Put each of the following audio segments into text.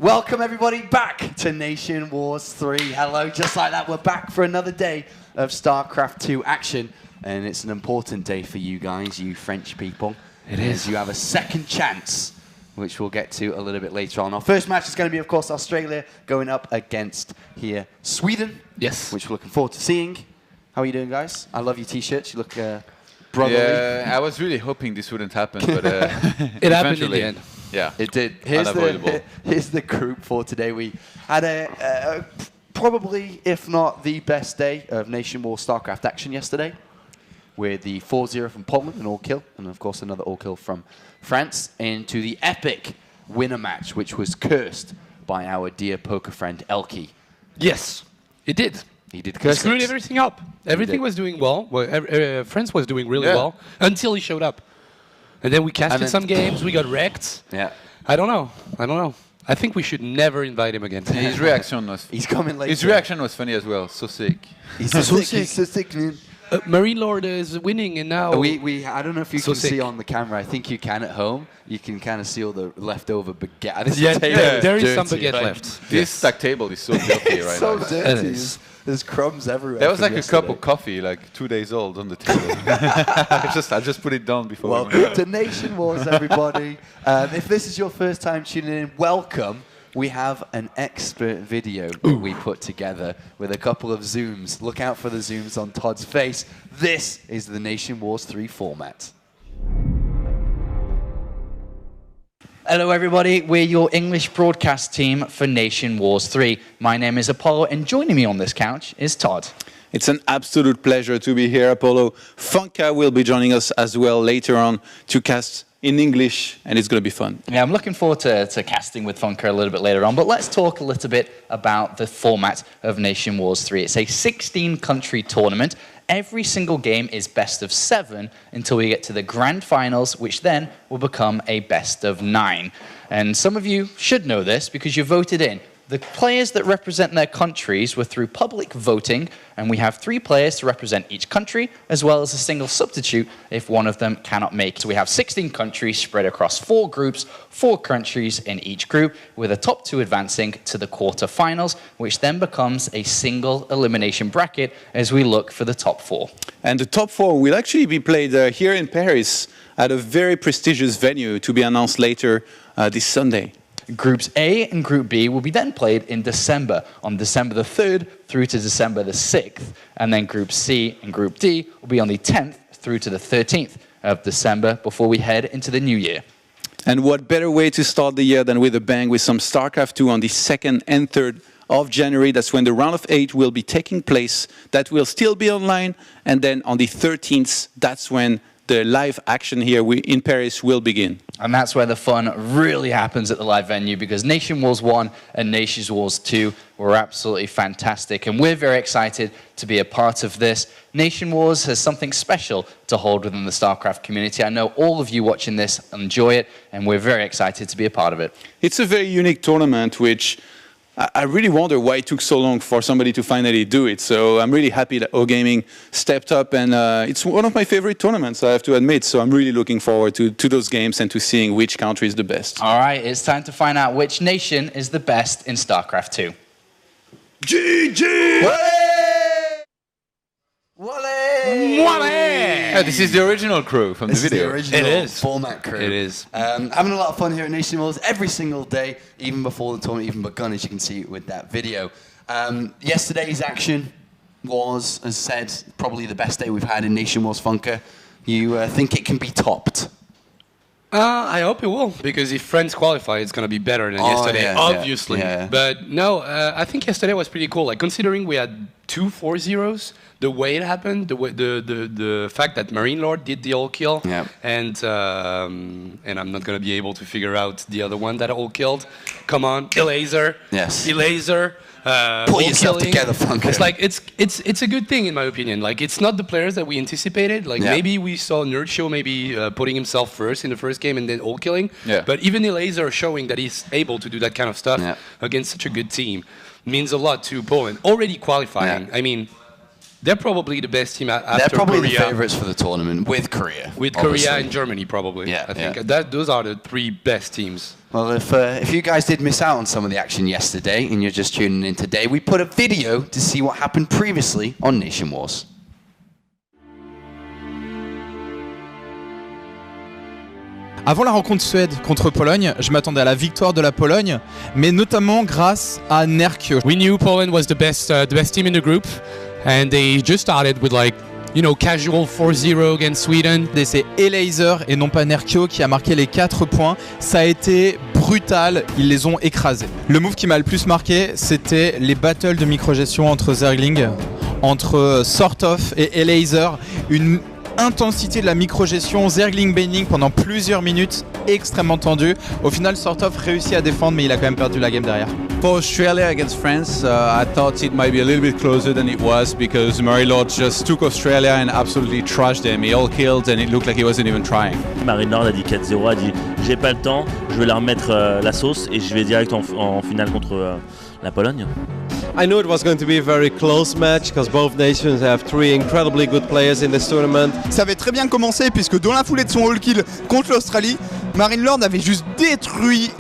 Welcome everybody back to Nation Wars 3. Hello, just like that, we're back for another day of StarCraft 2 action. And it's an important day for you guys, you French people. It is. You have a second chance, which we'll get to a little bit later on. Our first match is going to be, of course, Australia going up against here Sweden. Yes. Which we're looking forward to seeing. How are you doing, guys? I love your t-shirts. You look brotherly. Yeah, I was really hoping this wouldn't happen, but it happened in the end. Yeah, it did. Here's the group for today. We had a probably, if not the best day of Nation Wars StarCraft action yesterday, with the 4-0 from Poland, an all-kill, and of course another all-kill from France, into the epic winner match, which was cursed by our dear poker friend Elke. Yes, it did. He did curse it. Screwed everything up. Everything was doing well. France was doing really well until he showed up. And then we casted some games. We got wrecked. Yeah. I don't know. I think we should never invite him again. His reaction was. He's coming later. His reaction was funny as well. So sick. He's so sick. He's so sick, man. Marine Lord is winning, and now I don't know if you can see on the camera. I think you can at home. You can kind of see all the leftover baguette. There is some baguette left. This stack table is so dirty right so now. Dirty. There's crumbs everywhere. There was like a cup of coffee, like 2 days old, on the table. I just put it down before. Welcome to Nation Wars, everybody. If this is your first time tuning in, welcome. We have an expert video that we put together with a couple of zooms. Look out for the zooms on Todd's face. This is the Nation Wars 3 format. Hello everybody, we're your English broadcast team for Nation Wars 3. My name is Apollo, and joining me on this couch is Todd. It's an absolute pleasure to be here, Apollo. Funka will be joining us as well later on to cast in English, and it's going to be fun. Yeah, I'm looking forward to casting with Funka a little bit later on, but let's talk a little bit about the format of Nation Wars 3. It's a 16-country tournament. Every single game is best of 7 until we get to the grand finals, which then will become a best of 9. And some of you should know this because you voted in. The players that represent their countries were through public voting, and we have 3 players to represent each country, as well as a single substitute if one of them cannot make it. So we have 16 countries spread across 4 groups, 4 countries in each group, with the top 2 advancing to the quarterfinals, which then becomes a single elimination bracket as we look for the top 4. And the top 4 will actually be played here in Paris at a very prestigious venue to be announced later this Sunday. Groups A and Group B will be then played in December, on December the 3rd through to December the 6th. And then Group C and Group D will be on the 10th through to the 13th of December before we head into the new year. And what better way to start the year than with a bang with some StarCraft 2 on the 2nd and 3rd of January. That's when the round of 8 will be taking place. That will still be online. And then on the 13th, that's when the live action here in Paris will begin. And that's where the fun really happens at the live venue, because Nation Wars 1 and Nation Wars 2 were absolutely fantastic, and we're very excited to be a part of this. Nation Wars has something special to hold within the StarCraft community. I know all of you watching this enjoy it, and we're very excited to be a part of it. It's a very unique tournament, which I really wonder why it took so long for somebody to finally do it. So I'm really happy that O-Gaming stepped up, and it's one of my favorite tournaments, I have to admit. So I'm really looking forward to those games and to seeing which country is the best. All right, it's time to find out which nation is the best in StarCraft 2. GG! Yeah, this is the original crew from the video. This is the original format crew. It is. Having a lot of fun here at Nation Wars every single day, even before the tournament even begun, as you can see with that video. Yesterday's action was, as said, probably the best day we've had in Nation Wars Funka. You think it can be topped? I hope it will, because if France qualify, it's going to be better than yesterday, yeah, obviously. yeah. But no, I think yesterday was pretty cool. Like, considering we had 2 4-0s, the way it happened, the fact that Marine Lord did the all kill, and I'm not going to be able to figure out the other one that all killed. Come on, Elaser. Yes. Elaser. Pull yourself together, Funka. It's like it's a good thing in my opinion. Like, it's not the players that we anticipated. Like, maybe we saw Nerdshow maybe putting himself first in the first game and then all killing. Yeah. But even Elaser showing that he's able to do that kind of stuff against such a good team means a lot to Poland. Already qualifying. I mean, They're probably the best team after They're probably Korea. the favourites for the tournament, with Korea. With obviously. Korea and Germany, probably. Yeah, I think yeah. those are the 3 best teams. Well, if you guys did miss out on some of the action yesterday and you're just tuning in today, we put a video to see what happened previously on NationWars. Avant la rencontre Suède contre Pologne, je m'attendais à la victoire de la Pologne, mais notamment grâce à Nerkio. We knew Poland was the best team in the group, and they just started with casual 4-0 against Sweden. Et c'est Elaser et non pas Nerkio qui a marqué les 4 points. Ça a été brutal, ils les ont écrasés. Le move qui m'a le plus marqué, c'était les battles de microgestion entre Zergling, entre Sort of et Elaser. Une intensité de la microgestion, Zergling Baining pendant plusieurs minutes, extrêmement tendu. Au final, Sort of réussit à défendre, mais il a quand même perdu la game derrière. For Australia against France, I thought it might be a little bit closer than it was because Murray Lord just took Australia and absolutely trashed them. He all killed and it looked like he wasn't even trying. Marine Lord a dit 4-0, a dit j'ai pas le temps, je vais leur remettre la sauce et je vais direct en finale contre la Pologne. I knew it was going to be a very close match because both nations have 3 incredibly good players in this tournament. Ça avait très bien commencé puisque dans la foulée de son all kill contre l'Australie, Marine Lord avait juste détruit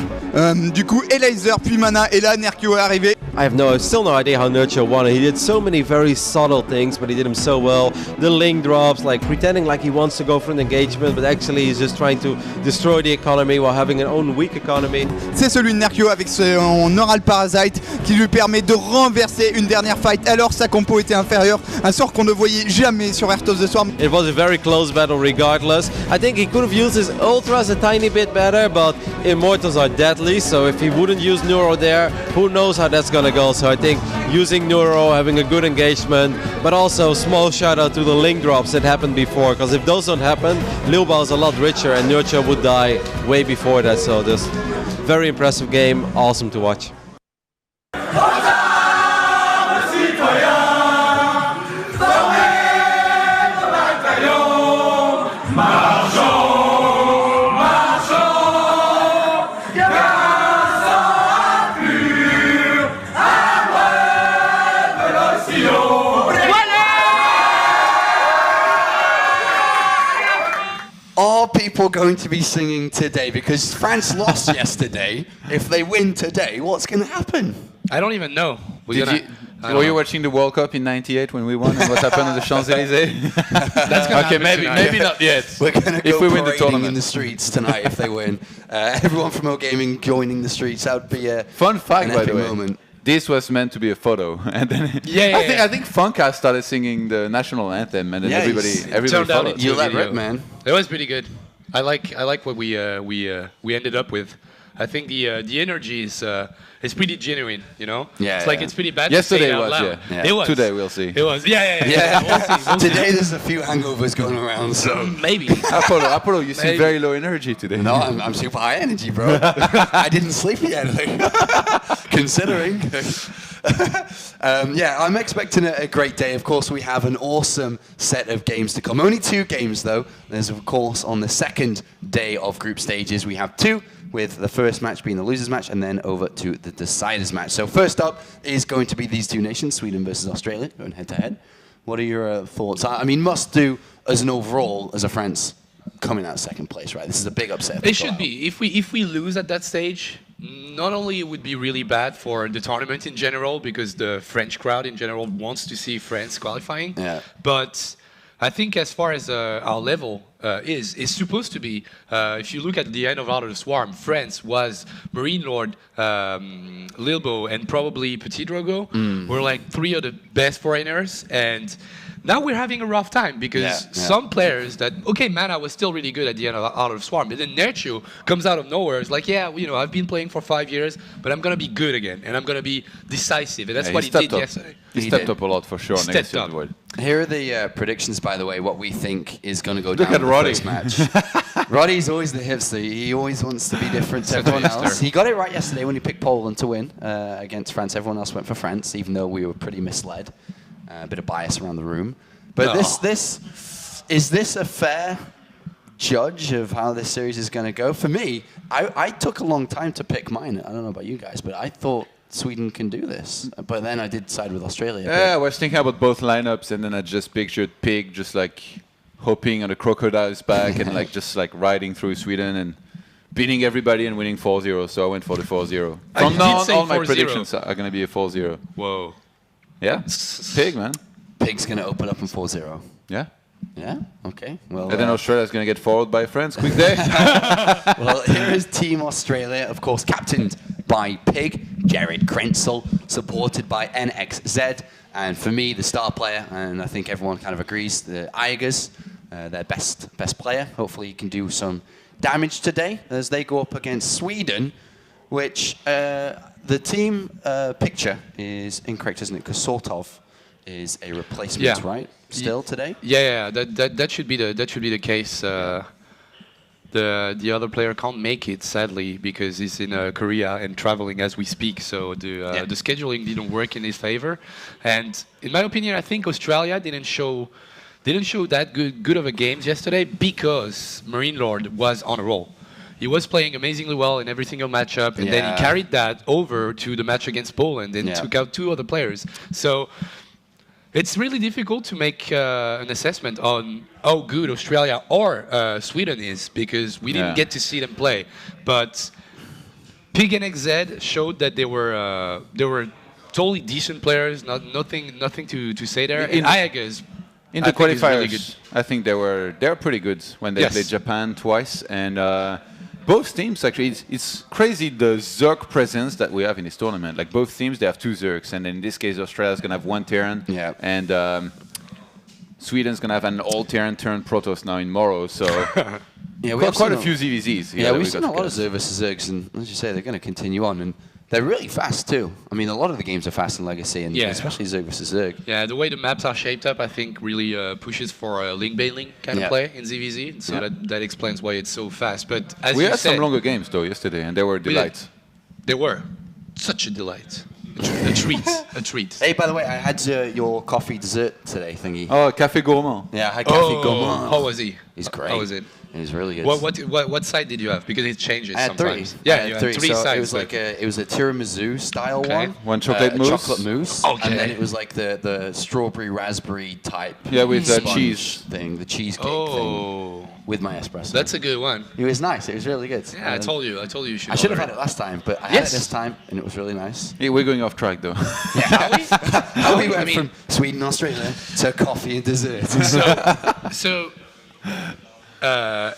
du coup Elaser puis Mana et là Nerkio est arrivé. I have still no idea how Nurture won it. He did so many very subtle things, but he did them so well. The link drops, like pretending like he wants to go for an engagement, but actually he's just trying to destroy the economy while having an own weak economy. C'est celui de Nerkio avec son Oral Parasite qui lui permet de renverser une dernière fight alors sa compo était inférieure, un sort qu'on ne voyait jamais sur Heart of the Swarm. It was a very close battle regardless. I think he could have used his ultras a tiny bit better, but Immortals are deadly, so if he wouldn't use Neuro there, who knows how that's gonna go. So I think using Neuro, having a good engagement, but also small shout out to the link drops that happened before, because if those don't happen, Liu Bao is a lot richer and Nurture would die way before that. So this very impressive game, awesome to watch. Are people going to be singing today? Because France lost yesterday. If they win today, what's going to happen? I don't even know. Were you watching the World Cup in '98 when we won and what happened at the Champs-Élysées? That's gonna okay, happen maybe not yet. We're going to if go we win the parading tournament in the streets tonight if they win. Everyone from O Gaming joining the streets. That would be a fun fact, an by epic the way. moment. This was meant to be a photo, and then I think Funka started singing the national anthem, and then everybody followed. You let rip, man. It was pretty good. I like what we ended up with. I think the energy is pretty genuine, you know. Yeah. It's like it's pretty bad. Yesterday to say it out was, loud. yeah. It was. Today we'll see. It was. Yeah. We'll see. Today there's a few hangovers going around, so Maybe. Apollo, you seem very low energy today. No, I'm super high energy, bro. I didn't sleep yet, considering. I'm expecting a great day. Of course, we have an awesome set of games to come. Only 2 games, though. There's, of course, on the second day of group stages, we have 2, with the first match being the losers match, and then over to the deciders match. So first up is going to be these 2 nations, Sweden versus Australia, going head-to-head. What are your thoughts? I mean, must do as an overall, as a France, coming out second place, right? This is a big upset. It should be. If we lose at that stage, not only it would be really bad for the tournament in general, because the French crowd in general wants to see France qualifying, but I think as far as our level is supposed to be, if you look at the end of Out of the Swarm, France was Marine Lord, Lilbo, and probably Petit Drogo were like 3 of the best foreigners, and now we're having a rough time because some players that, okay, Mana was still really good at the end of Out of Swarm, but then Nerchu comes out of nowhere. It's like, I've been playing for 5 years, but I'm going to be good again, and I'm going to be decisive. And that's what he did yesterday. He stepped up a lot for sure. Stepped up. Here are the predictions, by the way, what we think is going to go Look down at in the Roddy. first match. Roddy's always the hipster. He always wants to be different to everyone else. He got it right yesterday when he picked Poland to win against France. Everyone else went for France, even though we were pretty misled. A bit of bias around the room. But is this a fair judge of how this series is going to go? For me, I took a long time to pick mine. I don't know about you guys, but I thought Sweden can do this. But then I did side with Australia. Yeah, I was thinking about both lineups, and then I just pictured Pig just like hopping on a crocodile's back and like just like riding through Sweden and beating everybody and winning 4-0. So I went for the 4-0. From now on, all my predictions are going to be a 4-0. Whoa. Yeah? Pig, man. Pig's going to open up in 4-0. Yeah. Yeah? Okay. Well, and then Australia's going to get followed by France. Quick day. Well, here is Team Australia, of course, captained by Pig, Jared Krenzel, supported by NXZ, and for me, the star player, and I think everyone kind of agrees, the Igers, their best player. Hopefully he can do some damage today as they go up against Sweden, which the team picture is incorrect, isn't it? Because sort of is a replacement, right? Still today? Yeah, that should be the case. The other player can't make it, sadly, because he's in Korea and traveling as we speak. So the scheduling didn't work in his favor. And in my opinion, I think Australia didn't show that good of a game yesterday because Marine Lord was on a roll. He was playing amazingly well in every single matchup, and then he carried that over to the match against Poland and took out 2 other players. So it's really difficult to make an assessment on how good Australia or Sweden is because we didn't get to see them play. But Pig and XZ showed that they were totally decent players. Nothing to say there. And Iagas, in the qualifiers, really I think they're pretty good when they played Japan twice, and both teams actually. It's crazy the Zerg presence that we have in this tournament. Like both teams, they have 2 Zergs, and in this case, Australia's gonna have 1 Terran, and Sweden's gonna have an all-Terran turn Protoss now in Morrow. So we have quite a few ZVZs. We've seen a lot of Zerg versus Zergs, and as you say, they're going to continue on, and they're really fast too. I mean, a lot of the games are fast in Legacy, and especially Zerg versus Zerg. Yeah, the way the maps are shaped up, I think, really pushes for a link bailing kind of play in ZVZ. So that explains why it's so fast. But as we you had said, some longer games though yesterday, and they were delights. They were such a delight, a treat. Hey, by the way, I had your coffee dessert today, thingy. Oh, Café Gourmand. Yeah, I had Café Gourmand. How was he? He's great. How was it? It was really good. What side did you have? Because it changes sometimes. 3. Yeah, you had 3 so sides. It was a tiramisu style one. One chocolate mousse. Chocolate mousse. Okay. And then it was like the strawberry raspberry type. Yeah, with cheese thing, the cheesecake thing with my espresso. That's a good one. It was nice. It was really good. Yeah, I told you you should. I should have had it last time, but I had it this time, and it was really nice. Yeah, we're going off track though. How we went from Sweden, Australia to coffee and dessert. So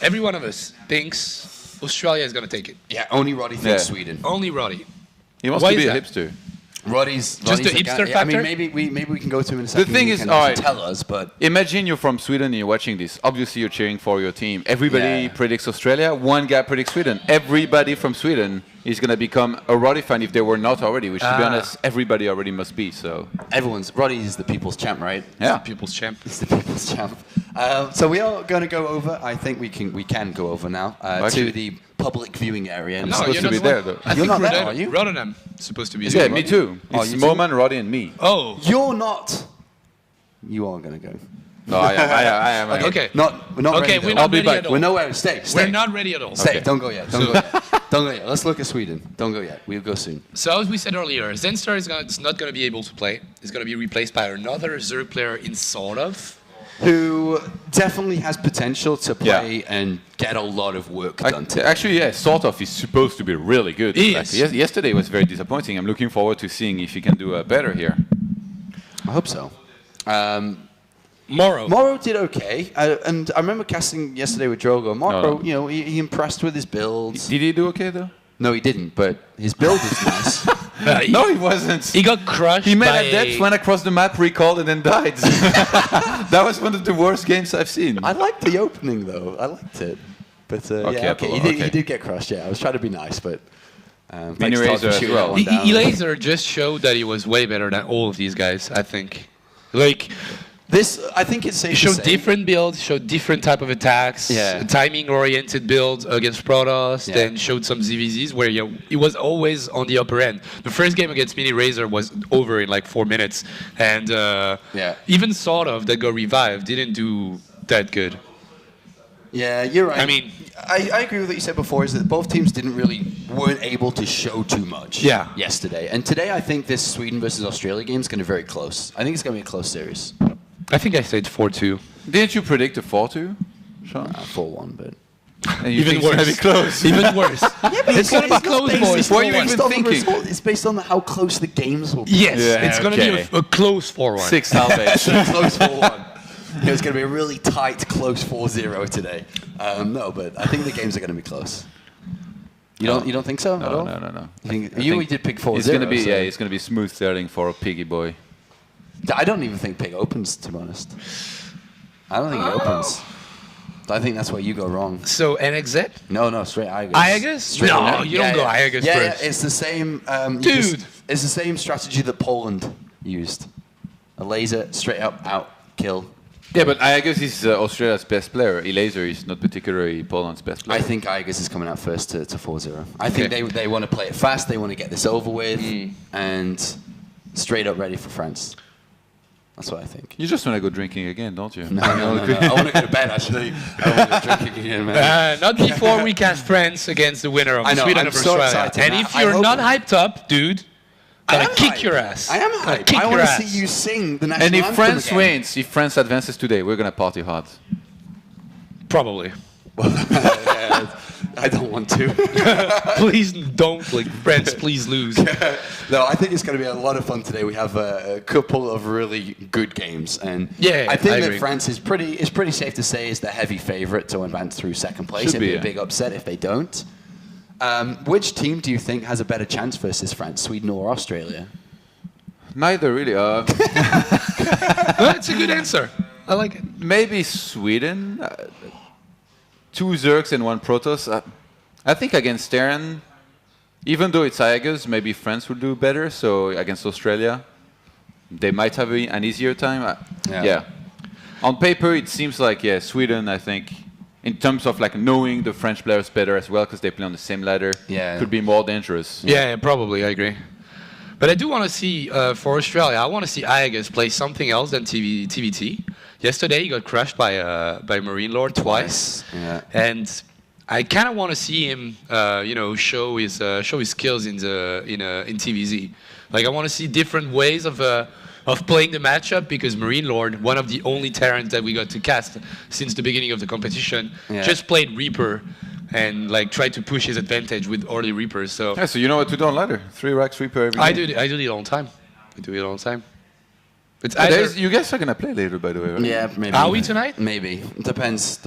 every one of us thinks Australia is going to take it. Yeah, only Roddy thinks Sweden. Only Roddy. He wants to be a hipster. Roddy's just the hipster factor. I mean, maybe we can go to him in a second. The thing is, all right, tell us, but imagine you're from Sweden and you're watching this. Obviously, you're cheering for your team. Everybody predicts Australia. One guy predicts Sweden. Everybody from Sweden is going to become a Roddy fan if they were not already. Which, to be honest, everybody already must be. So Roddy is the people's champ, right? Yeah, the people's champ. He's the people's champ. So we are going to go over. I think we can go over now to the public viewing area. I'm supposed to be there, though. You're not there, are you? Rotterdam supposed to be. Yeah, me too. It's Moman, Roddy, and me. Oh, you're not. You are going to go. No, I am. Okay. We're not okay, ready. we're not ready at all. We're nowhere. Stay. We're not ready at all. Stay. Okay. Don't go yet. Don't go yet. Let's look at Sweden. Don't go yet. We'll go soon. So as we said earlier, Zenstar is not going to be able to play. He's going to be replaced by another Zerg player in sort of. Who definitely has potential to play and get a lot of work done today. Actually, sort of. He's supposed to be really good. Yesterday was very disappointing. I'm looking forward to seeing if he can do better here. I hope so. Morrow did okay, and I remember casting yesterday with Drogo. Morrow, he impressed with his builds. Did he do okay though? No, he didn't. But his build was nice. No, he wasn't. He got crushed. He made a death, went across the map, recalled, and then died. That was one of the worst games I've seen. I liked the opening though. I liked it. But he did get crushed. Yeah, I was trying to be nice, but. Eraser as well. Eraser just showed that he was way better than all of these guys. I think. I think it's safe to say. Showed different builds, showed different type of attacks, timing-oriented builds against Protoss, then showed some ZVZs where he was always on the upper end. The first game against Mini Razor was over in like 4 minutes, and even sort of that got revived didn't do that good. Yeah, you're right. I mean, I agree with what you said before. Is that both teams weren't able to show too much. Yesterday and today, I think this Sweden versus Australia game is going to be very close. I think it's going to be a close series. I think I said 4-2. Didn't you predict a 4-2? 4-1, but. Even worse. Be close. Even worse. Yeah, but it's going to be close, boys. What are you even thinking? It's based on how close the games will be. Yes, it's going to be a close 4-1. 6 salvage. Close 4-1. It's going to be a really tight, close 4-0 today. No, but I think the games are going to be close. You don't think so at all? No. We did pick 4-0. It's going to be it's going to be smooth sailing for Piggy Boy. I don't even think Pig opens, to be honest. I don't think he opens. I think that's where you go wrong. So NXZ? No, straight Iagus. Iagus? No, you don't go Iagus first. Yeah, it's the same. Dude! It's the same strategy that Poland used. A laser, straight up, out, kill. Yeah, but Iagus is Australia's best player. Elaser is not particularly Poland's best player. I think Iagus is coming out first to 4-0. I think they want to play it fast. They want to get this over with. And straight up ready for France. That's what I think. You just want to go drinking again, don't you? No. I want to go to bed, actually. I don't want to go drinking again, man. Not before we cast France against the winner of Sweden of Australia. And if you're not hyped up, dude, I'm gonna kick your ass. I am hyped. I want to see you sing the national anthem. And if France wins, if France advances today, we're going to party hard. Probably. I don't want to. Please don't, France, please lose. No, I think it's going to be a lot of fun today. We have a couple of really good games, and I think that France is pretty safe to say is the heavy favorite to advance through second place. It'd be a big upset if they don't. Which team do you think has a better chance versus France, Sweden or Australia? Neither, really. That's a good answer. I like it. Maybe Sweden. 2 Zergs and 1 Protoss. I think against Terran, even though it's Iagus, maybe France would do better. So against Australia, they might have an easier time. Yeah. On paper, it seems like Sweden. I think in terms of knowing the French players better as well, because they play on the same ladder. Could be more dangerous. Yeah, probably. I agree. But I do want to see for Australia. I want to see Iagus play something else than TVT. Yesterday, he got crushed by Marine Lord twice, and I kind of want to see him, show his skills in TVZ. I want to see different ways of playing the matchup, because Marine Lord, one of the only Terrans that we got to cast since the beginning of the competition, just played Reaper and tried to push his advantage with early Reapers. So so you know what to do on ladder? 3 racks Reaper every game. I do it all the time. It's you guys are going to play later, by the way, right? Yeah, maybe. Are we tonight? Maybe. Depends.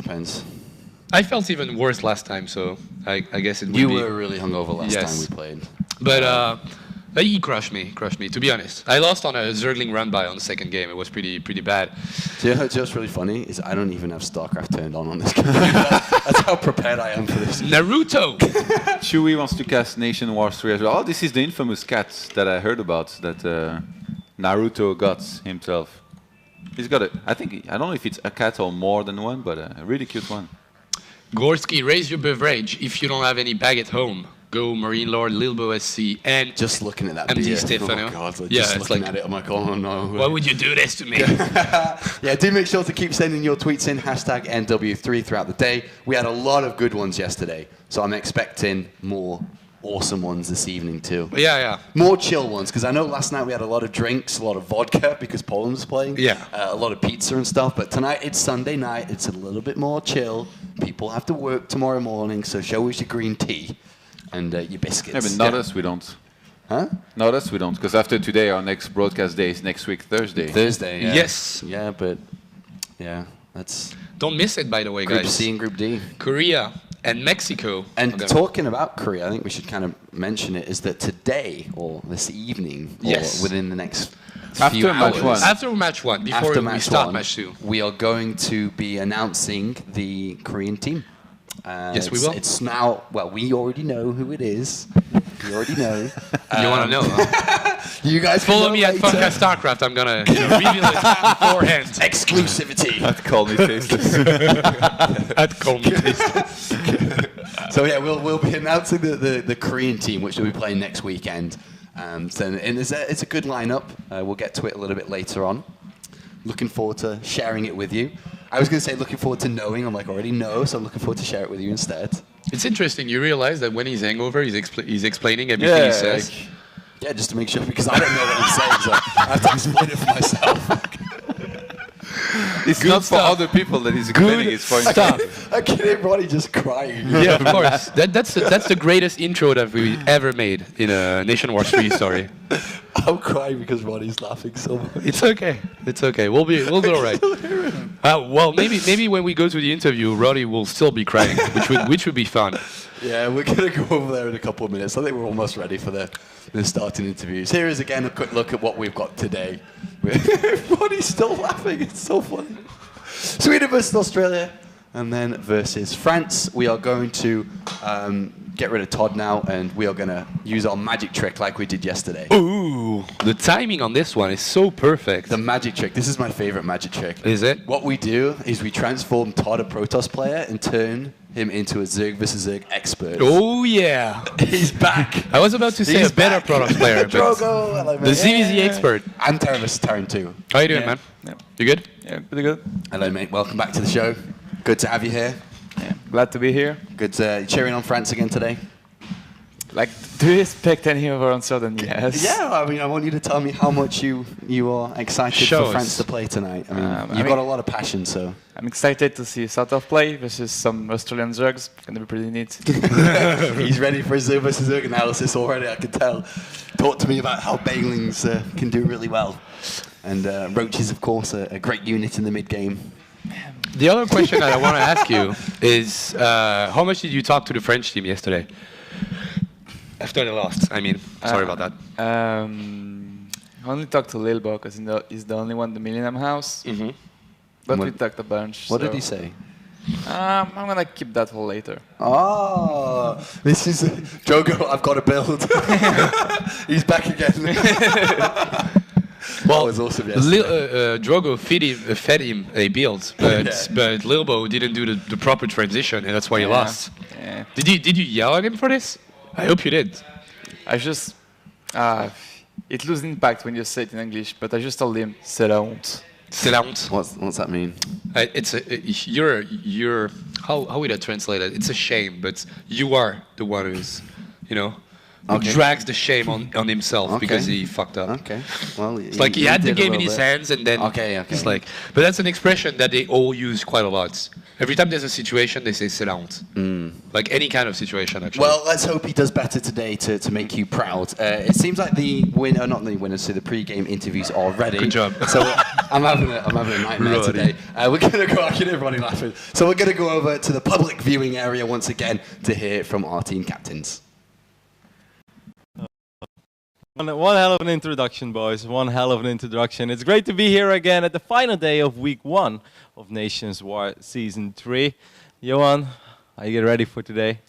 I felt even worse last time, so I guess it would be... You were really hungover last time we played. But he crushed me, to be honest. I lost on a Zergling run-by on the second game. It was pretty bad. Do you know what's really funny? Is I don't even have StarCraft turned on this game. That's how prepared I am for this. Naruto! Chewie wants to cast NationWars 3 as well. Oh, this is the infamous cat that I heard about, that Naruto got himself. He's got it. I don't know if it's a cat or more than one, but a really cute one. Gorski, raise your beverage. If you don't have any bag at home, go Marine Lord, Lilbo SC, and just looking at that MD beer. Stefano. Oh God, just looking at it, I'm like, oh no. Why would you do this to me? Do make sure to keep sending your tweets in, #NW3 throughout the day. We had a lot of good ones yesterday, so I'm expecting more awesome ones this evening too. Yeah. More chill ones, because I know last night we had a lot of drinks, a lot of vodka because Poland was playing. Yeah. A lot of pizza and stuff. But tonight it's Sunday night. It's a little bit more chill. People have to work tomorrow morning, so show us your green tea and your biscuits. Yeah, but not us, we don't. Huh? Not us, we don't. Because after today, our next broadcast day is next week, Thursday. Yeah. Yes. Yeah, but that's. Don't miss it, by the way, guys. Group C and Group D. Korea and Mexico. And talking about Korea, I think we should kind of mention it, is that today, or this evening, or within the next few hours. After match one, before we start match 2. We are going to be announcing the Korean team. Yes, we will. It's now, well, we already know who it is. We already know. You want to know, huh? You guys follow me at Podcast StarCraft. I'm going to reveal it beforehand. Exclusivity. At Call Me Tasteless. At Call Me Tasteless. So yeah, we'll be announcing the Korean team, which will be playing next weekend. And it's a good lineup. We'll get to it a little bit later on. Looking forward to sharing it with you. I was going to say looking forward to knowing. I'm like, already know, so I'm looking forward to share it with you instead. It's interesting. You realize that when he's hangover, he's explaining everything he says. Yeah, just to make sure, because I don't know what he's saying, so I have to explain it for myself. It's good not for other people that he's explaining his point. I can hear Ronnie just crying. Yeah, of course. That's the greatest intro that we ever made in a NationWars 3 story. I'm crying because Ronnie's laughing so much. It's okay. It's okay. We'll do all right. Well, maybe when we go to the interview, Ronnie will still be crying, which would be fun. Yeah, we're gonna go over there in a couple of minutes. I think we're almost ready for the starting interviews. Here is again a quick look at what we've got today. Ronnie's still laughing. It's so funny. Sweden versus Australia, and then versus France. We are going to get rid of Todd now, and we are going to use our magic trick like we did yesterday. Ooh, the timing on this one is so perfect. The magic trick. This is my favorite magic trick. Is it? What we do is we transform Todd, a Protoss player, and turn him into a Zerg versus Zerg expert. Oh, yeah. He's back. I was about to say a better Protoss player. Drogo. The ZVZ expert. And Terravis Terran too. How you doing, man? Yeah. You good? Yeah, pretty good. Hello, mate. Welcome back to the show. Good to have you here. Yeah, glad to be here. Good cheering on France again today. Like, do you expect any of our answer than yes? Yeah, I mean, I want you to tell me how much you are excited for France to play tonight. I mean, you've got a lot of passion, so. I'm excited to see South of play versus some Australian Zergs. Gonna be pretty neat. He's ready for his Zerg versus Zerg analysis already, I can tell. Talk to me about how Banelings can do really well. And Roach is, of course, a great unit in the mid-game. The other question that I want to ask you is, how much did you talk to the French team yesterday? After they lost, I mean. Sorry about that. I only talked to Lilbo because he's the only one in the Millennium House. Mm-hmm. But we talked a bunch. What did he say? I'm going to keep that for later. Oh, this is Drogo, I've got to build. He's back again. Well, that was awesome yesterday. Drogo fed him a build, but Lilbo didn't do the proper transition, and that's why he lost. Yeah. Did you yell at him for this? I hope you did. I just... it loses impact when you say it in English, but I just told him, c'est la honte. C'est la honte. What's that mean? You're how would I translate it? It's a shame, but you are the one who's, who drags the shame on himself because he fucked up. Okay. Well, it's like he had the game in his hands and then it's like, but that's an expression that they all use quite a lot. Every time there's a situation, they say c'est la honte. Like any kind of situation, actually. Well, let's hope he does better today to make you proud. It seems like the winner, not the winners, so the pre-game interviews are ready. Good job. So I'm having a nightmare today. We're going to go, I can hear everybody laughing. So we're going to go over to the public viewing area once again to hear from our team captains. One hell of an introduction, boys. One hell of an introduction. It's great to be here again at the final day of week 1 of NationWars Season 3. Johan, are you getting ready for today?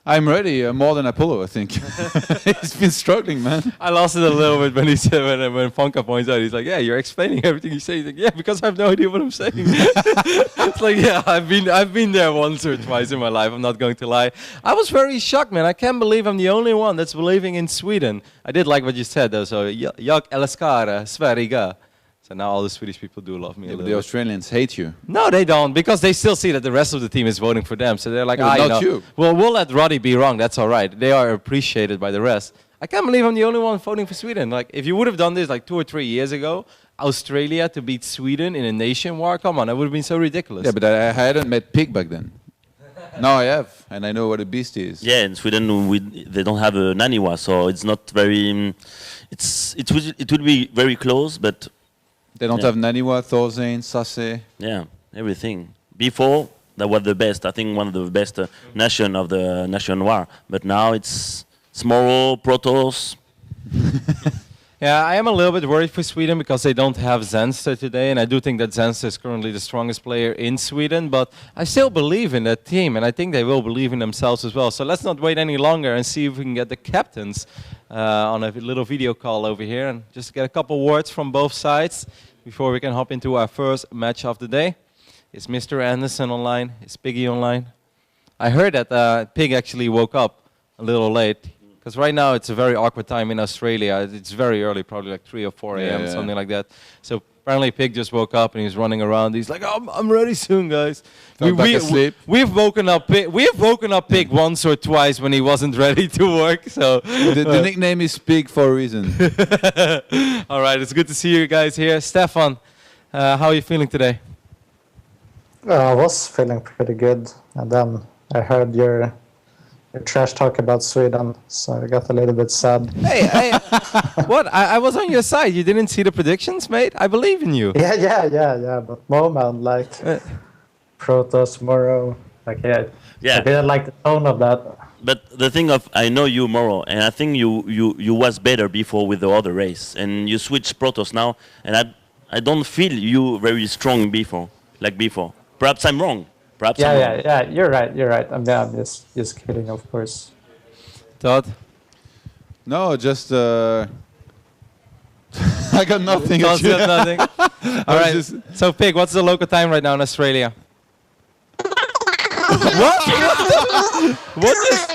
I'm ready, more than Apollo, I think. He's been struggling, man. I lost it a little bit when he said, when Fonka points out, he's like, yeah, you're explaining everything you say. He's like, yeah, because I have no idea what I'm saying. It's like, yeah, I've been there once or twice in my life, I'm not going to lie. I was very shocked, man. I can't believe I'm the only one that's believing in Sweden. I did like what you said, though, so jag älskar Sverige. So now all the Swedish people do love me a little the bit. Australians hate you. No, they don't, because they still see that the rest of the team is voting for them. So they're like, not you. Well, we'll let Roddy be wrong. That's all right. They are appreciated by the rest. I can't believe I'm the only one voting for Sweden. Like, if you would have done this like 2 or 3 years ago, Australia to beat Sweden in a nation war, come on, that would have been so ridiculous. Yeah, but I hadn't met Pig back then. Now I have, and I know what a beast is. Yeah, in Sweden they don't have a NationWars, so it's not very. It would be very close, but. They don't have Naniwa, Thorzane, Sase. Yeah, everything. Before, that was the best. I think one of the best nation of the NationWars. But now it's Smoro, Protoss. Yeah, I am a little bit worried for Sweden because they don't have Zenster today. And I do think that Zenster is currently the strongest player in Sweden. But I still believe in that team. And I think they will believe in themselves as well. So let's not wait any longer and see if we can get the captains on a little video call over here and just get a couple words from both sides before we can hop into our first match of the day. Is Mr. Anderson online? Is Piggy online? I heard that Pig actually woke up a little late because right now it's a very awkward time in Australia. It's very early, probably like 3 or 4 a.m., something like that. So Apparently, Pig just woke up and he's running around. He's like, "I'm ready soon, guys." We've woken up Pig once or twice when he wasn't ready to work. So the nickname is Pig for a reason. All right, it's good to see you guys here. Stefan, how are you feeling today? I was feeling pretty good, and then I heard your trash talk about Sweden, so I got a little bit sad. Hey, what? I was on your side. You didn't see the predictions, mate? I believe in you. Yeah. But moment, like Protoss, Moro, like I didn't like the tone of that. But the thing of, I know you, Moro, and I think you was better before with the other race, and you switched Protoss now, and I don't feel you very strong before, like before. Perhaps I'm wrong. Yeah, you're right. I'm just kidding, of course. Todd? No, just I got nothing. Todd's got nothing. All right. So, Pig, what's the local time right now in Australia? What? What is?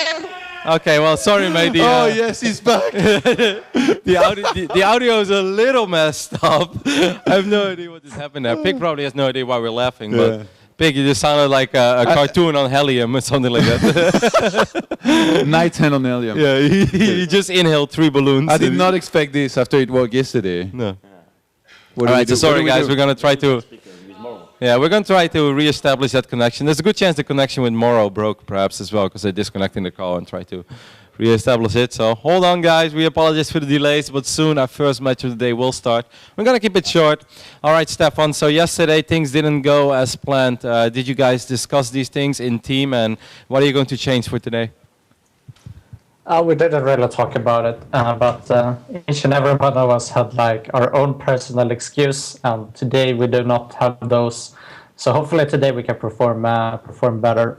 Okay, well, sorry, mate. Oh yes, he's back. The audio is a little messed up. I have no idea what just happened there. Pig probably has no idea why we're laughing, but. Pig, you just sounded like a cartoon on helium or something like that. Night 10 on helium. Yeah, he just inhaled 3 balloons. I did not expect this after it worked yesterday. No. All right, so sorry guys, we're going to try to... Yeah, we're going to try to re-establish that connection. There's a good chance the connection with Moro broke perhaps as well, because they're disconnecting the call and try to re-establish it. So hold on, guys. We apologize for the delays, but soon our first match of the day will start. We're going to keep it short. All right, Stefan. So yesterday things didn't go as planned. Did you guys discuss these things in team, and what are you going to change for today? We didn't really talk about it, but each and every one of us had like our own personal excuse, and today we do not have those. So hopefully today we can perform better.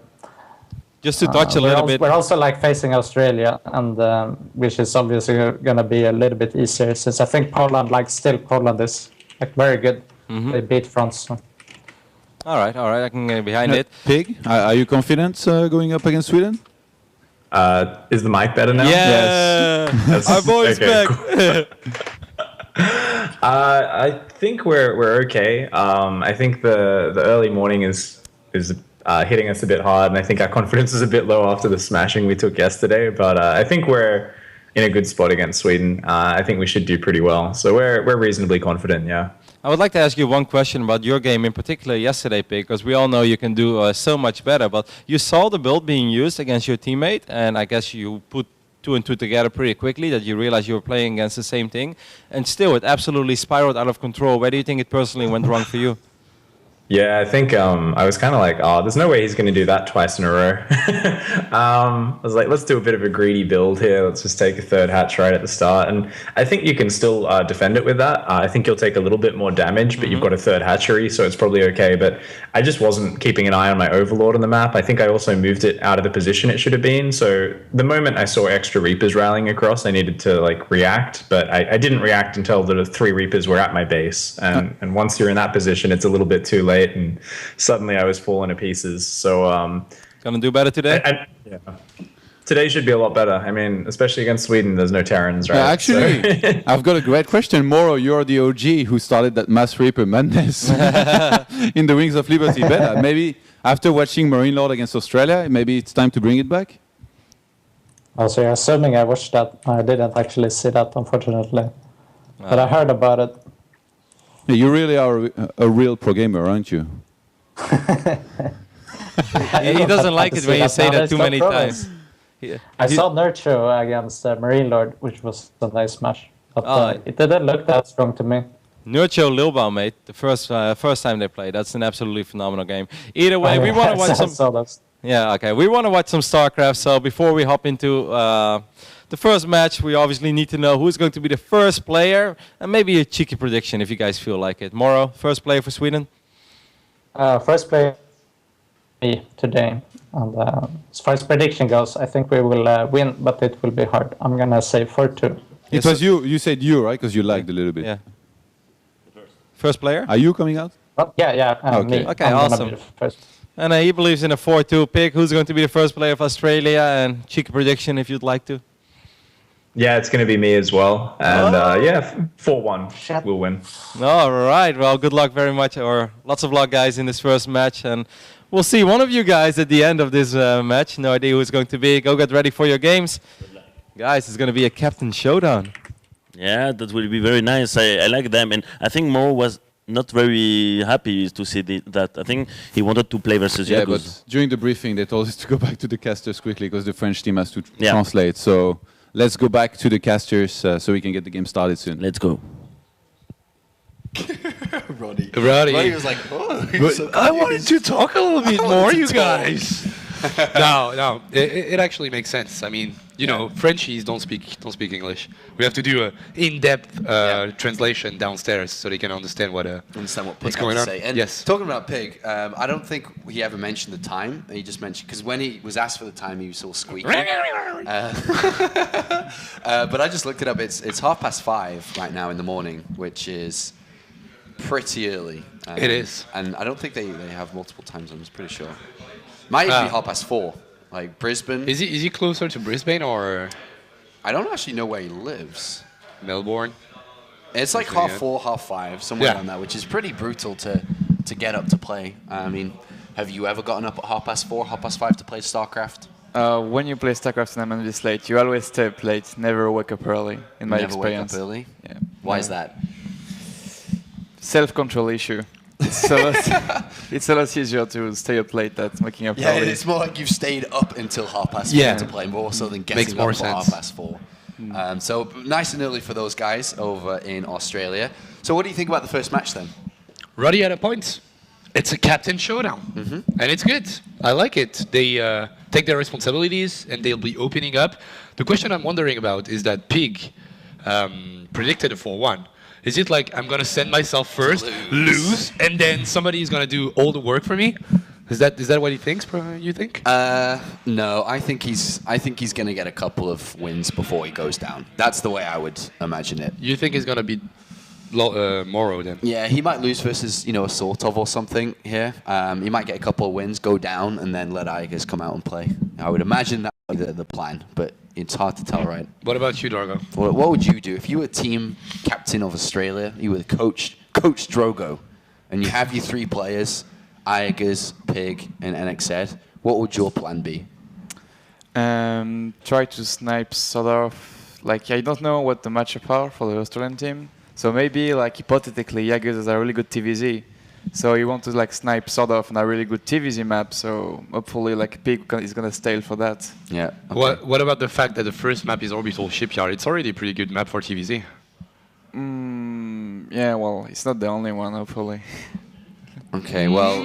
Just to touch a little bit. We're also like facing Australia, and which is obviously going to be a little bit easier, since I think Poland is like very good. They beat France. So. All right, I can get behind it. Pig, are you confident going up against Sweden? Is the mic better now? Yeah. Yes. Our voice back. Cool. I think we're okay. I think the early morning is hitting us a bit hard, and I think our confidence is a bit low after the smashing we took yesterday. But I think we're in a good spot against Sweden. I think we should do pretty well. So we're reasonably confident, yeah. I would like to ask you one question about your game in particular yesterday, Pig, because we all know you can do so much better. But you saw the build being used against your teammate, and I guess you put 2 and 2 together pretty quickly, that you realized you were playing against the same thing. And still, it absolutely spiraled out of control. Where do you think it personally went wrong for you? Yeah, I think I was kind of like, oh, there's no way he's going to do that twice in a row. I was like, let's do a bit of a greedy build here. Let's just take a third hatch right at the start. And I think you can still defend it with that. I think you'll take a little bit more damage, but you've got a third hatchery, so it's probably okay. But I just wasn't keeping an eye on my Overlord on the map. I think I also moved it out of the position it should have been. So the moment I saw extra Reapers rallying across, I needed to like react. But I didn't react until the 3 Reapers were at my base. And once you're in that position, it's a little bit too late. And suddenly I was falling to pieces. So gonna do better today? Yeah. Today should be a lot better. I mean, especially against Sweden, there's no Terrans, right? Actually, so. I've got a great question. Moro, you're the OG who started that Mass Reaper madness in the Wings of Liberty beta. Maybe after watching Marine Lord against Australia, maybe it's time to bring it back? Also, you're assuming I watched that. I didn't actually see that, unfortunately. But I heard about it. You really are a real pro gamer, aren't you? He doesn't like it when you say that too many times. I saw Nurture against Marine Lord, which was a nice match. But it didn't look that strong to me. Nurture Lilbao, mate. The first time they played. That's an absolutely phenomenal game. Either way, we want to watch some... Yeah, okay. We want to watch some StarCraft, so before we hop into the first match, we obviously need to know who's going to be the first player, and maybe a cheeky prediction if you guys feel like it. Moro, first player for Sweden? First player me today. And as far as prediction goes, I think we will win, but it will be hard. I'm going to say 4-2. It was you. You said you, right? Because you lagged a little bit. Yeah. First player? Are you coming out? Yeah. Okay. Me. Okay, awesome. And he believes in a 4-2 pick. Who's going to be the first player of Australia? And cheeky prediction if you'd like to. Yeah, it's going to be me as well. And yeah, 4-1, we'll win. All right. Well, good luck very much, or lots of luck, guys, in this first match. And we'll see one of you guys at the end of this match. No idea who it's going to be. Go get ready for your games. Guys, it's going to be a captain showdown. Yeah, that will be very nice. I like them. And I think Mo was not very happy to see that. I think he wanted to play versus Yeah, Yaguz. but during the briefing, they told us to go back to the casters quickly because the French team has to translate. So let's go back to the casters so we can get the game started soon. Let's go. Roddy was like, oh, I wanted to talk a little bit more, you guys. No, it actually makes sense. I mean, you know, Frenchies don't speak English. We have to do a in-depth translation downstairs so they can understand what's going on. And yes. Talking about Pig, I don't think he ever mentioned the time. He just mentioned, because when he was asked for the time, he was all squeaky. But I just looked it up. It's 5:30 right now in the morning, which is pretty early. It is. And I don't think they have multiple time zones, pretty sure. Might even be 4:30. Like Brisbane. Is he closer to Brisbane or? I don't actually know where he lives. Melbourne. It's like 4:30, 5:30, somewhere around that, which is pretty brutal to get up to play. I mean, have you ever gotten up at 4:30, 5:30 to play StarCraft? When you play StarCraft tournament this late, you always stay up late, never wake up early, in my experience. Never wake up early? Yeah. Why is that? Self-control issue. It's a lot easier to stay up late than waking up early. Yeah, it's more like you've stayed up until 4:30 to play, more so than getting up at 4:30. So nice and early for those guys over in Australia. So what do you think about the first match then? Roddy had a point. It's a captain showdown, and it's good. I like it. They take their responsibilities, and they'll be opening up. The question I'm wondering about is that Pig predicted a 4-1. Is it like I'm gonna send myself first, lose, and then somebody is gonna do all the work for me? Is that what he thinks? You think? No, I think he's gonna get a couple of wins before he goes down. That's the way I would imagine it. You think he's gonna be Morrow then? Yeah, he might lose versus a sort of or something here. He might get a couple of wins, go down, and then let Igers come out and play. I would imagine that would be the plan, but it's hard to tell, right? What about you, Drogo? What would you do if you were team captain of Australia? You were Coach Drogo, and you have your 3 players, Igers, Pig, and NXZ. What would your plan be? Try to snipe sort of. Like, I don't know what the matchup are for the Australian team. So maybe, like, hypothetically, Jaggers has a really good TVZ. So you want to, like, snipe sort of on a really good TVZ map. So hopefully, like, Pig is going to stale for that. Yeah. Okay. What about the fact that the first map is Orbital Shipyard? It's already a pretty good map for TVZ. Yeah, well, it's not the only one, hopefully. Okay, well...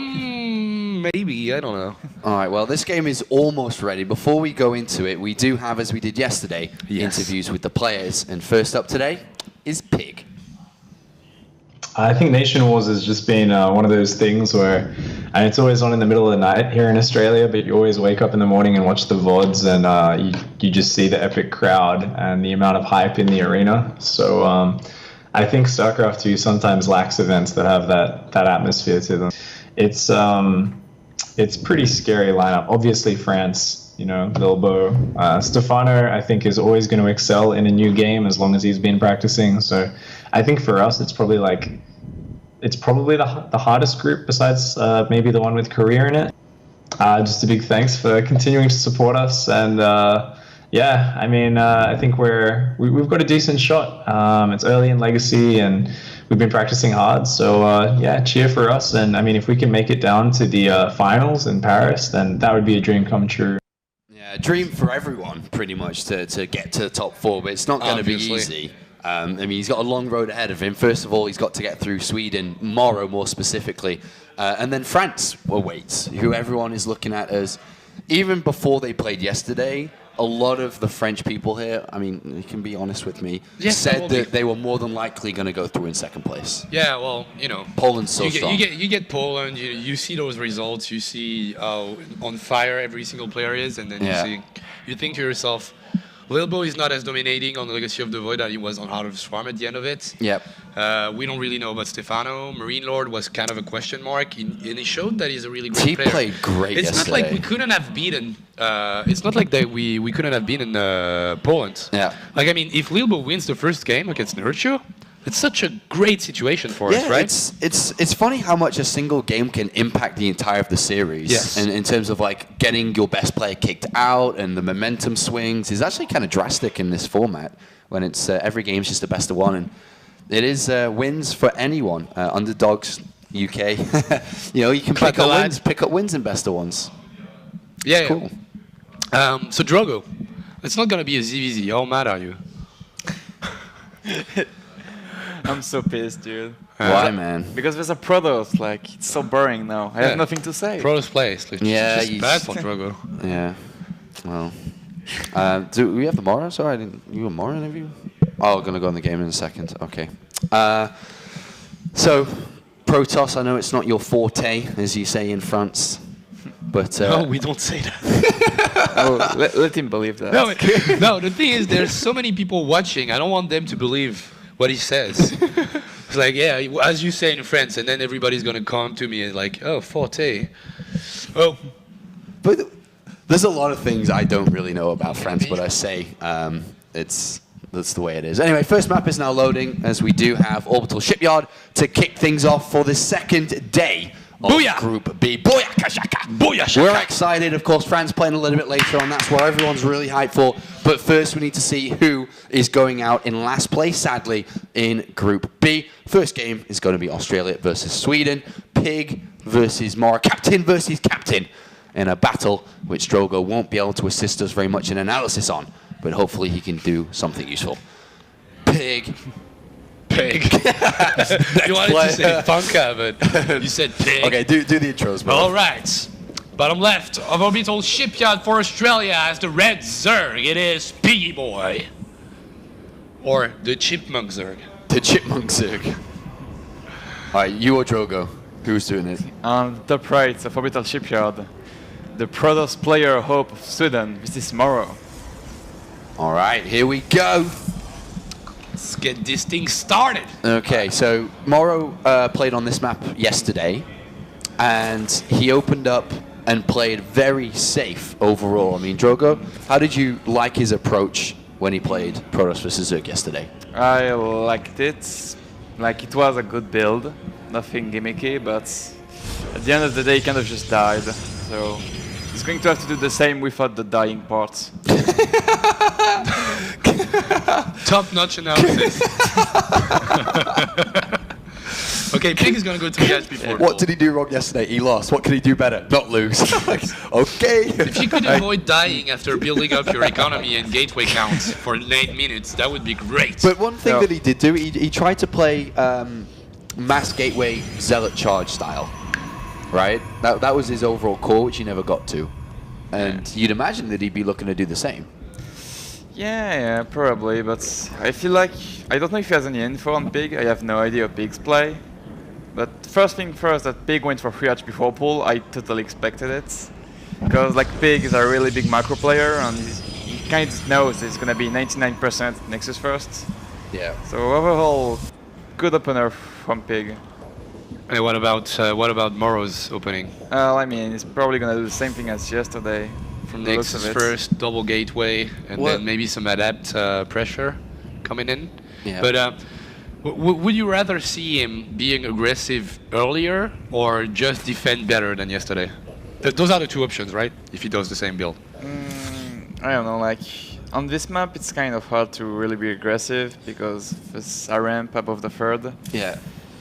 maybe, I don't know. All right, well, this game is almost ready. Before we go into it, we do have, as we did yesterday, interviews with the players. And first up today is Pig. I think NationWars has just been one of those things where, and it's always on in the middle of the night here in Australia, but you always wake up in the morning and watch the VODs, and you just see the epic crowd and the amount of hype in the arena. So I think StarCraft 2 sometimes lacks events that have that atmosphere to them. It's pretty scary lineup. Obviously France, Bilbo. Stefano, I think, is always going to excel in a new game as long as he's been practicing. So I think for us, it's probably the hardest group besides maybe the one with Korea in it. Just a big thanks for continuing to support us. And I think we've got a decent shot. It's early in Legacy and we've been practicing hard. So cheer for us. And I mean, if we can make it down to the finals in Paris, then that would be a dream come true. Yeah, a dream for everyone, pretty much, to get to the top 4, but it's not going to be easy. I mean, he's got a long road ahead of him. First of all, he's got to get through Sweden, Morrow more specifically, and then France awaits, who everyone is looking at as, even before they played yesterday, a lot of the French people here, I mean, you can be honest with me, said that they were more than likely going to go through in second place. Yeah, well, Poland's so strong. You get Poland, you see those results, you see how on fire every single player is, and then you think to yourself, Lilbo is not as dominating on the Legacy of the Void that he was on Heart of the Swarm at the end of it. Yep. We don't really know about Stefano. Marine Lord was kind of a question mark, and he showed that he's a really great He player. played great It's yesterday. not like we couldn't have beaten. It's not like that we couldn't have beaten Poland. Yeah. Like I mean, if Lilbo wins the first game against Nurture, it's such a great situation for us, right? It's funny how much a single game can impact the entire of the series. Yes. And in terms of like getting your best player kicked out and the momentum swings is actually kind of drastic in this format when it's every game's just a best of one, and it is wins for anyone. Underdogs UK, you can pick up wins in best of ones. Yeah. Cool. So Drogo, it's not gonna be a ZVZ. How mad are you? I'm so pissed, dude. Why, man? Because there's a Protoss, like, it's so boring now. I have nothing to say. Protoss plays. Like, it's just bad for Drogo. Yeah. Well. Do we have the Mora? Sorry, I didn't. You a Mora interview? Oh, we're gonna go on the game in a second. Okay. So, Protoss. I know it's not your forte, as you say in France, but no, we don't say that. Let him believe that. No, the thing is, there's so many people watching. I don't want them to believe what he says. It's like, yeah, as you say in France, and then everybody's gonna come to me and like, oh, forte. Oh, but there's a lot of things I don't really know about France, but I say that's the way it is. Anyway, first map is now loading, as we do have Orbital Shipyard to kick things off for the second day of Booyah! Group B. Booyah, shaka! Booyah, shaka! We're excited, of course. France playing a little bit later on. That's what everyone's really hyped for. But first, we need to see who is going out in last place, sadly, in Group B. First game is going to be Australia versus Sweden. Pig versus Mora. Captain versus Captain. In a battle which Drogo won't be able to assist us very much in analysis on. But hopefully he can do something useful. Pig. Pig. You wanted to say Funka, but you said pig. Okay, do the intros, bro. All right. Bottom left of Orbital Shipyard for Australia as the Red Zerg. It is Piggy Boy. Or the Chipmunk Zerg. The Chipmunk Zerg. All right, you or Drogo? Who's doing it? On the top right of Orbital Shipyard, the Protoss player hope of Sweden. This is Morrow. All right, here we go. Let's get this thing started. Okay, so Morrow played on this map yesterday, and he opened up and played very safe overall. I mean, Drogo, how did you like his approach when he played Protoss vs Zerg yesterday? I liked it. Like, it was a good build. Nothing gimmicky, but at the end of the day, he kind of just died. So he's going to have to do the same without the dying parts. Top-notch analysis. Okay, Pig is going to go to the HP portal. What did he do wrong yesterday? He lost. What can he do better? Not lose. Okay. If you could avoid dying after building up your economy and gateway counts for 9 minutes, that would be great. But one thing that he did do, he tried to play mass gateway zealot charge style, right? That was his overall core, which he never got to. And you'd imagine that he'd be looking to do the same. Yeah, probably, but I feel like, I don't know if he has any info on Pig. I have no idea of Pig's play. But first thing first, that Pig went for 3 HP 4 pull, I totally expected it. Because like Pig is a really big macro player, and he kind of knows it's going to be 99% Nexus first. Yeah. So overall, good opener from Pig. And what about Morrow's opening? I mean, he's probably going to do the same thing as yesterday. From the looks of Nexus it. first, double gateway, and then maybe some adapt pressure coming in. Yeah. But would you rather see him being aggressive earlier or just defend better than yesterday? Those are the two options, right? If he does the same build. I don't know, like on this map it's kind of hard to really be aggressive because there's a ramp above the third. Yeah.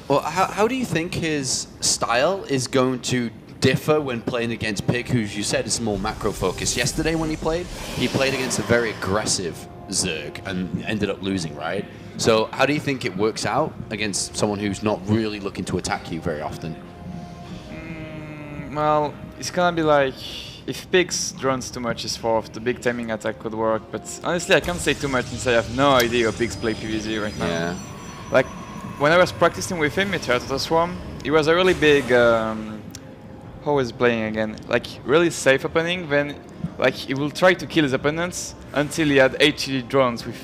Well, how do you think his style is going to differ when playing against Pig, who you said is more macro focused? Yesterday when he played against a very aggressive Zerg and ended up losing, right? So how do you think it works out against someone who's not really looking to attack you very often? Well, it's gonna be like, if Pig's drones too much is fourth, the big timing attack could work, but honestly I can't say too much since I have no idea how Pig's play PvZ right now. Yeah. Like, when I was practicing with him at Heart of the Swarm, he was a really big, how was he playing again? Like, really safe opening, then like he will try to kill his opponents, until he had 80 drones with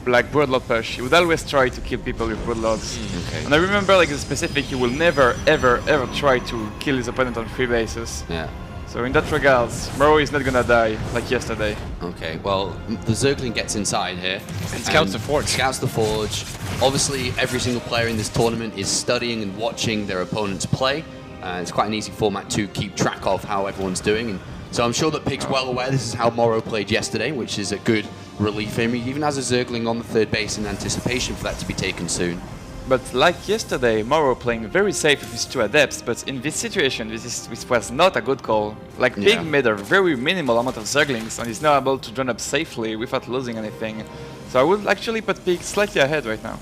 like Broodlord push. He would always try to kill people with Broodlords. Okay. And I remember like in specific, he will never, ever, ever try to kill his opponent on 3 bases. Yeah. So in that regards, Moro is not gonna die like yesterday. Okay, well, the Zergling gets inside here. And scouts the Forge. Scouts the Forge. Obviously, every single player in this tournament is studying and watching their opponents play. It's quite an easy format to keep track of how everyone's doing. And so I'm sure that Pig's well aware this is how Moro played yesterday, which is a good relief for him. He even has a Zergling on the 3rd base in anticipation for that to be taken soon. But like yesterday, Moro playing very safe with his 2 Adepts, but in this situation, this was not a good call. Like Pig made a very minimal amount of Zerglings and is now able to drone up safely without losing anything. So I would actually put Pig slightly ahead right now.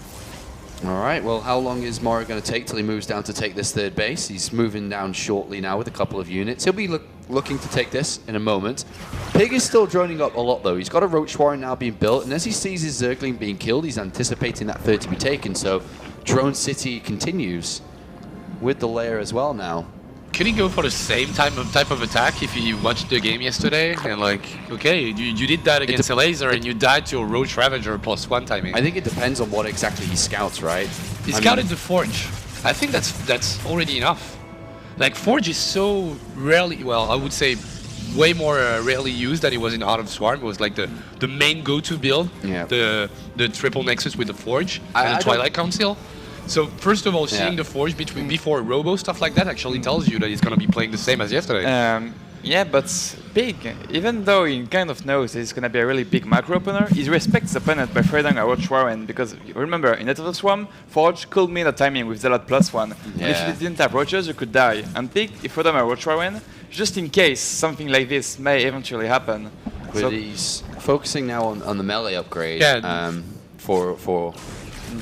Alright, well, how long is Moro going to take till he moves down to take this 3rd base? He's moving down shortly now with a couple of units. He'll be looking to take this in a moment. Pig is still droning up a lot, though. He's got a Roach Warren now being built, and as he sees his Zergling being killed, he's anticipating that 3rd to be taken, so Drone City continues with the layer as well now. Could he go for the same type of attack if you watched the game yesterday? And like, okay, you did that against a laser and you died to a Roach Ravager +1 timing. I think it depends on what exactly he scouts, right? He scouted the Forge. I think that's already enough. Like, Forge is so rarely, well, I would say way more rarely used than it was in Heart of Swarm. It was like the main go-to build, the triple Nexus with the Forge and the Twilight Council. So first of all, seeing the Forge before Robo, stuff like that, actually tells you that he's going to be playing the same as yesterday. Yeah, but Pig, even though he kind of knows he's going to be a really big macro opener, he respects his opponent by throwing a Roach Warren, because remember, in Heart of Swarm, Forge could mean a timing with Zealot +1. And if you didn't have Roaches, you could die. And Pig, if you throw them a Roach Warren, just in case something like this may eventually happen. But he's focusing now on the melee upgrade for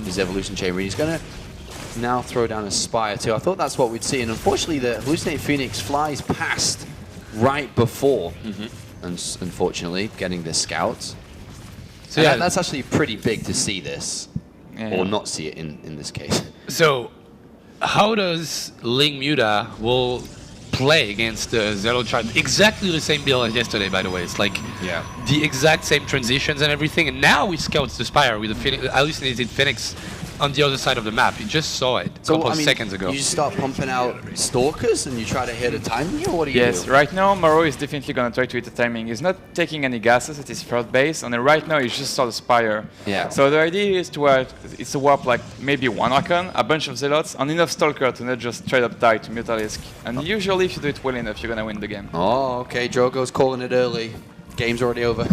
his Evolution Chamber. He's going to now throw down a Spire too. I thought that's what we'd see, and unfortunately the Hallucinated Phoenix flies past right before, and unfortunately getting the Scouts. So that's actually pretty big to see this, or not see it in this case. So how does Ling Muta will play against the Zero Child? Exactly the same build as yesterday, by the way. It's like the exact same transitions and everything, and now he scouts the Spire with the Hallucinated Phoenix on the other side of the map. You just saw it a couple of seconds ago. You just start pumping out Stalkers and you try to hit a timing, or what do you do? Yes, right now Moro is definitely going to try to hit a timing. He's not taking any gases at his 3rd base, and then right now he just saw the Spire. So the idea is to warp like maybe 1 Archon, a bunch of Zealots, and enough Stalker to not just straight up die to Mutalisk. And usually if you do it well enough, you're going to win the game. Oh, okay, Drogo's calling it early. Game's already over.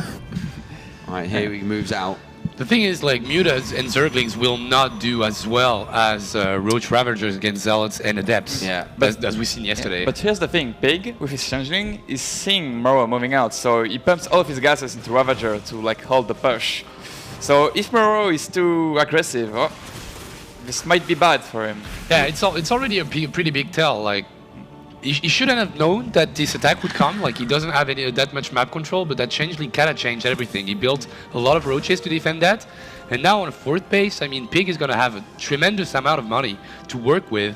Alright, here he moves out. The thing is, like, Mutas and Zerglings will not do as well as Roach Ravagers against Zealots and Adepts, as we seen yesterday. But here's the thing, Pig, with his Changeling, is seeing Moro moving out, so he pumps all of his gases into Ravager to, like, hold the push. So if Moro is too aggressive, this might be bad for him. Yeah, it's already a pretty big tell. Like, he shouldn't have known that this attack would come. Like, he doesn't have that much map control, but that Changeling kind of changed everything. He built a lot of Roaches to defend that, and now on a 4th base, I mean, Pig is going to have a tremendous amount of money to work with.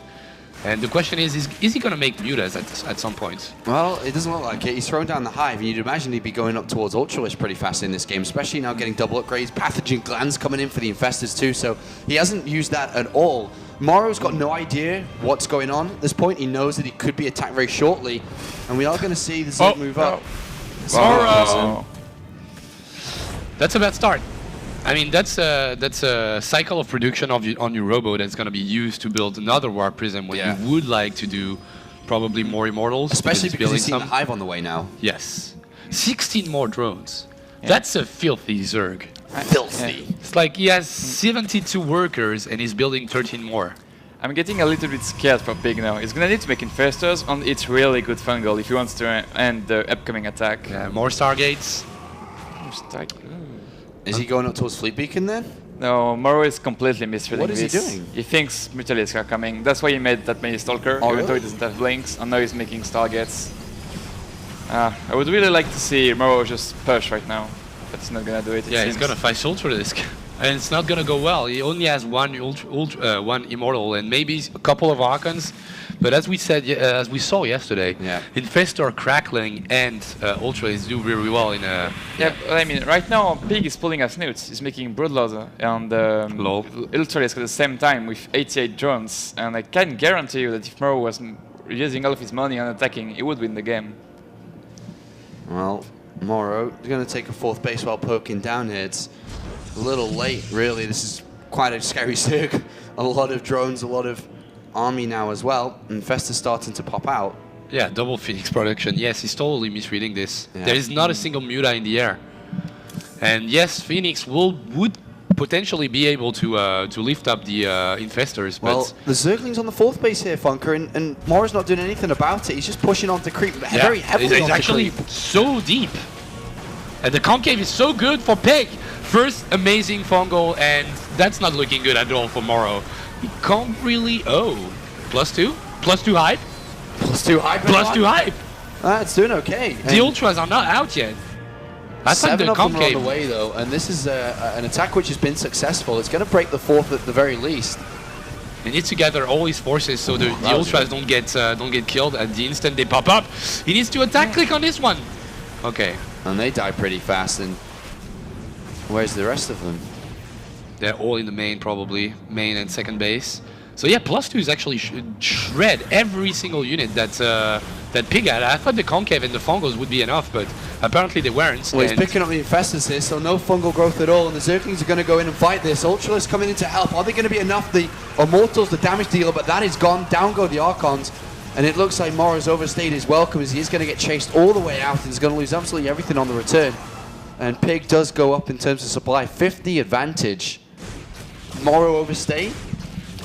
And the question is he going to make Mutas at some point? Well, it doesn't look like it. He's thrown down the Hive, and you'd imagine he'd be going up towards Ultralisk pretty fast in this game, especially now getting double upgrades, Pathogen Glands coming in for the Infestors too, so he hasn't used that at all. Moro's got no idea what's going on at this point. He knows that he could be attacked very shortly, and we are going to see the Zerg move up. Moro! That's a bad start. I mean, that's a cycle of production on your Robo that's going to be used to build another Warp Prism when you would like to do probably more Immortals. Especially because you've seen the Hive on the way now. Yes. 16 more drones. That's a filthy Zerg. Filthy. It's like he has 72 workers and he's building 13 more. I'm getting a little bit scared for Pig now. He's gonna need to make Infestors, and it's really good fungal if he wants to end the upcoming attack. Yeah, more Stargates. Is he going up towards Fleet Beacon then? No, Moro is completely misreading this. What is he doing? He thinks Mutalisk are coming. That's why he made that many Stalker, even though he doesn't have Blinks, and now he's making Stargates. I would really like to see Moro just push right now, but he's not gonna do it. Yeah, he's gonna fight Ultralisk. And it's not gonna go well. He only has one one immortal and maybe a couple of Archons. But as we said, as we saw yesterday, Infestor, Crackling, and Ultras do very well in a. Yeah, I mean, right now Pig is pulling us Snoots. He's making Broodlord and Ultras at the same time with 88 drones. And I can guarantee you that if Moro was using all of his money on attacking, he would win the game. Well, Moro is going to take a 4th base while poking down here. It's a little late, really. This is quite a scary Zerg. A lot of drones, a lot of army now as well. And Fester's starting to pop out. Yeah, double Phoenix production. Yes, he's totally misreading this. Yeah. There is not a single Muta in the air. And yes, Phoenix would potentially be able to lift up the Infestors. Well, the Zergling's on the 4th base here, Funker, and Mora's not doing anything about it. He's just pushing on to creep very heavily. It's actually so deep. And the concave is so good for Peg. First amazing fungal, and that's not looking good at all for Moro. He can't really... Oh, +2? +2 hype? +2 hype? +2 hype! It's doing okay. The Ultras are not out yet. That's 7 like the of them are on concave. the way, though, and this is an attack which has been successful. It's going to break the 4th at the very least. He needs to gather all his forces so the Ultras don't get killed at the instant they pop up. He needs to attack click on this one. Okay. And they die pretty fast, and where's the rest of them? They're all in the main, probably. Main and second base. So yeah, +2 is actually shred every single unit that Pig had. I thought the concave and the fungals would be enough, but apparently they weren't. Well, he's picking up the Infestors here, so no fungal growth at all, and the Zerglings are going to go in and fight this. Ultralis coming in to help. Are they going to be enough? The Immortals, the damage dealer, but that is gone. Down go the Archons, and it looks like Mora's overstayed his welcome as he is going to get chased all the way out and he's going to lose absolutely everything on the return. And Pig does go up in terms of supply. 50 advantage. Moro overstayed?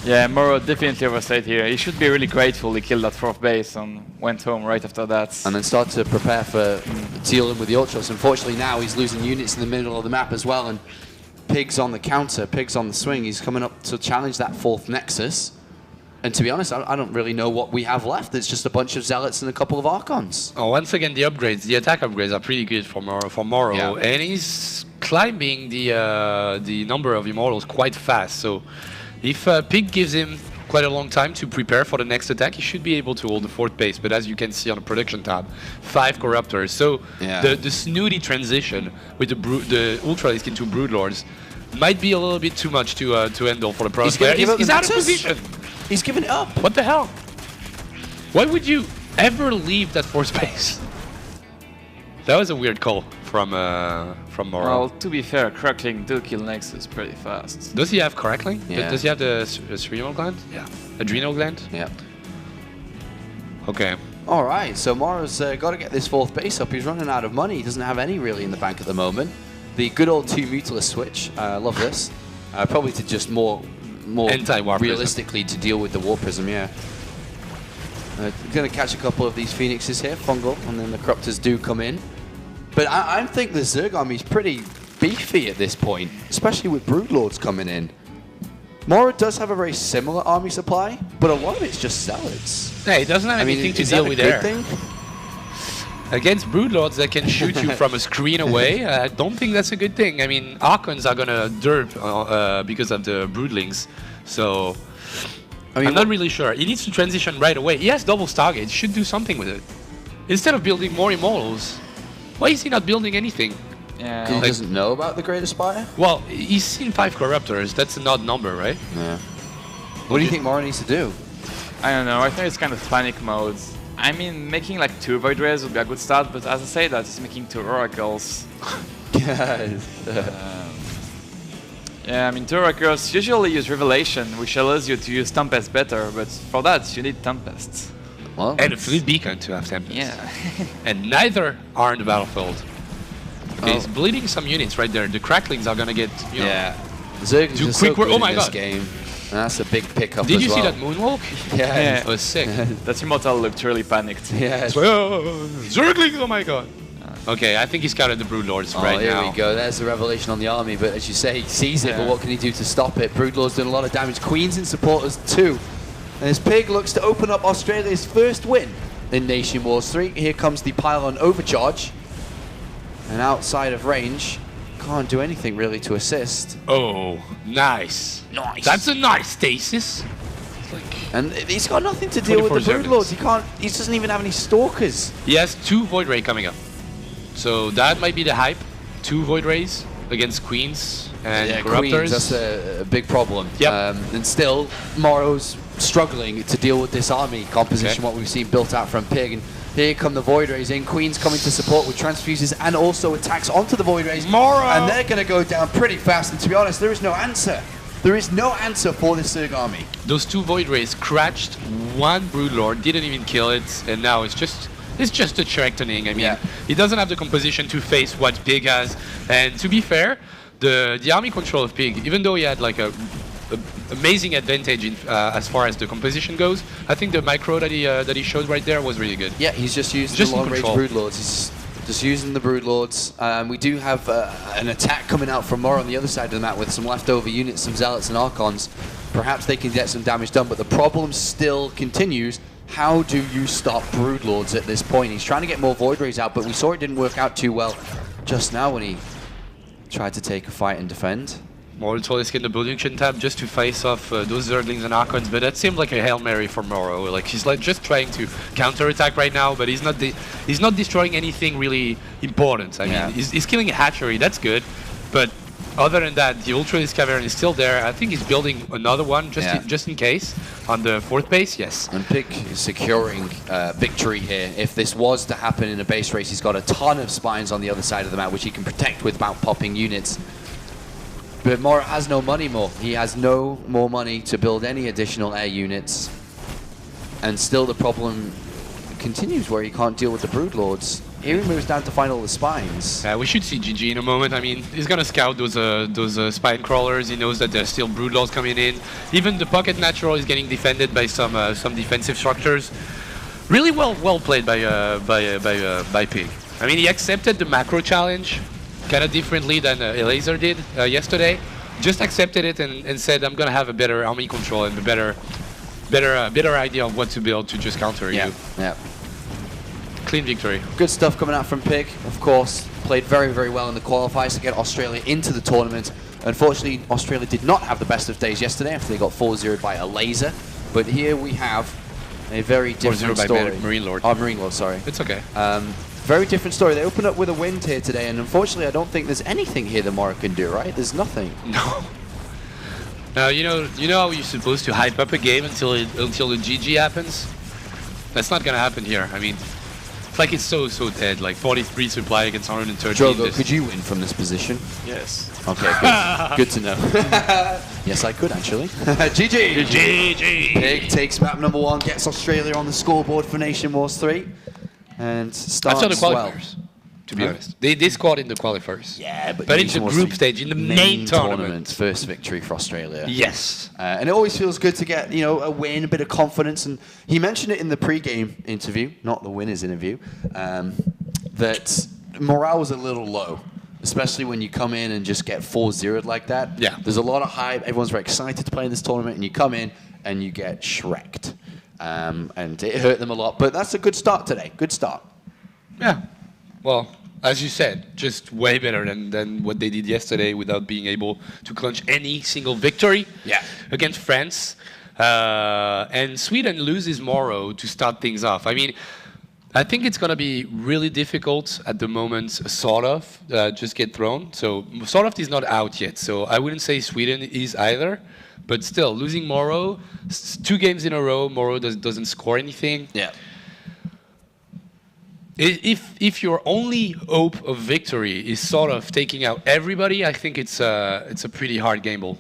Yeah, Moro definitely overstayed here. He should be really grateful he killed that 4th base and went home right after that. And then start to prepare for dealing with the Ultras. Unfortunately now he's losing units in the middle of the map as well, and Pig's on the counter, Pig's on the swing. He's coming up to challenge that 4th Nexus. And to be honest, I don't really know what we have left. It's just a bunch of Zealots and a couple of Archons. Oh, once again, the upgrades, the attack upgrades are pretty good for Moro. Yeah. And he's climbing the number of Immortals quite fast. So if Pig gives him quite a long time to prepare for the next attack, he should be able to hold the 4th base. But as you can see on the production tab, 5 Corruptors. So the snooty transition with the Ultralisk into Broodlords might be a little bit too much to handle for the pro player. He's out of position. He's giving it up. What the hell? Why would you ever leave that 4th base? That was a weird call from Moro. Well, to be fair, Crackling do kill Nexus pretty fast. Does he have Crackling? Yeah. Does he have the adrenal gland? Yeah. Adrenal gland? Yeah. Okay. All right, so Moro's got to get this 4th base up. He's running out of money. He doesn't have any really in the bank at the moment. The good old 2 Mutalisk switch. I love this. Probably to just more realistically to deal with the War Prism, yeah. Going to catch a couple of these Phoenixes here, fungal, and then the Corruptors do come in. But I think the Zerg army is pretty beefy at this point, especially with Broodlords coming in. Moro does have a very similar army supply, but a lot of it's just Zealots. Yeah, it doesn't have anything to deal with there. Against Broodlords that can shoot you from a screen away, I don't think that's a good thing. I mean, Archons are gonna derp because of the Broodlings, so I'm not really sure. He needs to transition right away. He has double Stargate, he should do something with it. Instead of building more Immortals, why is he not building anything? Yeah. He doesn't know about the Great Aspire? Well, he's seen 5 Corruptors, that's an odd number, right? Yeah. What do you think Moro needs to do? I don't know, I think it's kind of panic mode. I mean, making like 2 Void Rays would be a good start, but as I say that, he's making 2 Oracles. Yeah, I mean, 2 Oracles usually use Revelation, which allows you to use Tempest better, but for that, you need Tempests. Well, and a Fleet Beacon to have Tempest. Yeah. And neither are in the battlefield. Okay, he's bleeding some units right there. The Cracklings are gonna get, you know, Zerglings too are quick so good oh my in this god. game. And that's a big pickup Did as you well. see that moonwalk? Yeah. It was sick. That Immortal looked really panicked. Yeah. Zerglings, oh my god. Okay, I think he's scouted the Broodlords right here now. we go. There's the revelation on the army, but as you say, he sees it, but what can he do to stop it? Broodlord's doing a lot of damage. Queens in supporters too. And as Pig looks to open up Australia's first win in NationWars 3, here comes the pylon overcharge. And outside of range, can't do anything really to assist. Oh, nice. Nice. That's a nice stasis. And he's got nothing to deal with the Broodlords. He doesn't even have any Stalkers. He has 2 Void Ray coming up. So that might be the hype. 2 Void Rays against Queens and Corruptors. Queens, that's a big problem. Yep. And still, Morrow's struggling to deal with this army composition, what we've seen built out from Pig. And here come the Void Rays in. Queens coming to support with transfuses and also attacks onto the Void Rays. Morrow! And they're going to go down pretty fast. And to be honest, there is no answer. There is no answer for this Zerg army. Those 2 Void Rays crashed 1 Broodlord, didn't even kill it, and now it's just a threatening. I mean, he doesn't have the composition to face what Pig has. And to be fair, the army control of Pig, even though he had like a amazing advantage in, as far as the composition goes, I think the micro that he showed right there was really good. Yeah, he's just using the long-range Broodlords. He's just using the Broodlords. We do have an attack coming out from Morrow on the other side of the map with some leftover units, some Zealots and Archons. Perhaps they can get some damage done, but the problem still continues. How do you stop Broodlords at this point? He's trying to get more Void Rays out, but we saw it didn't work out too well just now when he tried to take a fight and defend. Molotov in the production tab just to face off those Zerglings and Archons, but that seemed like a Hail Mary for Morrow. Like he's like just trying to counterattack right now, but he's not destroying anything really important. I mean, he's killing a hatchery, that's good, but other than that, the Ultralisk Cavern is still there. I think he's building another one just in case on the 4th base. Yes. And Pig is securing victory here. If this was to happen in a base race, he's got a ton of spines on the other side of the map, which he can protect without popping units. But Morrow has no money more. He has no more money to build any additional air units. And still the problem continues where he can't deal with the Broodlords. Here he moves down to find all the spines. We should see GG in a moment. I mean, he's gonna scout those spine crawlers. He knows that there's still Broodlords coming in. Even the Pocket Natural is getting defended by some defensive structures. Really well played by Pig. I mean, he accepted the macro challenge kind of differently than Elazer did yesterday. Just accepted it and said, I'm gonna have a better army control and a better idea of what to build to just counter you. Yeah. Clean victory. Good stuff coming out from Pig, of course. Played very well in the qualifiers to get Australia into the tournament. Unfortunately, Australia did not have the best of days yesterday after they got 4-0'd by Elazer. But here we have a very different story. By Marine Lord. Oh, Marine Lord, sorry. It's okay. Very different story. They opened up with a wind here today, and unfortunately, I don't think there's anything here that Morrow can do, right? There's nothing. No. Now, you know how you're supposed to hype up a game until the GG happens? That's not gonna happen here. I mean, it's like it's so dead. Like 43 supply against 113. Drogo, could you win from this position? Yes. Okay, good. Good to know. Yes, I could actually. GG! GG! Pig takes map number 1, gets Australia on the scoreboard for NationWars 3, and starts After the well. qualifiers, to be honest. They scored in the qualifiers. Yeah, but it's the group stage, in the main tournament. First victory for Australia. Yes. And it always feels good to get, a win, a bit of confidence. And he mentioned it in the pre-game interview, not the winners interview, that morale was a little low. Especially when you come in and just get 4-0'd like that. Yeah. There's a lot of hype. Everyone's very excited to play in this tournament, and you come in and you get shreked. And it hurt them a lot. But that's a good start today. Good start. Yeah. Well, as you said, just way better than what they did yesterday without being able to clinch any single victory against France. And Sweden loses Morrow to start things off. I mean, I think it's going to be really difficult at the moment, sort of, just get thrown. So sort of is not out yet. So I wouldn't say Sweden is either. But still, losing Morrow, 2 games in a row, Morrow doesn't score anything. Yeah. If your only hope of victory is sort of taking out everybody, I think it's a pretty hard gamble.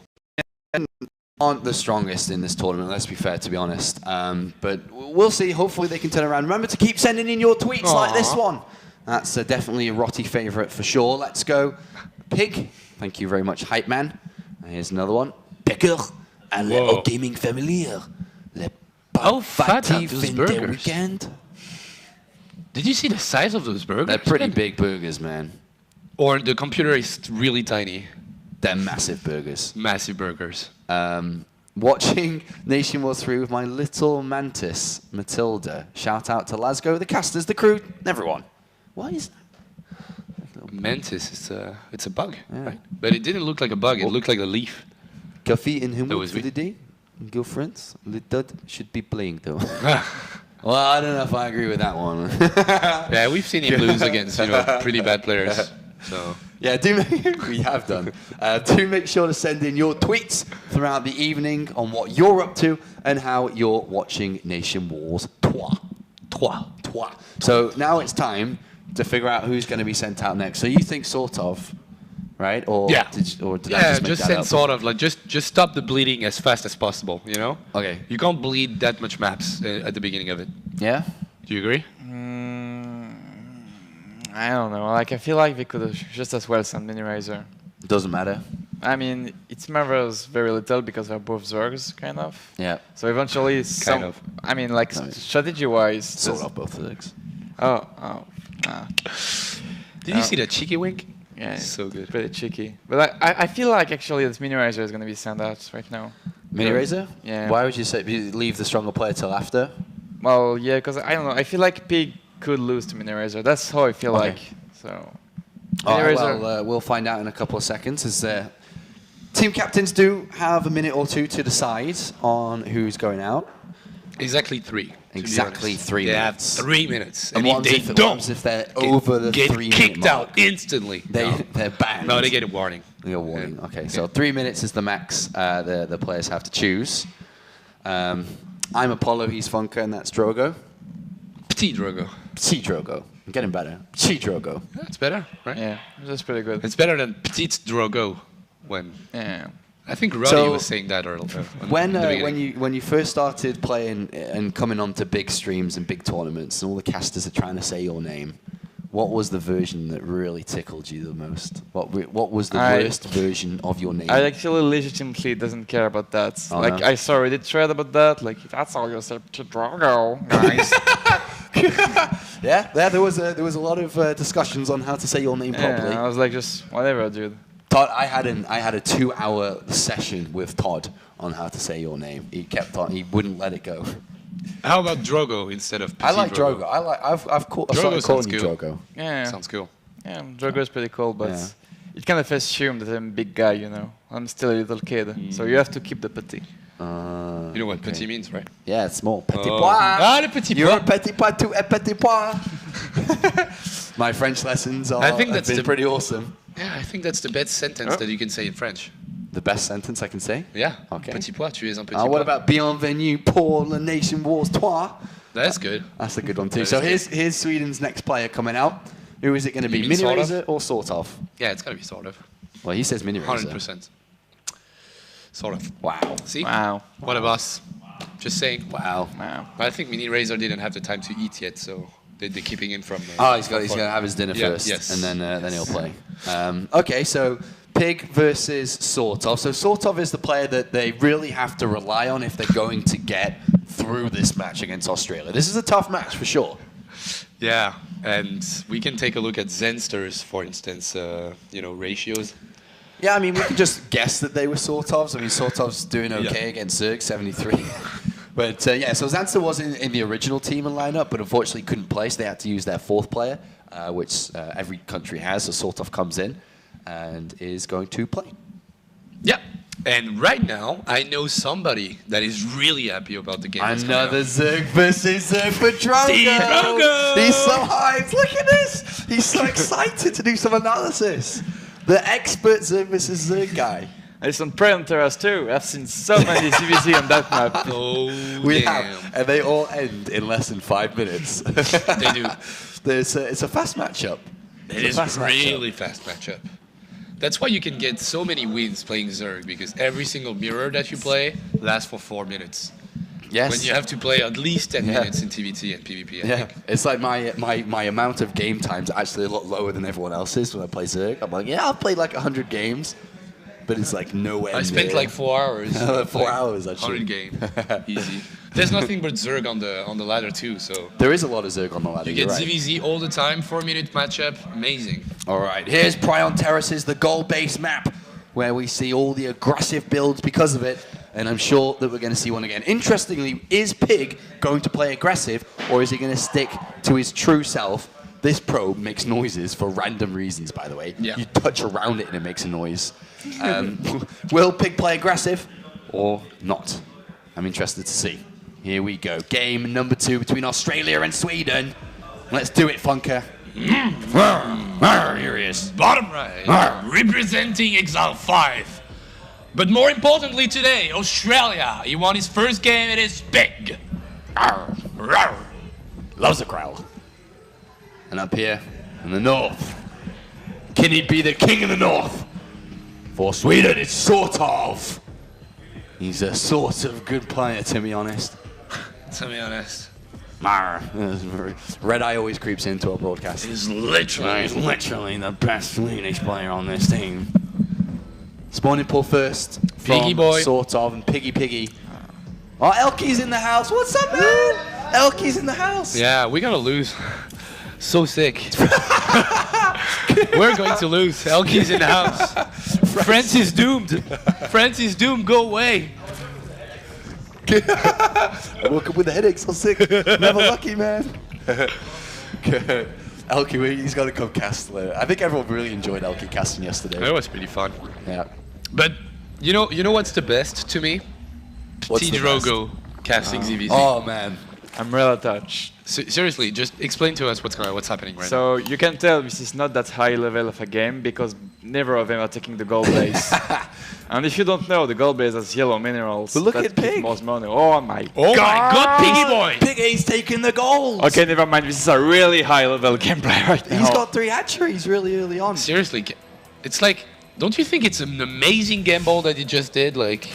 Aren't the strongest in this tournament, let's be fair, to be honest. But we'll see. Hopefully they can turn around. Remember to keep sending in your tweets like this one. That's definitely a Rotty favourite for sure. Let's go. Pig. Thank you very much, Hype Man. Here's another one. Picker and le gaming familiar. How fat are those burgers? Weekend. Did you see the size of those burgers? They're pretty big burgers, man. Or the computer is really tiny. They're massive burgers. Massive burgers. Watching NationWars 3 with my little mantis, Matilda. Shout out to Lasgo, the casters, the crew, everyone. What is that? Mantis, it's a bug, right? But it didn't look like a bug. It looked like a leaf. Café in humour for the day. Girlfriends, Litad should be playing though. Well, I don't know if I agree with that one. Yeah, we've seen him lose against pretty bad players. So yeah, we have done. Do make sure to send in your tweets throughout the evening on what you're up to and how you're watching Nation Wars. Toi. So now it's time to figure out who's going to be sent out next. So you think sort of, right? Or yeah. Did I just send sort of, like just stop the bleeding as fast as possible. You know? Okay. You can't bleed that much maps at the beginning of it. Yeah. Do you agree? I don't know. Like, I feel like they could have just as well sent Minimizer. Doesn't matter. I mean, it matters very little because they're both Zergs, kind of. Yeah. So eventually, kind of. I mean, like, strategy-wise... Sort of both Zergs. Did you see the cheeky wink? Yeah, so good. Pretty cheeky. But I feel like, actually, this Minimizer is going to be sent out right now. Minimizer? Yeah. Why would you say leave the stronger player till after? Well, yeah, because I don't know. I feel like Pig could lose to Minimizer. That's how I feel like. So. All right, well, we'll find out in a couple of seconds as team captains do have a minute or two to decide on who's going out. Exactly 3. Exactly 3 minutes. They have 3 minutes. And if they don't, if they're over the 3 minute kicked mark, out instantly. They're banned. No, they get a warning. They get a warning. Okay, so 3 minutes is the max the players have to choose. I'm Apollo, he's Funker, and that's Drogo. Petit Drogo. Petit Drogo. I'm getting better. Petit Drogo. That's better, right? Yeah, that's pretty good. It's better than Petit Drogo. Yeah. I think Roddy was saying that earlier. When you first started playing and coming onto big streams and big tournaments, and all the casters are trying to say your name, what was the version that really tickled you the most? What was the worst version of your name? I actually legitimately doesn't care about that. Oh, like, no? I saw a Reddit thread about that. Like, that's all you say to Drogo, guys. Yeah, there was a lot of discussions on how to say your name properly. I was like, just whatever, dude. Todd, I had a 2-hour session with Todd on how to say your name. He kept on. He wouldn't let it go. How about Drogo instead of Petit I like Drogo. I've started calling you Drogo. Yeah. Sounds cool. Yeah, Drogo is pretty cool, but it kind of assumed that I'm a big guy, you know. I'm still a little kid, so you have to keep the petit. You know what petit means, right? Yeah, it's small. Petit pois. Ah, le petit pois. You're a petit pois to a petit pois. My French lessons have been pretty awesome. Yeah, I think that's the best sentence that you can say in French. The best sentence I can say? Yeah. Okay. Petit pois, tu es un petit pois. What about bienvenue pour la Nation Wars toi? That's good. That's a good one too. So here's Sweden's next player coming out. Who is it going to be? Minirazer or sort of? Yeah, it's got to be sort of. Well, he says Minirazer. 100%. Sort of. Wow. See? Wow. What a boss. Just saying. Wow. I think Minirazer didn't have the time to eat yet, so they're keeping him from... he's going to have his dinner first, yes. and then he'll play. Okay, so Pig versus Sort of. So Sort of is the player that they really have to rely on if they're going to get through this match against Australia. This is a tough match for sure. Yeah, and we can take a look at Zensters, for instance, ratios. Yeah, I mean, we can just guess that they were Sort ofs. I mean, Sort of's doing okay against Zerg, 73. But so Zenster was in the original team and lineup, but unfortunately couldn't place. They had to use their 4th player, which every country has. So Sort of comes in and is going to play. Yeah, and right now I know somebody that is really happy about the game. Another Zerg versus Zerg for Drogo. He's so hyped. Look at this. He's so excited to do some analysis. The expert Zerg versus Zerg guy. It's on Predators too. I've seen so many CVC on that map. We have, and they all end in less than 5 minutes. They do. It's a fast matchup. It is a really fast matchup. That's why you can get so many wins playing Zerg, because every single mirror that you play lasts for 4 minutes. Yes. When you have to play at least 10 minutes in TVT and PvP, I think. It's like my amount of game time's actually a lot lower than everyone else's when I play Zerg. I'm like, I'll play like 100 games. But it's like nowhere I spent like 4 hours. 4 hours, actually. 100 game. Easy. There's nothing but Zerg on the ladder too, so... There is a lot of Zerg on the ladder, You get right. ZVZ all the time, 4-minute matchup, amazing. All right, here's Prion Terraces, the goal-based map, where we see all the aggressive builds because of it, and I'm sure that we're going to see one again. Interestingly, is Pig going to play aggressive, or is he going to stick to his true self This probe makes noises for random reasons, by the way. Yeah. You touch around it and it makes a noise. Will Pig play aggressive or not? I'm interested to see. Here we go. Game number 2 between Australia and Sweden. Let's do it, Funker. Here he is. Bottom right, representing Exile 5. But more importantly today, Australia. He won his first game, it is big. Loves the crowd. And up here in the north, can he be the king of the north? For Sweden, it's sort of. He's a sort of good player, to be honest. To be honest. Red Eye always creeps into our broadcast. He's literally the best Swedish player on this team. Spawning pull first from Piggy boy. Sort of, and Piggy. Oh, Elky's in the house. What's up, man? Elky's in the house. Yeah, we're gonna lose. So sick. We're going to lose. Elky's in the house. France is doomed. France is doomed. Go away. I woke up with a headache, so sick. Never lucky, man. Elky, he's got to come cast later. I think everyone really enjoyed Elky casting yesterday. It was pretty fun. Yeah. But you know what's the best to me? What's the T-Drogo casting ZVZ. Oh man, I'm really touched. Seriously, just explain to us what's happening right now. So you can tell this is not that high level of a game because neither of them are taking the gold base. And if you don't know, the gold base has yellow minerals. But look that at give Pig. most money. Oh my Oh my god, Piggy boy! Pig A's taking the gold. Okay, never mind. This is a really high level gameplay right now. He's got 3 hatcheries really early on. Seriously, it's like, don't you think it's an amazing gamble that he just did? Like,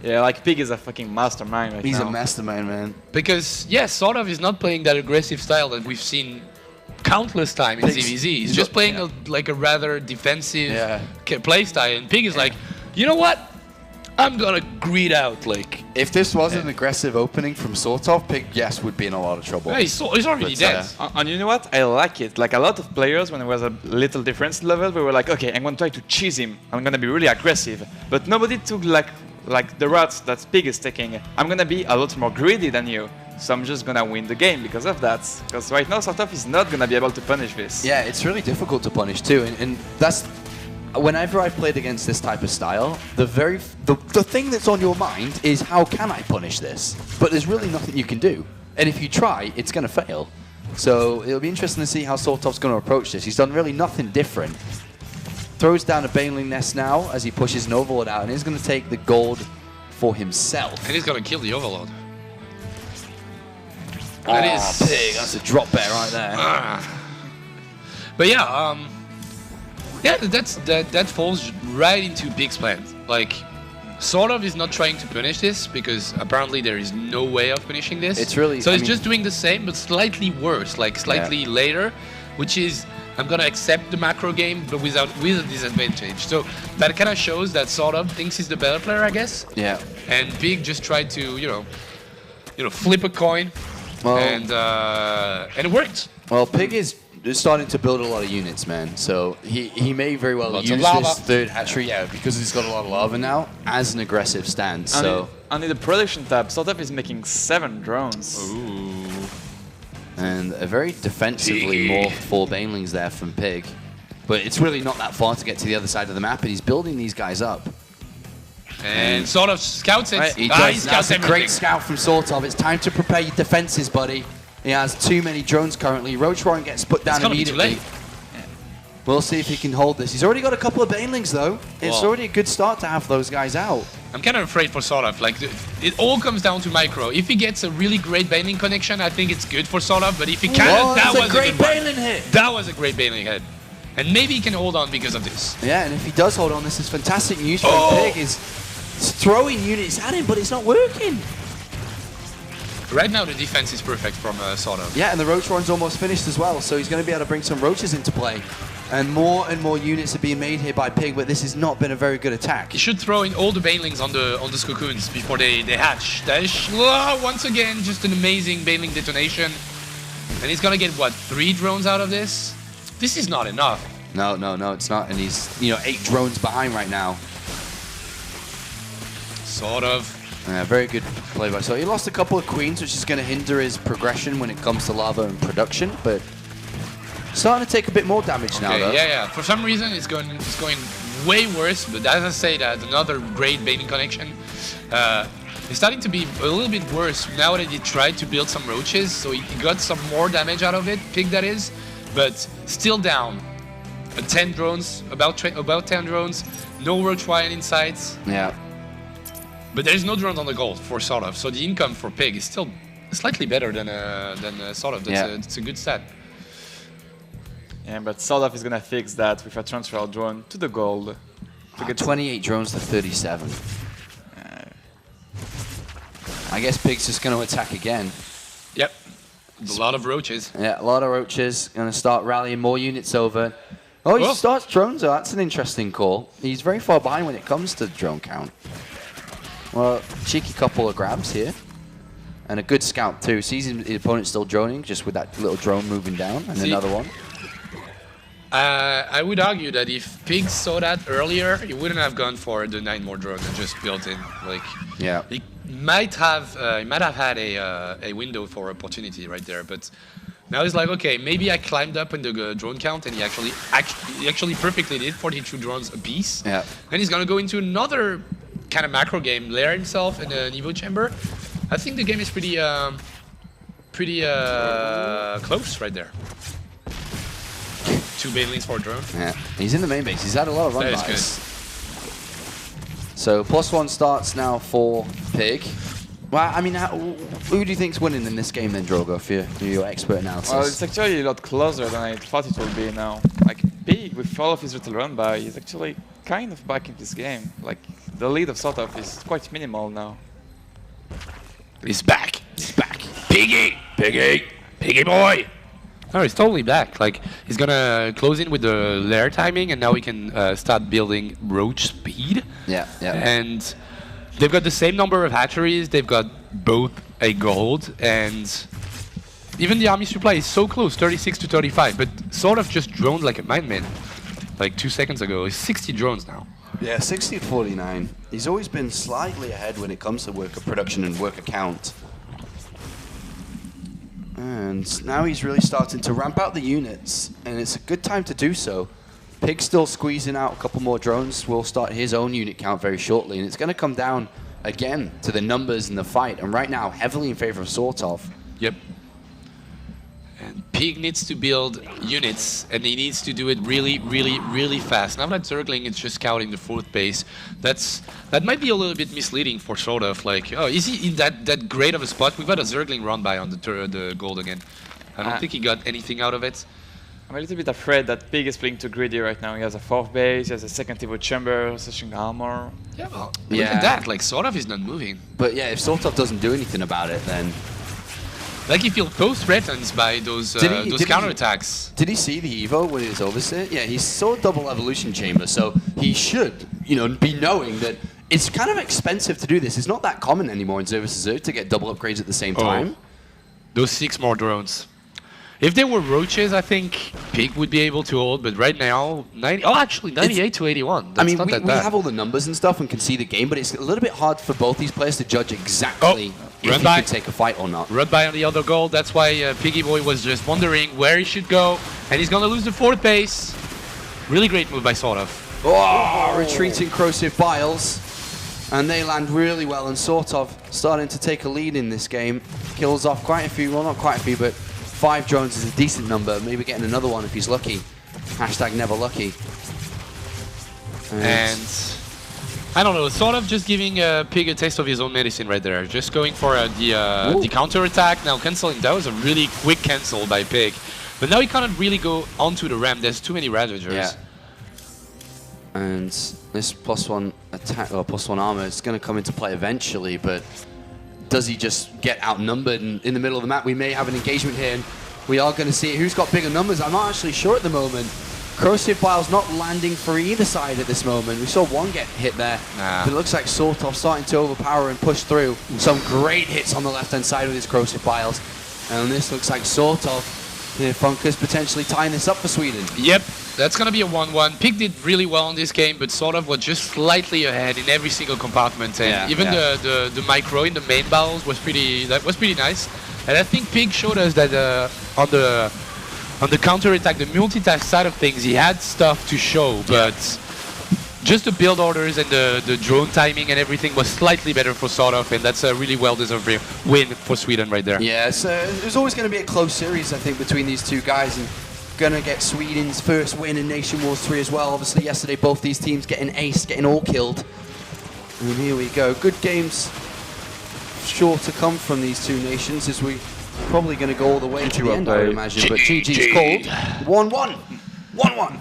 yeah, like Pig is a fucking mastermind right now. He's a mastermind, man. Because yes, sort of is not playing that aggressive style that we've seen countless time in ZVZ. He's just playing a rather defensive play style, and Pig is like, you know what? I'm gonna greed out. Like, if this was an aggressive opening from Sort of, Pig, yes, would be in a lot of trouble. Yeah, he's already dead. And you know what? I like it. Like a lot of players, when there was a little difference level, we were like, okay, I'm gonna try to cheese him. I'm gonna be really aggressive. But nobody took like the routes that Pig is taking. I'm gonna be a lot more greedy than you. So I'm just gonna win the game because of that. Because right now, Sort of is not gonna be able to punish this. Yeah, it's really difficult to punish too, and that's. Whenever I've played against this type of style, the thing that's on your mind is how can I punish this? But there's really nothing you can do. And if you try, it's going to fail. So it'll be interesting to see how Sort of's going to approach this. He's done really nothing different. Throws down a Baneling Nest now as he pushes an Overlord out, and he's going to take the gold for himself. And he's going to kill the Overlord. Oh, that is Pig. That's a drop bear right there. But yeah, yeah, that falls right into Pig's plan. Like, Sort of is not trying to punish this because apparently there is no way of punishing this. It's really. So he's just doing the same but slightly worse, like slightly later, which is I'm gonna accept the macro game but with a disadvantage. So that kind of shows that Sort of thinks he's the better player, I guess. Yeah. And Pig just tried to you know flip a coin, and it worked. Well, Pig is starting to build a lot of units, man. So he may very well Lots use of lava. this third hatchery, because he's got a lot of lava now, as an aggressive stance. So and in the production tab, Sort of is making 7 drones. Ooh. And a very defensively morphed 4 Banelings there from Pig. But it's really not that far to get to the other side of the map, and he's building these guys up. And Sort of scouts it. He He does. scouts That's a everything. great scout from Sort of. It's time to prepare your defenses, buddy. He has too many drones currently. Roach Warren gets put down immediately. We'll see if he can hold this. He's already got a couple of Banelings, though. It's already a good start to have those guys out. I'm kind of afraid for Sort of. Like, it all comes down to micro. If he gets a really great Baneling connection, I think it's good for Sort of. But if he can't, that was a great good Baneling hit. That was a great Baneling hit. And maybe he can hold on because of this. Yeah, and if he does hold on, this is fantastic news for Pig. He's throwing units at him, but it's not working. Right now, the defense is perfect from Sort of. Yeah, and the Roach Warren's almost finished as well, so he's going to be able to bring some Roaches into play. And more units are being made here by Pig, but this has not been a very good attack. He should throw in all the Banelings on the cocoons before they hatch. Once again, just an amazing Baneling detonation. And he's going to get, what, 3 drones out of this? This is not enough. No, it's not. And he's, 8 drones behind right now. Sort of. Very good play by. So he lost a couple of queens, which is going to hinder his progression when it comes to lava and production, but starting to take a bit more damage now, though. Yeah. For some reason, it's going way worse. But as I say, that another great baiting connection. It's starting to be a little bit worse now that he tried to build some roaches, so he got some more damage out of it, Pig that is, but still down. 10 drones, about 10 drones, no roach wire in sight. Yeah. But there's no drones on the gold for sort of, so the income for Pig is still slightly better than sort of. That's a good stat. Yeah, but Sodaf is gonna fix that with a transfer drone to the gold. To get 28 drones to 37. I guess Pig's just going to attack again. Yep. A lot of roaches. Yeah, a lot of roaches. Going to start rallying more units over. Oh, he starts drones. Oh, that's an interesting call. He's very far behind when it comes to drone count. Well, cheeky couple of grabs here. And a good scout too. Sees his opponent still droning, just with that little drone moving down. And another one. I would argue that if Pig saw that earlier, he wouldn't have gone for the 9 more drones and just built in. Like, yeah. He might have had a window for opportunity right there, but now he's like, okay, maybe I climbed up in the drone count, and he actually perfectly did 42 drones apiece. Yeah. Then he's gonna go into another kind of macro game, lair himself in an Evo chamber. I think the game is pretty close right there. 2 banelings for a drone. Yeah, he's in the main base. He's had a lot of run That is buys. So +1 starts now for Pig. Well, I mean, who do you think's winning in this game then, Drogo, for your expert analysis? Well, it's actually a lot closer than I thought it would be now. Like, Pig, with all of his little run by, is actually kind of back in this game. Like, the lead of Sotov is quite minimal now. He's back. He's back. Piggy! Piggy! Piggy boy! No, he's totally back. Like, he's gonna close in with the lair timing, and now we can start building roach speed. Yeah. And they've got the same number of hatcheries. They've got both a gold, and even the army supply is so close, 36 to 35, but sort of just droned like a madman. Like 2 seconds ago, it's 60 drones now. Yeah, 60 to 49. He's always been slightly ahead when it comes to worker production and worker count. And now he's really starting to ramp out the units, and it's a good time to do so. Pig's still squeezing out a couple more drones. Will start his own unit count very shortly, and it's going to come down again to the numbers in the fight. And right now, heavily in favor of Sortov. Yep. And Pig needs to build units, and he needs to do it really, really, really fast. Now that Zergling is just scouting the 4th base, that might be a little bit misleading for sort of like, oh, is he in that great of a spot? We've got a Zergling run by on the gold again. I don't think he got anything out of it. I'm a little bit afraid that Pig is playing too greedy right now. He has a 4th base, he has a 2nd Evo chamber, session armor. Yeah, well, look at that. Like, sort of is not moving. But yeah, if Sortov doesn't do anything about it, then... Like, he feels so threatened by those counterattacks. Did he see the Evo when he was overseer? Yeah, he saw double evolution chamber, so he should, be knowing that it's kind of expensive to do this. It's not that common anymore in Zerg to get double upgrades at the same time. Those 6 more drones. If they were roaches, I think Pig would be able to hold, but right now, 98 to 81. That's not that bad. We have all the numbers and stuff and can see the game, but it's a little bit hard for both these players to judge exactly if he can take a fight or not. Run by on the other goal. That's why Piggy Boy was just wondering where he should go, and he's going to lose the 4th base. Really great move by Sortov. Oh, retreating corrosive biles. And they land really well, and Sortov starting to take a lead in this game. Kills off quite a few, well, not quite a few, but 5 drones is a decent number. Maybe getting another one if he's lucky. Hashtag never lucky. And I don't know, sort of just giving Pig a taste of his own medicine right there. Just going for the counter attack. Now canceling. That was a really quick cancel by Pig. But now he cannot really go onto the ramp. There's too many Ravagers. Yeah. And this +1 attack or +1 armor is going to come into play eventually, but does he just get outnumbered in the middle of the map? We may have an engagement here, and we are going to see who's got bigger numbers. I'm not actually sure at the moment. Corrosive Bile's not landing for either side at this moment. We saw one get hit there, but it looks like Sortov starting to overpower and push through. Some great hits on the left-hand side with his Corrosive Biles. And this looks like Sortov, Funkus potentially tying this up for Sweden. Yep, that's going to be a 1-1. Pig did really well in this game, but Sortov was just slightly ahead in every single compartment. And even the micro in the main battles was pretty nice. And I think Pig showed us that on on the counter-attack, the multitask side of things, he had stuff to show, but just the build orders and the drone timing and everything was slightly better for Sodov, and that's a really well-deserved win for Sweden right there. Yeah, so there's always going to be a close series, I think, between these two guys, and going to get Sweden's first win in Nation Wars 3 as well. Obviously, yesterday, both these teams getting aced, getting all killed. And here we go. Good games sure to come from these two nations, as we probably going to go all the way to the end, I would imagine. But GG's called. 1-1. 1-1.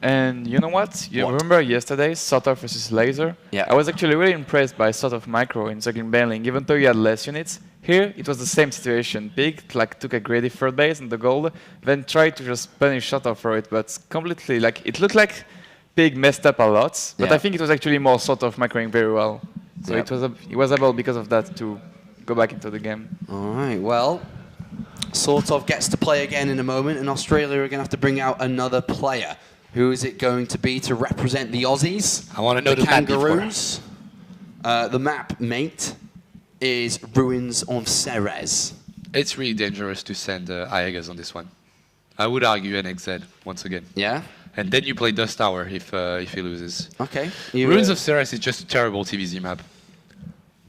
And you know what? You remember yesterday, Sotov versus Laser? Yeah. I was actually really impressed by Sotov Micro in Circling Baneling, even though he had less units. Here, it was the same situation. Big, like, took a greedy third base and the gold, then tried to just punish Sotov for it, but completely, like, it looked like Big messed up a lot, but I think it was actually more Sotov microing very well. So he was able, because of that, to go back into the game. All right, well, Sotov gets to play again in a moment, and Australia are going to have to bring out another player. Who is it going to be to represent the Aussies? I want to know the Kangaroos. The map, mate, is Ruins of Ceres. It's really dangerous to send Iagas on this one. I would argue NXZ once again. Yeah? And then you play Dust Tower if he loses. Okay. Ruins of Ceres is just a terrible TVZ map.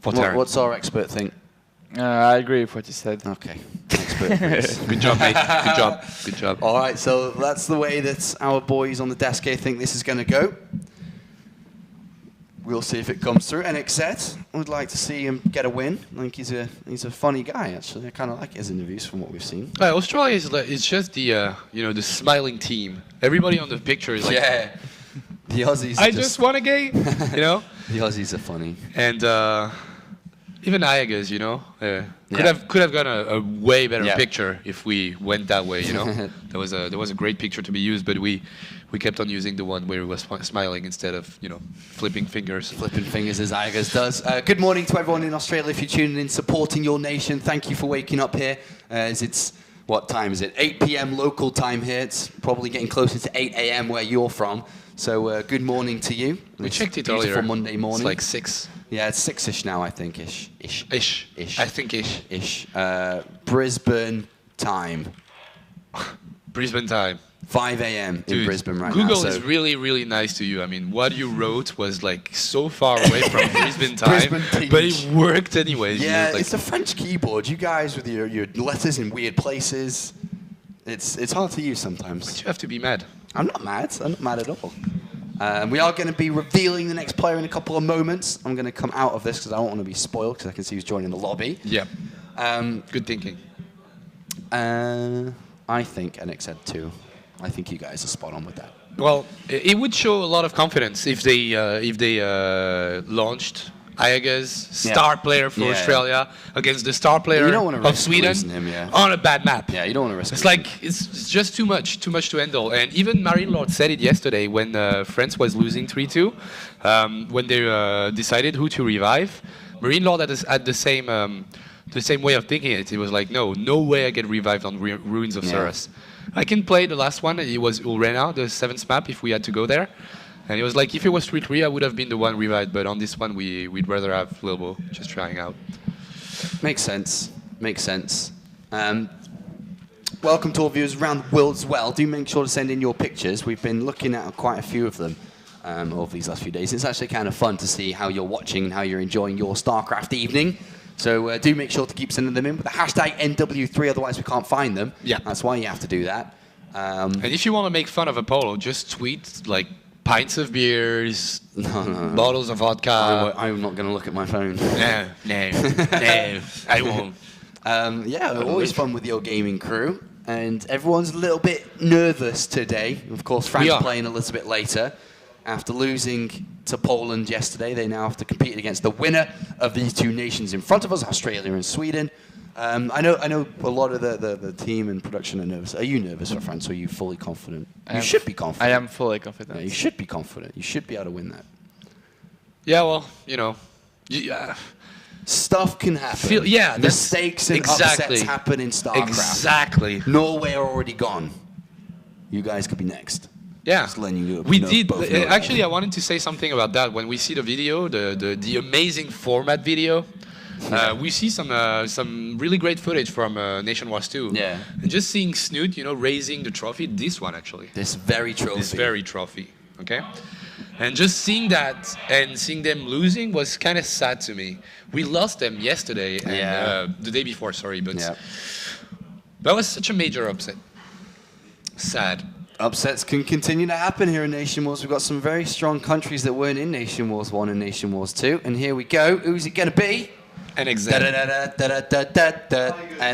For Terran. What's our expert think? I agree with what you said. Okay. Good job, mate. Good job. Good job. All right, so that's the way that our boys on the desk here think this is going to go. We'll see if it comes through. NXZ, I would like to see him get a win. I think he's a funny guy, actually. I kind of like his interviews from what we've seen. Australia is just the the smiling team. Everybody on the picture is like, yeah. The Aussies. I just won a game. The Aussies are funny. And even Iagas, could have gotten a way better picture if we went that way. There was a great picture to be used, but we kept on using the one where he was smiling instead of flipping fingers. Flipping fingers as Iagas does. Good morning to everyone in Australia. If you're tuning in, supporting your nation, thank you for waking up here. As it's what time is it? 8 p.m. local time here. It's probably getting closer to 8 a.m. where you're from. So good morning to you. We checked it beautiful earlier. Monday morning. It's like 6. Yeah, it's 6-ish now, I think. Ish. I think ish. Brisbane time. Brisbane time. 5 a.m. in Brisbane right Google now. is really, really nice to you. I mean, what you wrote was like so far away from Brisbane time, but it worked anyways. Yeah, it's a French keyboard. You guys with your letters in weird places. It's hard to use sometimes. But you have to be mad. I'm not mad. I'm not mad at all. We are going to be revealing the next player in a couple of moments. I'm going to come out of this because I don't want to be spoiled because I can see who's joining the lobby. Yeah. Good thinking. I think NXZ 2. I think you guys are spot on with that. Well, it would show a lot of confidence if they launched Iagas, star player for Australia, against the star player of Sweden on a bad map. Yeah, you don't want to risk It's like, it's just too much to handle. And even Marine Lord said it yesterday when France was losing 3-2, when they decided who to revive. Marine Lord had the same way of thinking it. It was like, no way I get revived on Ruins of Ceres. I can play the last one. It was Urena, the 7th map, if we had to go there. And it was like, if it was 3-3, I would have been the one revived. But on this one, we'd rather have Lilbo just trying out. Makes sense. Makes sense. Welcome to all viewers around the world as well. Do make sure to send in your pictures. We've been looking at quite a few of them over these last few days. It's actually kind of fun to see how you're watching and how you're enjoying your StarCraft evening. So do make sure to keep sending them in with the hashtag NW3, otherwise we can't find them. Yeah. That's why you have to do that. And if you want to make fun of Apollo, just tweet like pints of beers, bottles of vodka. I'm not going to look at my phone. No, I won't. Always fun with your gaming crew. And everyone's a little bit nervous today. Of course, France playing a little bit later. After losing to Poland yesterday, they now have to compete against the winner of these two nations in front of us, Australia and Sweden. I know a lot of the team and production are nervous. Are you nervous for France, or are you fully confident? You should be confident. I am fully confident. Yeah, you should be confident. You should be able to win that. Yeah, well, stuff can happen. Mistakes and upsets happen in StarCraft. Exactly. Norway are already gone. You guys could be next. Yeah, just letting you we did. Actually, I wanted to say something about that. When we see the video, the amazing format video, We see some really great footage from NationWars 2. Yeah. And just seeing Snoot, raising the trophy, this one actually. This very trophy. Okay? And just seeing that and seeing them losing was kind of sad to me. We lost them yesterday, and, the day before, sorry, but that was such a major upset. Sad. Upsets can continue to happen here in Nation Wars. We've got some very strong countries that weren't in Nation Wars 1 and Nation Wars 2. And here we go. Who's it going to be? NXZ.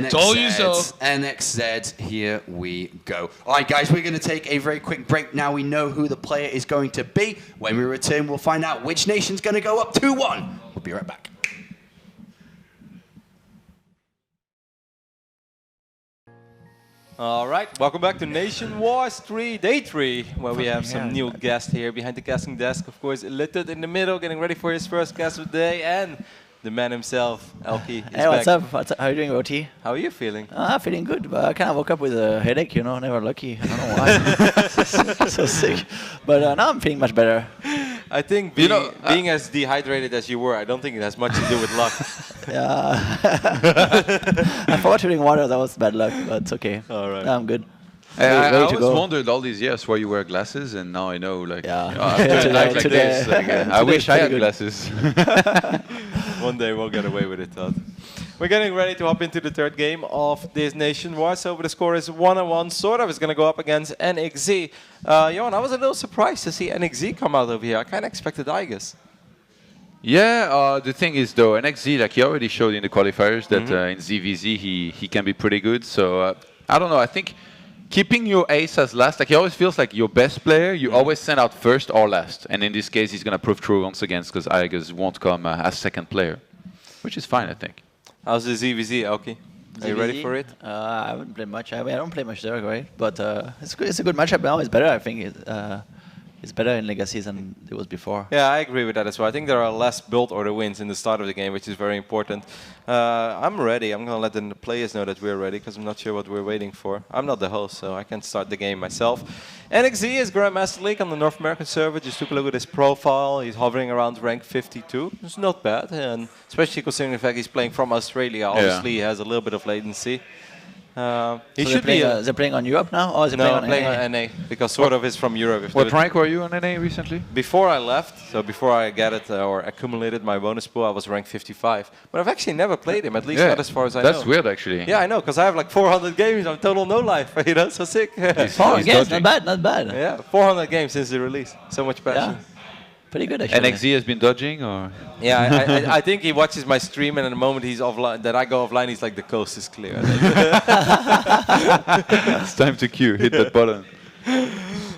Told you so. NXZ, here we go. All right, guys, we're going to take a very quick break. Now we know who the player is going to be. When we return, we'll find out which nation's going to go up 2-1. We'll be right back. All right, welcome back to Nation Wars 3, Day 3, where we have some new guests here behind the casting desk. Of course, Litted in the middle, getting ready for his first cast of the day, and the man himself, Elkie, is Hey, what's up? How are you doing, OT? How are you feeling? Feeling good, but I kind of woke up with a headache, never lucky. I don't know why. So sick. But now I'm feeling much better. I think being as dehydrated as you were, I don't think it has much to do with luck. Yeah. I forgot to drink water. That was bad luck, but it's okay. All right. I'm good. I always wondered all these years why you wear glasses, and now I know, like, after a night like this, I wish I had glasses. One day we'll get away with it, Todd. We're getting ready to hop into the third game of this Nation War. So the score is 1-1. Sordav is going to go up against NXZ. Johan, I was a little surprised to see NXZ come out over here. I kind of expected Igus. Yeah, the thing is, though, NXZ, like he already showed in the qualifiers that in ZVZ he can be pretty good. So I don't know. I think keeping your ace as last, like he always feels like your best player, you always send out first or last. And in this case, he's going to prove true once again because Igus won't come as second player, which is fine, I think. How's the ZVZ, Elkie? Are you ready for it? I haven't played much. I don't play much there, right? But it's a good matchup now. It's better, I think. It's better in Legacy than it was before. Yeah, I agree with that as well. I think there are less build order wins in the start of the game, which is very important. I'm ready. I'm going to let the players know that we're ready because I'm not sure what we're waiting for. I'm not the host, so I can start the game myself. NXZ is Grandmaster League on the North American server. Just took a look at his profile. He's hovering around rank 52. It's not bad, and especially considering the fact he's playing from Australia. Obviously, he has a little bit of latency. He should be. They're playing on Europe now, or is it playing on NA? Because Sordav is from Europe. What rank were you on NA recently? Before I left, so before I gathered or accumulated my bonus pool, I was rank 55. But I've actually never played him, at least not as far as I know. That's weird, actually. Yeah, I know, because I have like 400 games on total no life. So sick. 400 games, not bad. Yeah, 400 games since the release. So much passion. Yeah. Pretty good, actually. NXZ has been dodging, or? Yeah, I think he watches my stream, and at the moment he's offline, that I go offline, he's like, the coast is clear. It's time to queue. Hit that button.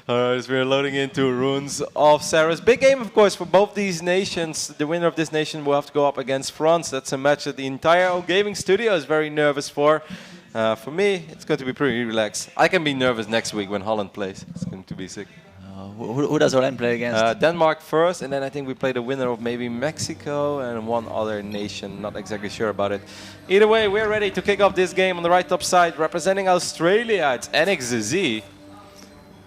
Alright, so we're loading into Runes of Saras. Big game, of course, for both these nations. The winner of this nation will have to go up against France. That's a match that the entire gaming studio is very nervous for. For me, it's going to be pretty relaxed. I can be nervous next week when Holland plays. It's going to be sick. Who does Holland play against? Denmark first, and then I think we play the winner of maybe Mexico and one other nation. Not exactly sure about it. Either way, we're ready to kick off this game on the right top side. Representing Australia, it's NXZ.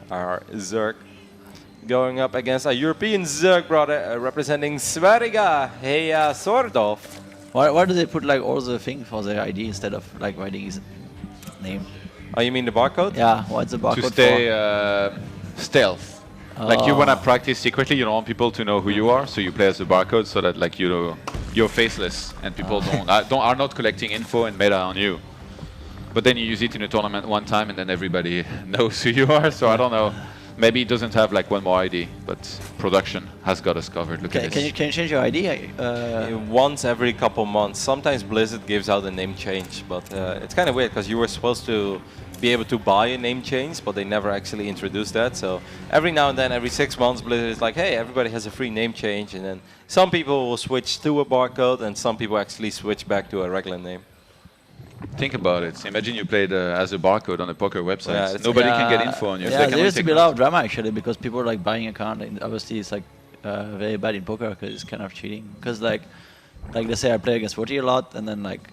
Our Zerg. Going up against a European Zerg brother representing Sveriga, Heya Sordov. Why do they put like all the things for their ID instead of like writing his name? Oh, you mean the barcode? Yeah, what's the barcode to stay stealth. Like you want to practice secretly, you don't want people to know who you are, so you play as the barcode so that like you're faceless and people are not collecting info and meta on you. But then you use it in a tournament one time and then everybody knows who you are. So I don't know. Maybe it doesn't have like one more ID, but production has got us covered. Look at this. Can you change your ID? Once every couple months. Sometimes Blizzard gives out a name change, but it's kind of weird because you were supposed to be able to buy a name change, but they never actually introduced that. So every now and then, every 6 months, Blizzard is like, hey, everybody has a free name change. And then some people will switch to a barcode, and some people actually switch back to a regular name. Think about it. Imagine you played as a barcode on a poker website. Yeah, nobody can get info on you. Yeah, there used to be a lot of drama actually because people like buying a account, and obviously it's like very bad in poker because it's kind of cheating. Because like they say I play against 40 a lot, and then like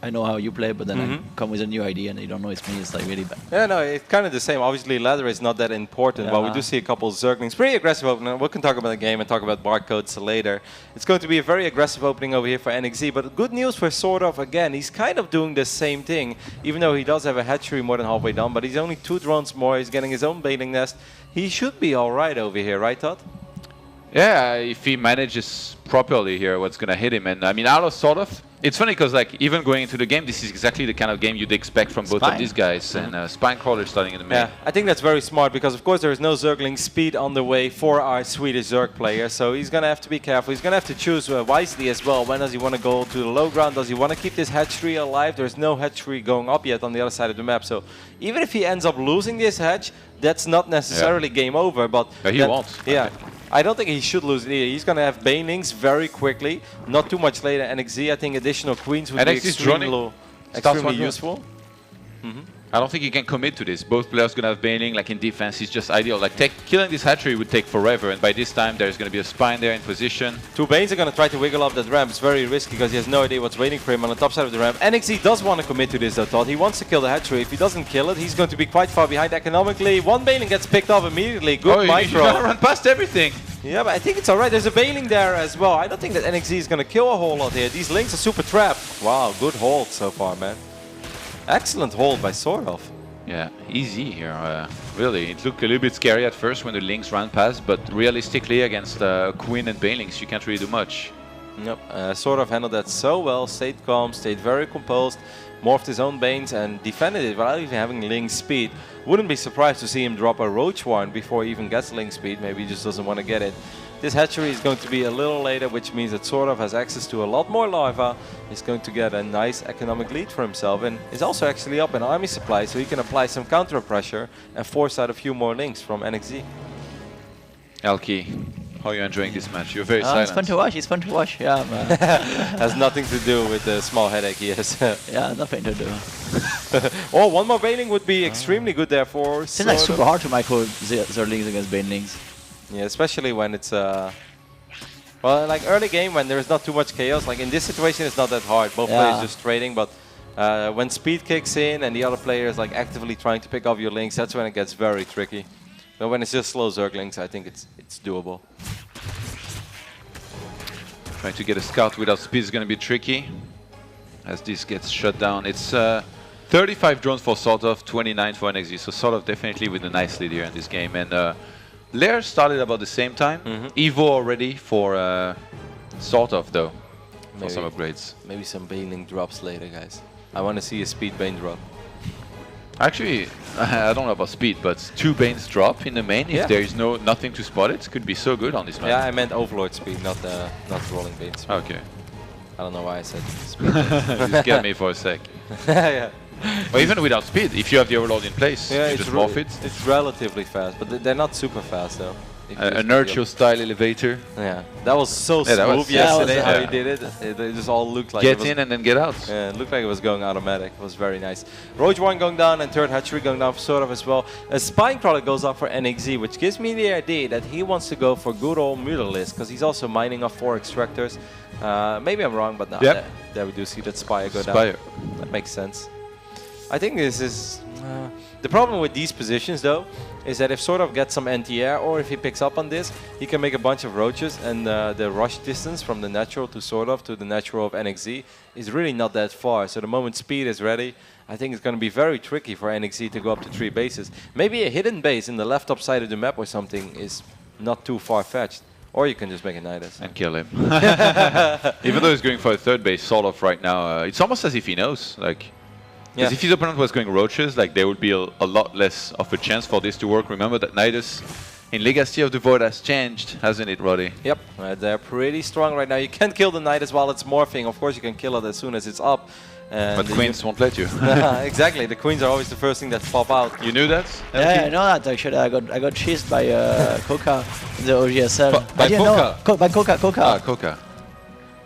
I know how you play, but then I come with a new idea and you don't know it's me. It's like really bad. Yeah, no, it's kind of the same. Obviously, ladder is not that important, but we do see a couple of Zerglings. Pretty aggressive opening. We can talk about the game and talk about barcodes later. It's going to be a very aggressive opening over here for NXZ, but good news for Sort of, again, he's kind of doing the same thing, even though he does have a hatchery more than halfway done, but he's only 2 drones more. He's getting his own bailing nest. He should be all right over here, right, Todd? Yeah, if he manages properly here, what's going to hit him. And I mean, out of Sort of, it's funny because like even going into the game, this is exactly the kind of game you'd expect from both of these guys. And Spinecrawler starting in the mid. Yeah, I think that's very smart because of course there is no Zergling speed on the way for our Swedish Zerg player. So he's going to have to be careful. He's going to have to choose wisely as well. When does he want to go to the low ground? Does he want to keep this hatchery alive? There's no hatchery going up yet on the other side of the map. So even if he ends up losing this hatch, that's not necessarily game over. But he won't. Yeah. I don't think he should lose it either. He's going to have banelings very quickly. Not too much later. NXZ, I think additional queens would be extremely useful. I don't think he can commit to this. Both players going to have baneling. Like in defense, it's just ideal. Like killing this hatchery would take forever. And by this time, there's going to be a spine there in position. 2 Banes are going to try to wiggle up that ramp. It's very risky because he has no idea what's waiting for him on the top side of the ramp. NXZ does want to commit to this though, Todd. He wants to kill the hatchery. If he doesn't kill it, he's going to be quite far behind economically. 1 Baneling gets picked off immediately. Good micro. You're going to run past everything. Yeah, but I think it's alright. There's a Baneling there as well. I don't think that NXZ is going to kill a whole lot here. These links are super trapped. Wow, good hold so far, man. Excellent hold by Sort of. Yeah, easy here. Really, it looked a little bit scary at first when the links ran past, but realistically against Queen and Banelings, you can't really do much. Nope, Sort of handled that so well, stayed calm, stayed very composed, morphed his own Banes and defended it without even having Link speed. Wouldn't be surprised to see him drop a Roach Warren before he even gets Link speed, maybe he just doesn't want to get it. This hatchery is going to be a little later, which means that Sort of has access to a lot more larva. He's going to get a nice economic lead for himself and is also actually up in army supply, so he can apply some counter pressure and force out a few more links from NXZ. Elky, how are you enjoying this match? You're very silent. It's fun to watch, it's fun to watch, yeah. Has nothing to do with the small headache he has. Yeah, nothing to do. Oh, 1 more Baneling would be extremely good there for It's like super hard to micro Zerglings against Banelings. Yeah, especially when it's well, like early game when there is not too much chaos. Like in this situation, it's not that hard. Both players just trading, but when speed kicks in and the other player is like actively trying to pick off your links, that's when it gets very tricky. But when it's just slow Zerglings, I think it's doable. Trying to get a scout without speed is going to be tricky as this gets shut down. It's 35 drones for Sort of, 29 for NXZ, so Sort of definitely with a nice lead here in this game. And Lair started about the same time. Evo already for Sort of though, for some upgrades. Maybe some Baneling drops later, guys. I want to see a speed Bane drop. Actually, I don't know about speed, but 2 Banes drop in the main. If there is nothing to spot it, could be so good on this map. Yeah, I meant Overlord speed, not rolling Bane speed. Okay. I don't know why I said speed. You scared me for a sec. Yeah. Or even without speed, if you have the Overlord in place, you just morph it. It's relatively fast, but they're not super fast though. A Nurture style elevator. Yeah, that was so smooth yesterday how he did it. It just all looked like get in and then get out. Yeah, it looked like it was going automatic. It was very nice. Roach Warren going down and third hatchery going down for Sort of as well. A Spinecrawler goes up for NXZ, which gives me the idea that he wants to go for good old Mutalisk because he's also mining off 4 extractors. Maybe I'm wrong, but no, there we do see that Spire go down. That makes sense. I think this is the problem with these positions though is that if Sort of gets some anti-air or if he picks up on this, he can make a bunch of roaches and the rush distance from the natural to Sort of to the natural of NXZ is really not that far. So the moment speed is ready, I think it's going to be very tricky for NXZ to go up to 3 bases. Maybe a hidden base in the left top side of the map or something is not too far-fetched. Or you can just make a Nidus. And kill him. Even though he's going for a 3rd base Sort of right now, it's almost as if he knows. Like, because if his opponent was going roaches, like there would be a lot less of a chance for this to work. Remember that Nidus in Legacy of the Void has changed, hasn't it, Roddy? Yep, they're pretty strong right now. You can't kill the Nidus while it's morphing. Of course, you can kill it as soon as it's up. But Queens won't let you. Exactly, the Queens are always the first thing that pop out. You knew that? Yeah, I know that actually. I got cheesed by Coca in the OGSL. By Coca? By Coca. Ah, Coca.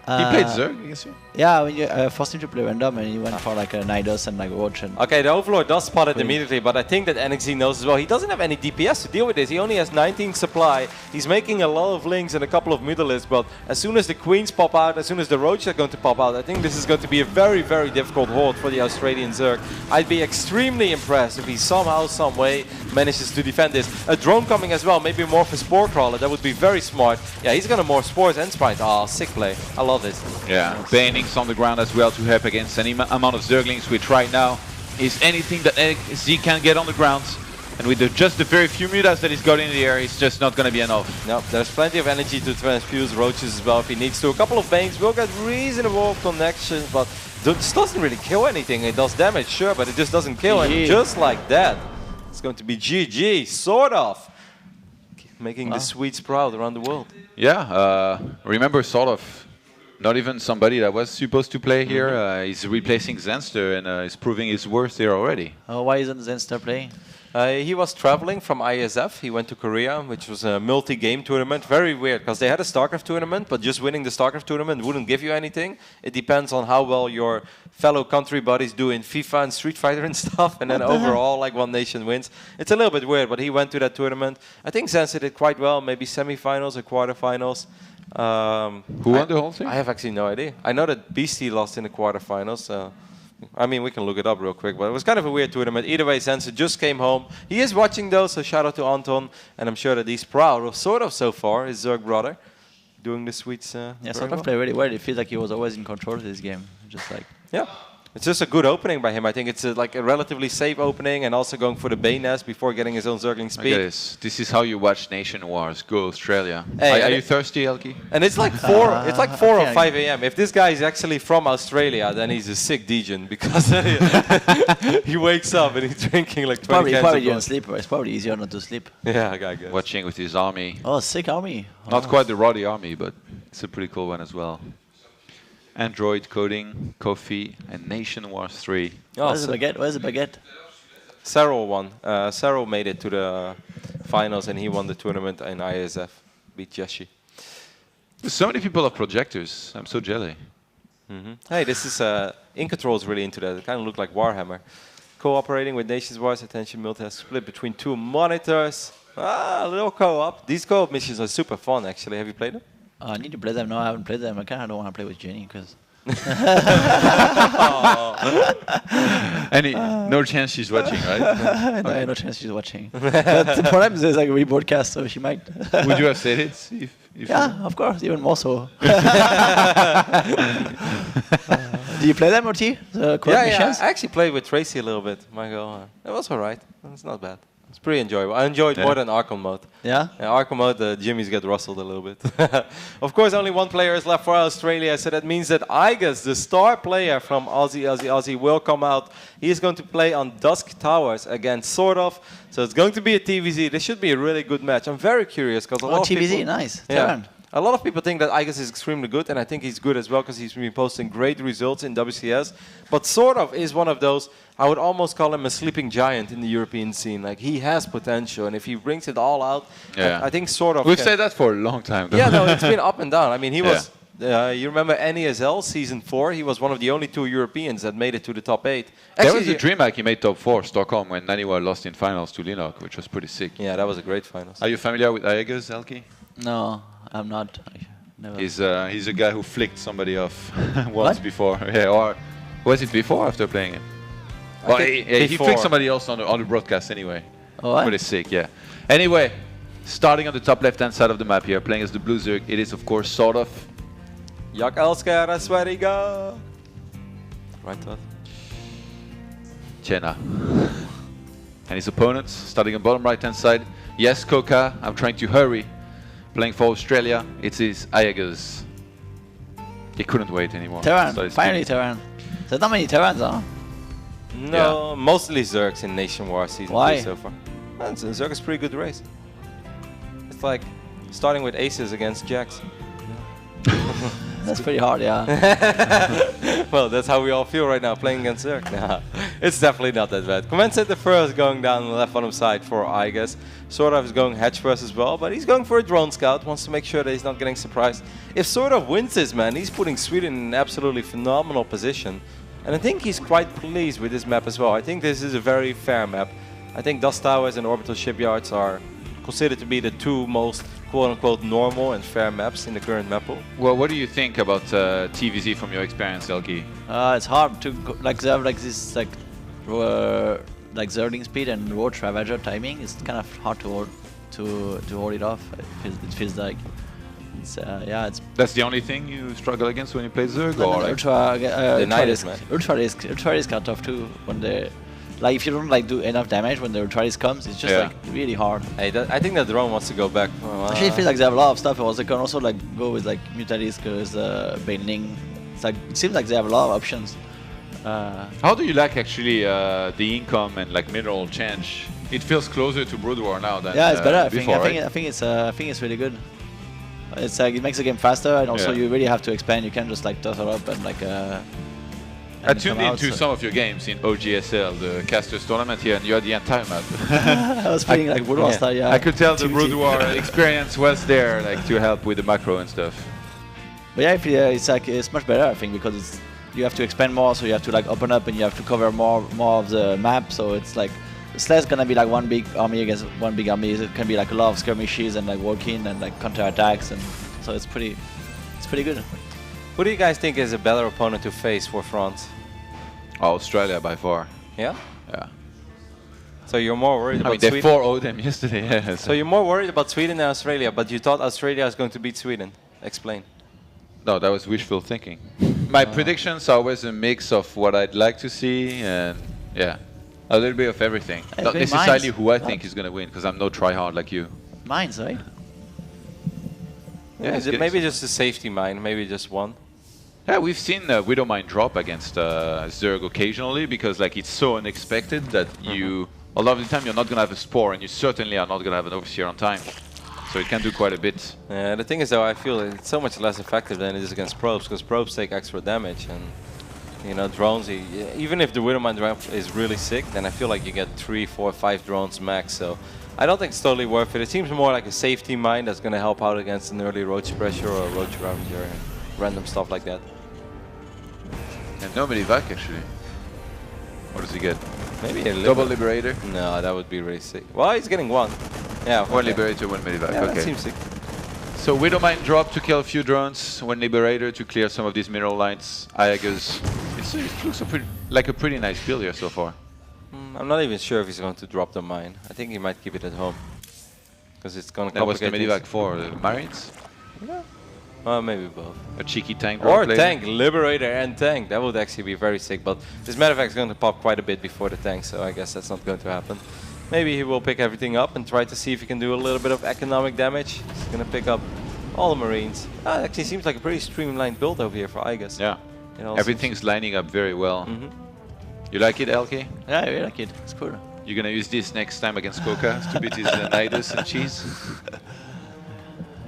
He played Zerg against you? Yeah, when you forced him to play random and he went for like a Nidus and like Roach. And okay, the Overlord does spot it immediately, but I think that NXZ knows as well. He doesn't have any DPS to deal with this. He only has 19 supply. He's making a lot of links and a couple of Mutalisks, but as soon as the Queens pop out, as soon as the Roaches are going to pop out, I think this is going to be a very, very difficult hold for the Australian Zerg. I'd be extremely impressed if he somehow, some way manages to defend this. A drone coming as well, maybe more for Spore Crawler. That would be very smart. Yeah, he's gonna more Spores and Sprite. Ah, sick play. I love this. Yeah, Banings on the ground as well to help against any amount of Zerglings, which right now is anything that Z can get on the ground. And with just the very few mutas that he's got in the air, it's just not going to be enough. No, there's plenty of energy to transfuse Roaches as well if he needs to. A couple of Bangs will get reasonable connections, but this doesn't really kill anything. It does damage, sure, but it just doesn't kill. And just like that, it's going to be GG, sort of. Making the Swedes proud around the world. Yeah, remember sort of. Not even somebody that was supposed to play here. He's replacing Zenster and is proving his worth here already. Why isn't Zenster playing? He was traveling from ISF. He went to Korea, which was a multi-game tournament. Very weird, because they had a StarCraft tournament, but just winning the StarCraft tournament wouldn't give you anything. It depends on how well your fellow country buddies do in FIFA and Street Fighter and stuff, and then overall, like, one nation wins. It's a little bit weird, but he went to that tournament. I think Zenster did quite well, maybe semi-finals or quarterfinals. Who won the whole thing? I have actually no idea. I know that Beastie lost in the quarterfinals. I mean, we can look it up real quick, but it was kind of a weird tournament. Either way, Zenster just came home. He is watching though, so shout out to Anton, and I'm sure that he's proud of sort of so far, his Zerg brother, doing the Swedes. Yeah, sort of play really well. It feels like he was always in control of this game. Just like it's just a good opening by him. I think it's like a relatively safe opening, and also going for the Bay Nest before getting his own Zergling speed. This is how you watch NationWars. Go Australia. Hey, are you thirsty, Elki? And it's like 4. It's like 4 or 5 a.m. If this guy is actually from Australia, then he's a sick degen because he wakes up and he's drinking like 20 cans probably didn't sleep. It's probably easier not to sleep. Yeah, I guess. Watching with his army. Oh, sick army. Not quite the Roddy army, but it's a pretty cool one as well. Android coding, Kofi, and NationWars 3. Where's the baguette? Where's the baguette? Cyril won. Cyril made it to the finals and he won the tournament in ISF. Beat Yeshi. So many people have projectors. I'm so jelly. Hey, this is Incontrol's really into that. It kind of looked like Warhammer. Cooperating with NationWars, attention multitask split between 2 monitors. A little co-op. These co-op missions are super fun, actually. Have you played them? I need to play them. No, I haven't played them. I kind of don't want to play with Jenny because. No chance she's watching, right? No, no chance she's watching. But the problem is there's like a rebroadcast, so she might. Would you have said it? If of course, even more so. Do you play them, OT? Yeah, I actually played with Tracy a little bit. My girl, it was alright. It's not bad. It's pretty enjoyable. I enjoyed more than Arkham mode. Yeah? Arkham mode, the Jimmies get rustled a little bit. Of course, only 1 player is left for Australia, so that means that Igus, the star player from Aussie, will come out. He is going to play on Dusk Towers against Sort of. So it's going to be a TVZ. This should be a really good match. I'm very curious because a lot of TVZ, people, nice. Yeah, a lot of people think that Igus is extremely good, and I think he's good as well because he's been posting great results in WCS. But Sort of is one of those, I would almost call him a sleeping giant in the European scene. Like, he has potential, and if he brings it all out, I think Sort of... We've said that for a long time, though. Yeah, no, it's been up and down. I mean, he was... you remember NESL Season 4? He was one of the only 2 Europeans that made it to the top 8. Actually, there was a DreamHack he made top 4, Stockholm, when NationWars lost in finals to Linux, which was pretty sick. Yeah, that was a great finals. Are you familiar with Aegis, Elki? No, I'm not. Never. He's a guy who flicked somebody off once before. Yeah, or was it before or after playing it? Well, he flicked somebody else on the broadcast anyway. Oh, pretty sick, yeah. Anyway, starting on the top left-hand side of the map here, playing as the Blue Zerg, it is of course Sort of. Jak Elsker, I swear to God. Right, Todd? Chena. And his opponents, starting on bottom right-hand side. Yes, Coca, I'm trying to hurry. Playing for Australia, it is Aegis. He couldn't wait anymore. Terran, finally Terran. There's not many Terrans, huh? No, mostly Zergs in NationWars Season 3 so far. Zerg is a pretty good race. It's like starting with aces against jacks. That's pretty hard, yeah. Well, that's how we all feel right now, playing against Zerg. Nah. It's definitely not that bad. Commensate the first going down the left bottom side for I guess. Sort of is going hedge first as well, but he's going for a drone scout, wants to make sure that he's not getting surprised. If Sort of wins this, man, he's putting Sweden in an absolutely phenomenal position. And I think he's quite pleased with this map as well. I think this is a very fair map. I think Dust Towers and Orbital Shipyards are considered to be the two most quote-unquote normal and fair maps in the current map pool. Well, what do you think about TVZ from your experience, LG? It's hard to they have this Zergling speed and Roach Ravager timing. It's kind of hard to hold it off. It feels like it's it's. That's the only thing you struggle against when you play Zerg, or Ultra Risk are tough too when they. Like if you don't do enough damage when the Ultralis comes, it's just really hard. Hey, I think that drone wants to go back. Actually, it feels like they have a lot of stuff. Also, they can also go with Mutalisk, Baneling. It seems like they have a lot of options. How do you like actually the income and mineral change? It feels closer to Brood War now than it's better. Before, I think it's really good. It's it makes the game faster, and also you really have to expand. You can't just toss it up and I tuned into some of your games in OGSL, the casters tournament here, and you had the entire map. I was playing Brood War style, yeah. I could tell the Brood War experience was there, to help with the macro and stuff. But yeah, it's much better, I think, because you have to expand more, so you have to open up and you have to cover more of the map. So it's less gonna be one big army against one big army. It can be a lot of skirmishes and walk-in and counter attacks, and so it's pretty good. Who do you guys think is a better opponent to face for France? Australia by far. Yeah? Yeah. So you're more worried about Sweden? They 4-0'd them yesterday. Yeah, so you're more worried about Sweden than Australia, but you thought Australia was going to beat Sweden. Explain. No, that was wishful thinking. My predictions are always a mix of what I'd like to see and, a little bit of everything. Not necessarily who I think is going to win, because I'm no tryhard like you. Mines, right? Yeah, is it maybe just a safety mine, maybe just one? Yeah, we've seen Widowmine drop against Zerg occasionally because it's so unexpected that a lot of the time you're not going to have a Spore, and you certainly are not going to have an Overseer on time. So it can do quite a bit. Yeah, the thing is though, I feel it's so much less effective than it is against probes, because probes take extra damage, and drones, even if the Widowmine drop is really sick, then I feel like you get 3, 4, 5 drones max. So I don't think it's totally worth it. It seems more like a safety mine that's going to help out against an early Roach Pressure or a Roach Ravager and random stuff like that. And no Medivac actually. What does he get? Maybe a double Liberator? No, that would be really sick. Well, he's getting one. Yeah, one Liberator, one Medivac. Yeah, okay. That seems sick. So Widowmine drop to kill a few drones, one Liberator to clear some of these mineral lines. Iagus. It looks like a pretty nice build here so far. I'm not even sure if he's going to drop the mine. I think he might keep it at home. Because it's going to complicate things. That was the Medivac for the Marines? Yeah. Maybe both. A cheeky tank or drop tank, Liberator and tank. That would actually be very sick. But this Medivac is going to pop quite a bit before the tank, so I guess that's not going to happen. Maybe he will pick everything up and try to see if he can do a little bit of economic damage. He's going to pick up all the Marines. It actually seems like a pretty streamlined build over here for Igus. Yeah. Everything's lining up very well. You like it, LK? Yeah, I really like it. It's cool. You're going to use this next time against Coca to beat his Nidus and cheese?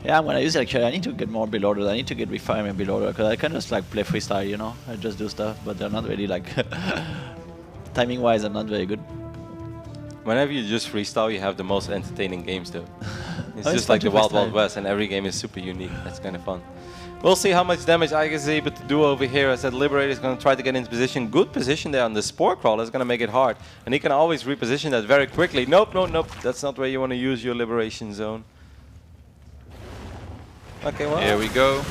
Yeah, I'm gonna use it actually. I need to get more Beloaded. I need to get Refinement Beloaded because I can just play freestyle, I just do stuff, but they're not really timing wise, they're not very good. Whenever you just freestyle, you have the most entertaining games though. It's just like the Wild Wild West, and every game is super unique. That's kind of fun. We'll see how much damage Igus is able to do over here. As that Liberator is going to try to get into position. Good position there on the Spore Crawler is going to make it hard. And he can always reposition that very quickly. Nope, nope, nope. That's not where you want to use your Liberation Zone. Okay, well. Here we go.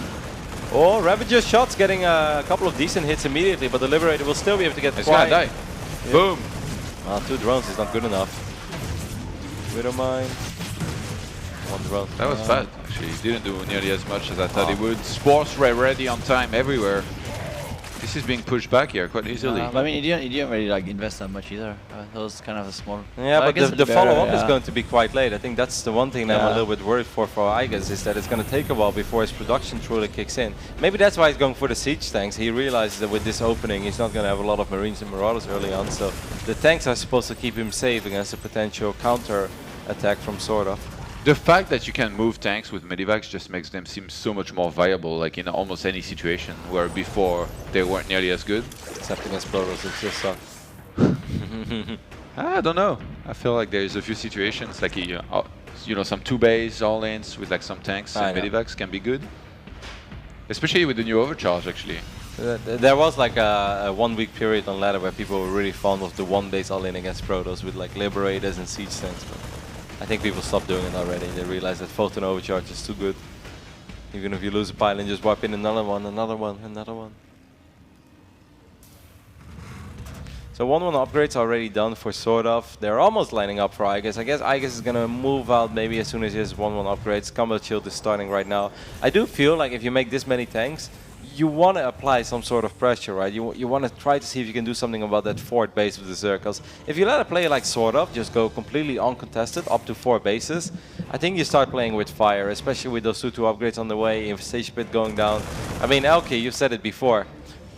Oh, Ravager shots getting a couple of decent hits immediately, but the Liberator will still be able to get It's gonna die. Yeah. Boom. Well, 2 drones is not good enough. Widowmine. 1 drone. That was bad, actually. He didn't do nearly as much as I thought he would. Spores were ready on time everywhere. This is being pushed back here quite easily. But I mean, he didn't really invest that much either. That was kind of a small. Yeah, but the follow-up is going to be quite late. I think that's the one thing that I'm a little bit worried for Igus, is that it's going to take a while before his production truly kicks in. Maybe that's why he's going for the siege tanks. He realizes that with this opening, he's not going to have a lot of Marines and Marauders early on. So the tanks are supposed to keep him safe against a potential counter attack from Sword of. The fact that you can move tanks with Medivacs just makes them seem so much more viable, in almost any situation, where before they weren't nearly as good. Except against Protoss, it's just sucks. I don't know. I feel like there's a few situations like some 2-base all-ins with like some tanks and medivacs can be good, especially with the new overcharge actually. There was like a 1 week period on ladder where people were really fond of the 1-base all-in against Protoss with like Liberators and Siege tanks, but I think people stopped doing it already. They realized that photon overcharge is too good. Even if you lose a pylon, just wipe in another one, another one, another one. So 1-1 upgrades already done for sort of. They're almost lining up for Aigis. I guess Aigis is going to move out maybe as soon as he has 1-1 upgrades. Combat Shield is starting right now. I do feel like if you make this many tanks, you want to apply some sort of pressure, right? You want to try to see if you can do something about that 4th base with the Zerkals. If you let a player like Sword Of just go completely uncontested up to 4 bases, I think you start playing with fire, especially with those 2-2 upgrades on the way, Infestation Pit going down. I mean, Elke, you've said it before.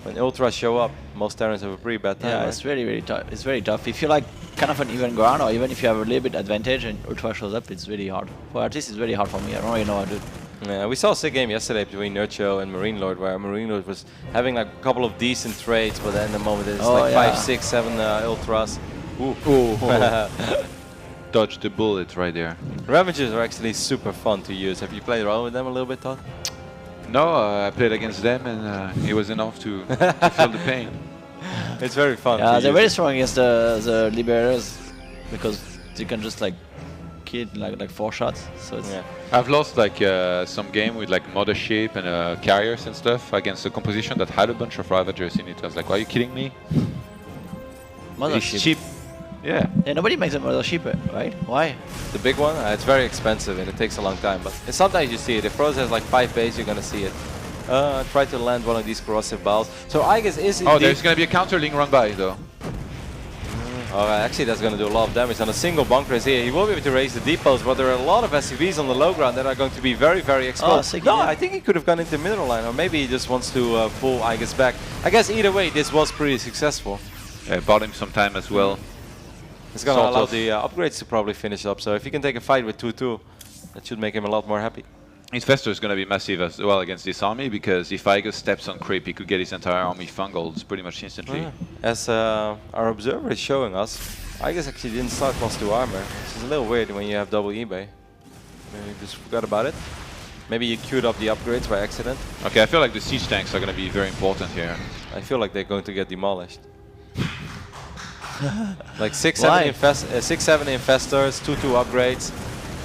When Ultras show up, most Terrans have a pretty bad time. Yeah, right? it's really tough. It's very tough. If you like kind of an even ground, or even if you have a little bit advantage and Ultra shows up, it's really hard. For at least it's really hard for me. I don't really know how to do it. Yeah, we saw a sick game yesterday between Nurcho and Marine Lord, where Marine Lord was having like a couple of decent trades, but then the moment it's like 5, 6, 7 Ultras. Ooh. Dodge the bullet right there. Ravagers are actually super fun to use. Have you played around with them a little bit, Todd? No, I played against them and it was enough to feel the pain. It's very fun. Yeah, they're very strong against the Liberators because they can just like kill like 4 shots. So it's I've lost like some game with like Mothership and carriers and stuff against a composition that had a bunch of Ravagers in it. I was like, are you kidding me? Mothership. It's cheap. Yeah. Nobody makes a Mothership, right? Why? The big one? It's very expensive and it takes a long time, but sometimes you see it. If Protoss has like 5 base, you're gonna see it. Try to land one of these corrosive balls. So I guess is Oh, there's gonna be a counterling run by though. Actually, that's going to do a lot of damage on a single bunker is here. He will be able to raise the depots, but there are a lot of SCVs on the low ground that are going to be very, very exposed. I think he could have gone into middle line, or maybe he just wants to pull Aigis back. I guess either way, this was pretty successful. Yeah, bought him some time as well. It's going to allow the upgrades to probably finish up, so if he can take a fight with 2-2, that should make him a lot more happy. Infestor is going to be massive as well against this army, because if Aigis steps on creep, he could get his entire army fungled pretty much instantly. As our observer is showing us, Aigis actually didn't start +2 armor, which is a little weird when you have double eBay. Maybe you just forgot about it. Maybe you queued up the upgrades by accident. Okay, I feel like the siege tanks are going to be very important here. I feel like they're going to get demolished. Like 6-7 infestors, 2-2 upgrades.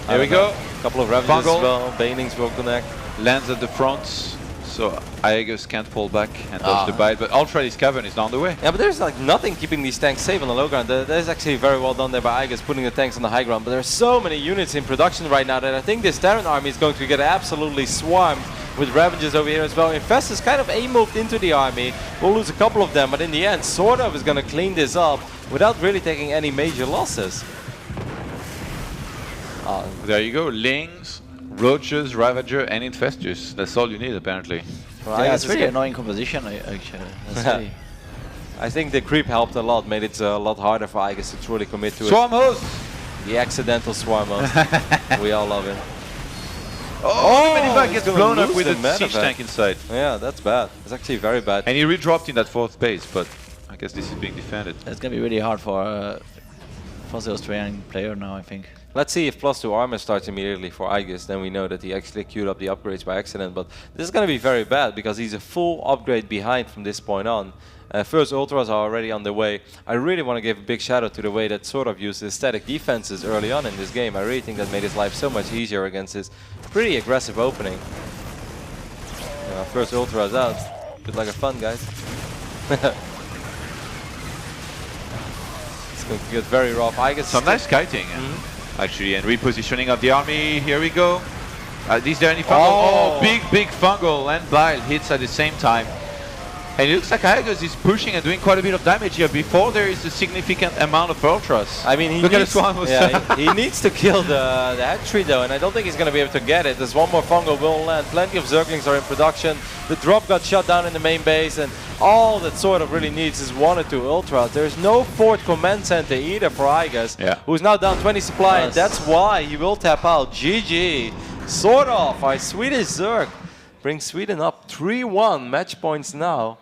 Here we go. A couple of Ravagers as well. Banelings will connect. Lands at the front, so Aigis can't fall back and dodge the bite. But Ultra East Cavern is down the way. Yeah, but there's like nothing keeping these tanks safe on the low ground. That is actually very well done there by Aigis, putting the tanks on the high ground. But there are so many units in production right now that I think this Terran army is going to get absolutely swarmed with Ravagers over here as well. Infestors kind of A-moved into the army. We'll lose a couple of them, but in the end, sort of is going to clean this up without really taking any major losses. There you go, Lings, Roaches, Ravager, and Infestors. That's all you need, apparently. Well, yeah, it's really annoying composition, actually. Really I think the creep helped a lot, made it a lot harder for Aigis to truly commit to Swarm host! The accidental Swarm host. We all love him. Medivac gets blown up with a siege tank inside. Yeah, that's bad. It's actually very bad. And he redropped in that 4th base, but I guess this is being defended. It's going to be really hard for the Australian player now, I think. Let's see if +2 armor starts immediately for Aigis, then we know that he actually queued up the upgrades by accident. But this is going to be very bad because he's a full upgrade behind from this point on. First Ultras are already on the way. I really want to give a big shout out to the way that sort of used his static defenses early on in this game. I really think that made his life so much easier against his pretty aggressive opening. First Ultras out. Good luck, have fun, guys. It's going to get very rough. Aigis some nice kiting. Actually, and repositioning of the army. Here we go. Is there any fungal? Oh, big fungal and bile hits at the same time. And it looks like Aigis is pushing and doing quite a bit of damage here before there is a significant amount of Ultras. I mean, he needs to kill the hatchery though, and I don't think he's going to be able to get it. There's one more fungal will land. Plenty of Zerglings are in production. The drop got shut down in the main base, and all that sort of really needs is 1 or 2 Ultras. There's no 4th command center either for Aigis, who's now down 20 supply, and that's why he will tap out. GG. Sort of. Our Swedish Zerg brings Sweden up 3-1 match points now.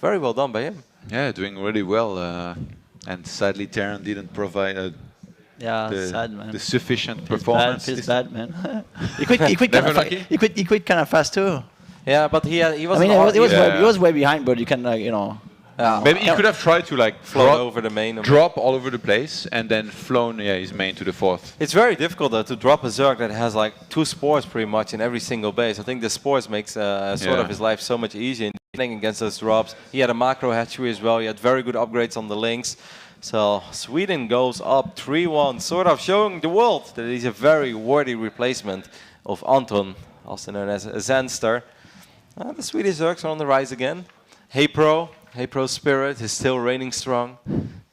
Very well done by him. Yeah, doing really well. And sadly, Terran didn't provide sad, man. the sufficient performance. Feels bad, man. he quit kind of fast too. Yeah, but he was. I mean, he was way behind, but you can maybe he could have tried to like float over the main, drop all over the place, and then flown his main to the 4th. It's very difficult though to drop a Zerg that has like 2 spores pretty much in every single base. I think the spores makes sort of his life so much easier playing against those drops. He had a macro hatchery as well. He had very good upgrades on the links. So Sweden goes up 3-1, sort of showing the world that he's a very worthy replacement of Anton, also known as Zanster. The Swedish Zergs are on the rise again. Hey Pro Spirit is still reigning strong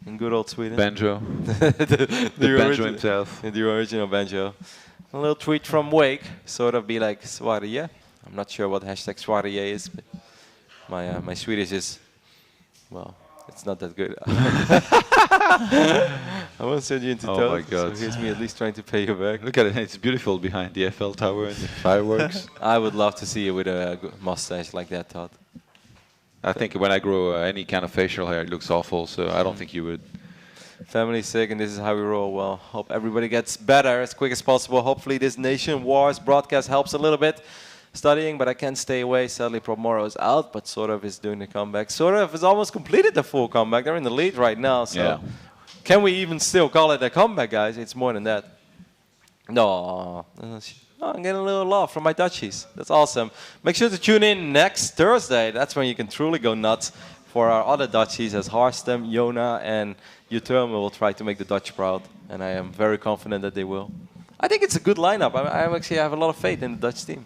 in good old Sweden. Banjo. the Banjo himself. The original Banjo. A little tweet from Wake, sort of be like Sverige. I'm not sure what hashtag Sverige is, but my Swedish is, well, it's not that good. I won't send you into Oh my God. So here's me at least trying to pay you back. Look at it, it's beautiful behind the FL tower and the fireworks. I would love to see you with a mustache like that, Todd. I think when I grow any kind of facial hair, it looks awful, so I don't think you would. Family's sick and this is how we roll. Well, hope everybody gets better as quick as possible. Hopefully this NationWars broadcast helps a little bit. Studying, but I can't stay away. Sadly, Promoro is out, but sort of is doing the comeback. Sort of has almost completed the full comeback. They're in the lead right now, so can we even still call it a comeback, guys? It's more than that. No, I'm getting a little love from my Dutchies. That's awesome. Make sure to tune in next Thursday. That's when you can truly go nuts for our other Dutchies as Harstem, Jona, and Uterma will try to make the Dutch proud, and I am very confident that they will. I think it's a good lineup. I actually have a lot of faith in the Dutch team.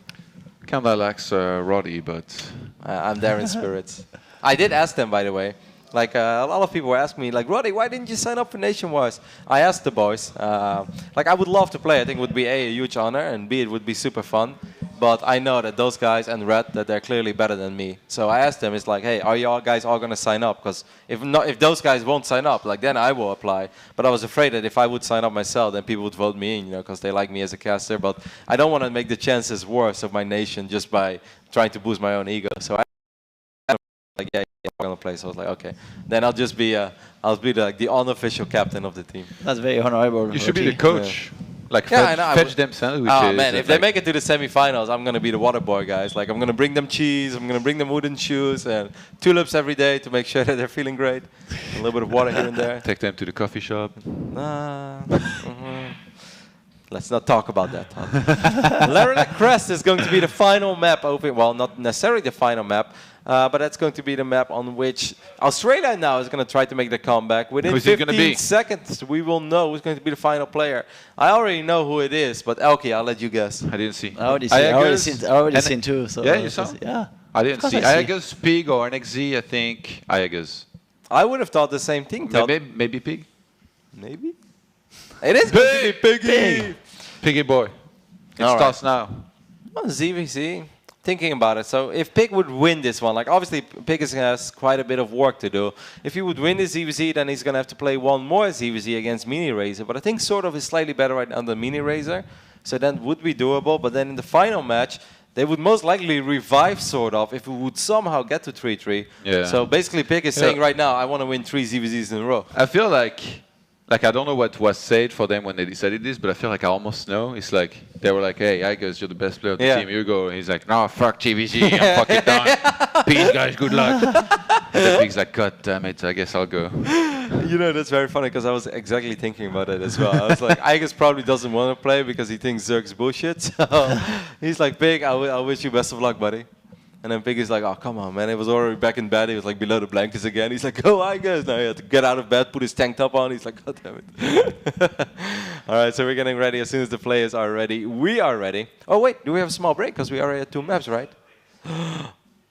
Kind of lacks Roddy, but I'm there in spirits. I did ask them, by the way. Like a lot of people were asking me, like, Roddy, why didn't you sign up for NationWars? I asked the boys. Like, I would love to play. I think it would be a huge honor, and B, it would be super fun. But I know that those guys and Red, that they're clearly better than me. So I asked them, it's like, hey, are you all guys all going to sign up? Because if those guys won't sign up, like, then I will apply. But I was afraid that if I would sign up myself, then people would vote me in, you know, because they like me as a caster. But I don't want to make the chances worse of my nation just by trying to boost my own ego. So I like, yeah, I'm going to play. So I was like, okay. Then I'll just be, the unofficial captain of the team. That's very honorable. You should be the coach. Yeah. Like fetch them sandwiches. Oh man, if they make it to the semifinals, I'm gonna be the water boy, guys. Like I'm gonna bring them cheese, I'm gonna bring them wooden shoes and tulips every day to make sure that they're feeling great. A little bit of water here and there. Take them to the coffee shop. Let's not talk about that, Todd. Larina Crest is going to be the final map over. Well, not necessarily the final map, but that's going to be the map on which Australia now is going to try to make the comeback. Within 15 seconds, we will know who's going to be the final player. I already know who it is, but Elke, I'll let you guess. I didn't see. I already seen too. So yeah, you saw? Yeah. I didn't see. Iagus, Pig, or NXZ, I think. Iagus. I would have thought the same thing, Todd. Maybe Pig? Maybe. It is going to be Piggy. Piggy boy. It starts now. Well, ZVZ. Thinking about it, so if Pig would win this one, like obviously Pig has quite a bit of work to do. If he would win this ZVZ, then he's going to have to play one more ZVZ against Mini Razor. But I think sort of is slightly better right now than Mini Razor. So that would be doable. But then in the final match, they would most likely revive sort of if we would somehow get to 3-3. Yeah. So basically Pig is saying right now, I want to win 3 ZVZs in a row. I feel like I don't know what was said for them when they decided this, but I feel like I almost know. It's like, they were like, hey, Iagus, you're the best player of the team, here you go. And he's like, no, fuck TVZ, I'm fucking done. Peace, guys, good luck. And then Pig's like, God damn it, I guess I'll go. You know, that's very funny, because I was exactly thinking about it as well. I was like, Iagus probably doesn't want to play because he thinks Zerg's bullshit. So he's like, Pig, I wish you best of luck, buddy. And then Pig is like, oh, come on, man. He was already back in bed. He was like below the blankets again. He's like, oh, I guess. Now he had to get out of bed, put his tank top on. He's like, God damn it. All right, so we're getting ready. As soon as the players are ready, we are ready. Oh, wait, do we have a small break? Because we already had 2 maps, right?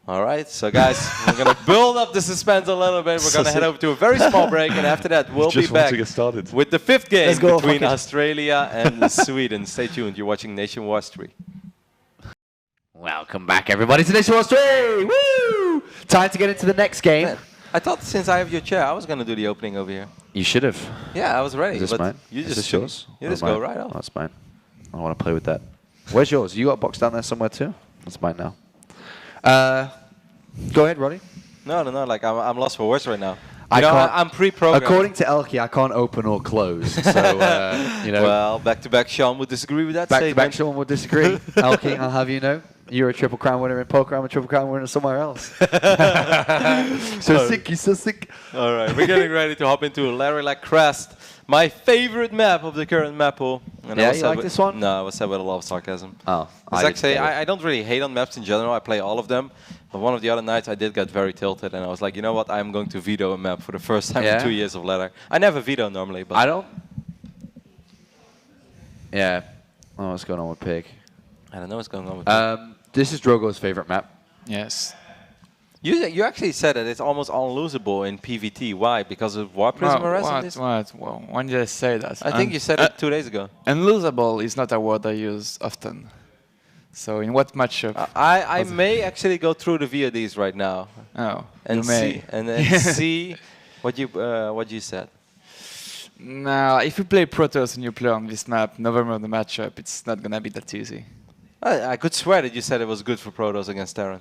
All right, so guys, we're going to build up the suspense a little bit. We're going to head over to a very small break. And after that, we'll be back with the 5th game between Australia and Sweden. Stay tuned. You're watching NationWars 3. Welcome back, everybody, to NationWars 3! Woo! Time to get into the next game. Man, I thought since I have your chair, I was going to do the opening over here. You should have. Yeah, I was ready. Is this mine? You Is this yours? You just go right off. Oh, that's mine. I want to play with that. Where's yours? You got a box down there somewhere too? That's mine now. Go ahead, Roddy. No. Like, I'm lost for words right now. I'm pre-programmed. According to Elky, I can't open or close. So, Well, back-to-back Sean would disagree with that statement. Back-to-back Sean would disagree. Elky, I'll have you know, you're a Triple Crown winner in poker. I'm a Triple Crown winner somewhere else. So sick, you're so sick. All right, we're getting ready to hop into Larry Crest, my favorite map of the current map pool. And you like this one? No, I was said with a lot of sarcasm. Oh, I don't really hate on maps in general. I play all of them. But one of the other nights, I did get very tilted, and I was like, you know what? I'm going to veto a map for the first time in 2 years of ladder. I never veto normally, but I don't. Yeah. Oh, what's going on with Pig? I don't know what's going on with Pig. This is Drogo's favorite map. Yes. You actually said that it's almost unlosable in PvT. Why? Because of War Prism arrest? What? Well, when did I say that? I think you said it 2 days ago. Unlosable is not a word I use often. So in what matchup? I may actually go through the VODs right now. Oh, and see see what you said. No, if you play Protoss and you play on this map, November the matchup, it's not gonna be that easy. I could swear that you said it was good for Protoss against Terran.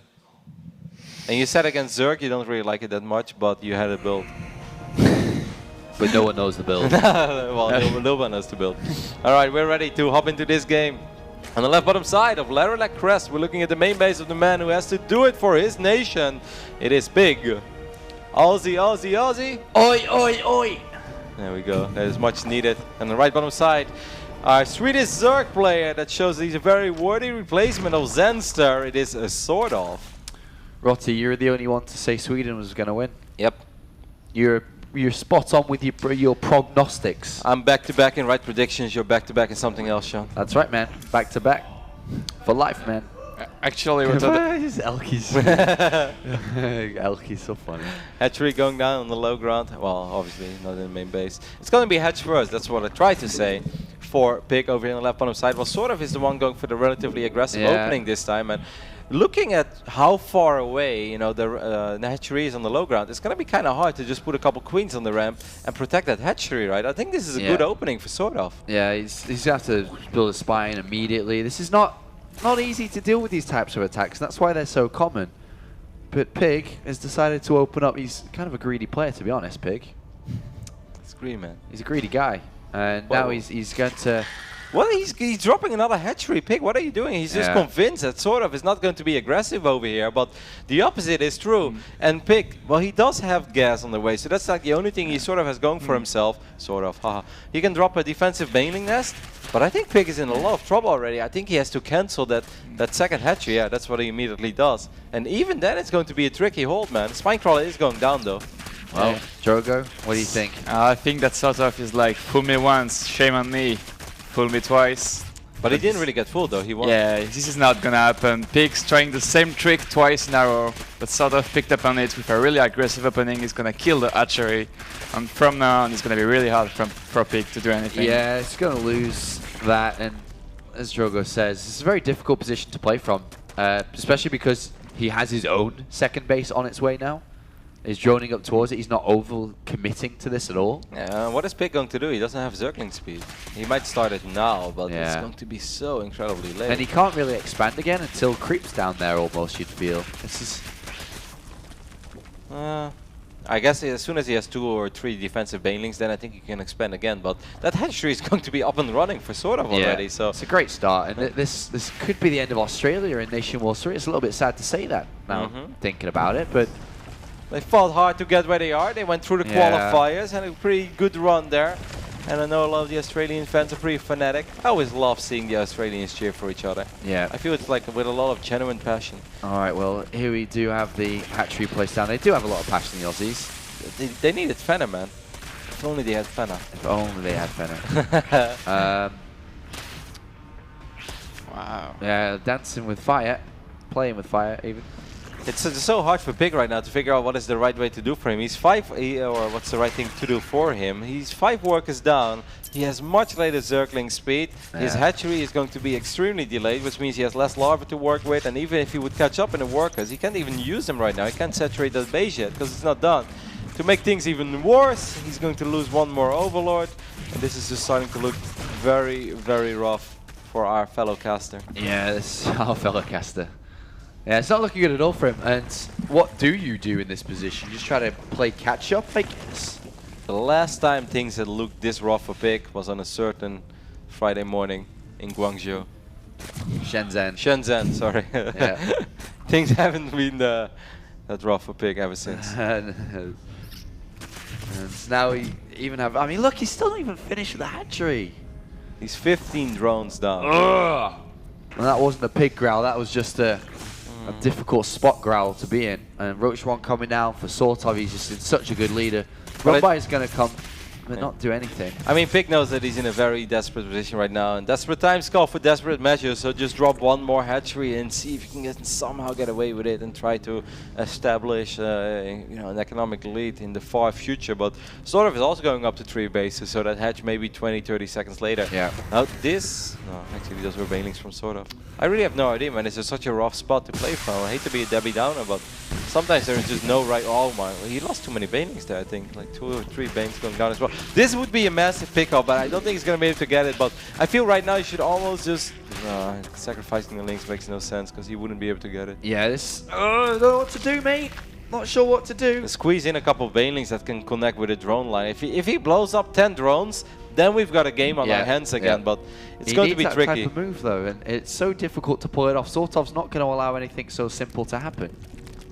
And you said against Zerg you don't really like it that much, but you had a build. But no one knows the build. Well, no one knows the build. All right, we're ready to hop into this game. On the left bottom side of Larry Crest, we're looking at the main base of the man who has to do it for his nation. It is Pig. Aussie, Aussie, Aussie. Oi, oi, oi. There we go. That is much needed. On the right bottom side, our Swedish Zerg player that shows he's a very worthy replacement of Zenster. It is a sort of. Rotti, you're the only one to say Sweden was going to win. Yep. You're spot on with your prognostics. I'm back-to-back in right predictions. You're back-to-back in something else, Sean. That's right, man. Back-to-back. For life, man. Actually, we're Elky's. Elky's so funny. Hatchery going down on the low ground. Well, obviously not in the main base. It's going to be hatch first. That's what I tried to say. For Pig over here on the left bottom side. Well, sort of is the one going for the relatively aggressive opening this time. And looking at how far away, the hatchery is on the low ground, it's going to be kind of hard to just put a couple queens on the ramp and protect that hatchery, right? I think this is a good opening for sort of. Yeah, he's going to have to build a spine immediately. This is not easy to deal with these types of attacks, and that's why they're so common. But Pig has decided to open up. He's kind of a greedy player, to be honest, Pig. It's greedy, man. He's a greedy guy. And now he's going to... Well, he's dropping another hatchery. Pig, what are you doing? He's just convinced that sort of is not going to be aggressive over here, but the opposite is true. And Pig, well, he does have gas on the way, so that's like the only thing he sort of has going for himself. Sort of, haha. He can drop a defensive baneling nest, but I think Pig is in a lot of trouble already. I think he has to cancel that second hatchery. Yeah, that's what he immediately does. And even then, it's going to be a tricky hold, man. Spinecrawler is going down, though. Well, Drogo, what do you think? I think that sort of is like, fool me once, shame on me. Fool me twice. But he didn't really get fooled though, he won. Yeah, this is not gonna happen. Pig's trying the same trick twice in a row, but sort of picked up on it with a really aggressive opening. He's gonna kill the hatchery, and from now on it's gonna be really hard for Pig to do anything. Yeah, it's gonna lose that, and as Drogo says, it's a very difficult position to play from, especially because he has his own second base on its way now. He's droning up towards it. He's not over-committing to this at all. Yeah, what is Pig going to do? He doesn't have Zergling speed. He might start it now, but it's going to be so incredibly late. And he can't really expand again until Creep's down there almost, you'd feel. This is... I guess as soon as he has 2 or 3 defensive banelings, then I think he can expand again. But that hatchery is going to be up and running for sort of already. So it's a great start, and this could be the end of Australia in NationWars 3. It's a little bit sad to say that now, thinking about it, but... They fought hard to get where they are. They went through the qualifiers, had a pretty good run there. And I know a lot of the Australian fans are pretty fanatic. I always love seeing the Australians cheer for each other. Yeah. I feel it's like with a lot of genuine passion. All right, well, here we do have the hatchery placed down. They do have a lot of passion, the Aussies. They needed Fenner, man. If only they had Fenner. If only they had Fenner. Wow. Yeah, dancing with fire. Playing with fire, even. It's so hard for Pig right now to figure out what is the right way to do for him. He's or what's the right thing to do for him. He's 5 workers down. He has much later Zergling speed. His hatchery is going to be extremely delayed, which means he has less larvae to work with. And even if he would catch up in the workers, he can't even use them right now. He can't saturate that base yet because it's not done. To make things even worse, he's going to lose 1 more Overlord. And this is just starting to look very, very rough for our fellow caster. Yeah, this is our fellow caster. Yeah, it's not looking good at all for him. And what do you do in this position? Just try to play catch-up, I guess? The last time things had looked this rough for Pig was on a certain Friday morning in Guangzhou. Shenzhen, sorry. Yeah. Things haven't been that rough for Pig ever since. And now we even have... I mean, look, he's still not even finished with the hatchery. He's 15 drones down. Ugh. And that wasn't a pig growl, that was just a difficult spot growl to be in. And Roach One coming down for Sortov, he's just in such a good leader. Rumbai is going to come but not do anything. I mean, Pig knows that he's in a very desperate position right now, and desperate times call for desperate measures, so just drop one more hatchery and see if you can somehow get away with it and try to establish an economic lead in the far future. But sort of is also going up to 3 bases, so that hatch maybe 20-30 seconds later. Yeah. Now this... No, actually those were banelings from sort of. I really have no idea, man. It's just such a rough spot to play from. I hate to be a Debbie Downer, but sometimes there is just no right... Oh my... He lost too many banelings there, I think. Like 2 or 3 bangs going down as well. This would be a massive pickup, but I don't think he's going to be able to get it. But I feel right now you should almost just... sacrificing the links makes no sense, because he wouldn't be able to get it. Yeah, this... I don't know what to do, mate. Not sure what to do. Squeeze in a couple of banelings that can connect with a drone line. If he blows up 10 drones, then we've got a game on our hands again. But it's going to be tricky. He needs that type of move, though, and it's so difficult to pull it off. Sortov's not going to allow anything so simple to happen.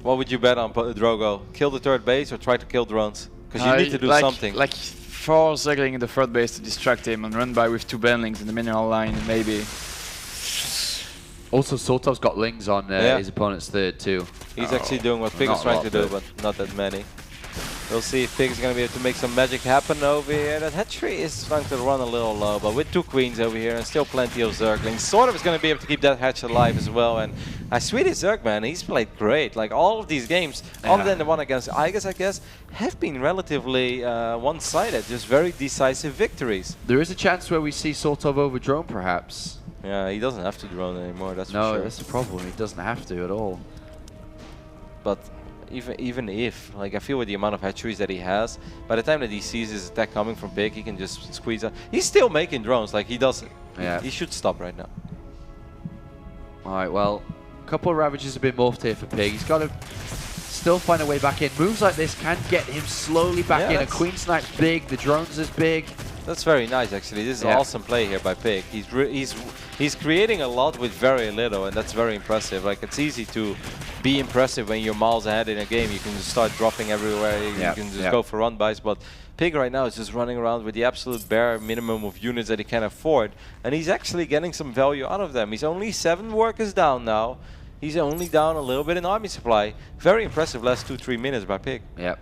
What would you bet on, Drogo? Kill the 3rd base or try to kill drones? Because you need to do something. Like force Zergling in the 3rd base to distract him and run by with 2 banelings in the mineral line, maybe. Also, Sortov's got lings on his opponent's 3rd too. He's actually doing what Pig is trying to do, but not that many. We'll see if Pig is going to be able to make some magic happen over here. That hatchery is starting to run a little low, but with 2 queens over here and still plenty of Zerglings, sort of is going to be able to keep that hatch alive as well. And Sweetie Zerg, man, he's played great. Like all of these games, other than the one against Igus, I guess, have been relatively one-sided, just very decisive victories. There is a chance where we see Sortov over drone, perhaps. Yeah, he doesn't have to drone anymore, that's for sure. No, that's the problem. He doesn't have to at all. But even if, like, I feel with the amount of hatcheries that he has, by the time that he sees his attack coming from Pig, he can just squeeze out. He's still making drones, like he doesn't. Yeah. He should stop right now. Alright, well, a couple of Ravages have been morphed here for Pig. He's got to still find a way back in. Moves like this can get him slowly back in. A Queen Snipe's big, the drones is big. That's very nice, actually. This is an awesome play here by Pig. He's creating a lot with very little, and that's very impressive. Like, it's easy to be impressive when you're miles ahead in a game. You can just start dropping everywhere. You can just go for run-bys. But Pig right now is just running around with the absolute bare minimum of units that he can afford. And he's actually getting some value out of them. He's only 7 workers down now. He's only down a little bit in army supply. Very impressive last 2-3 minutes by Pig. Yep.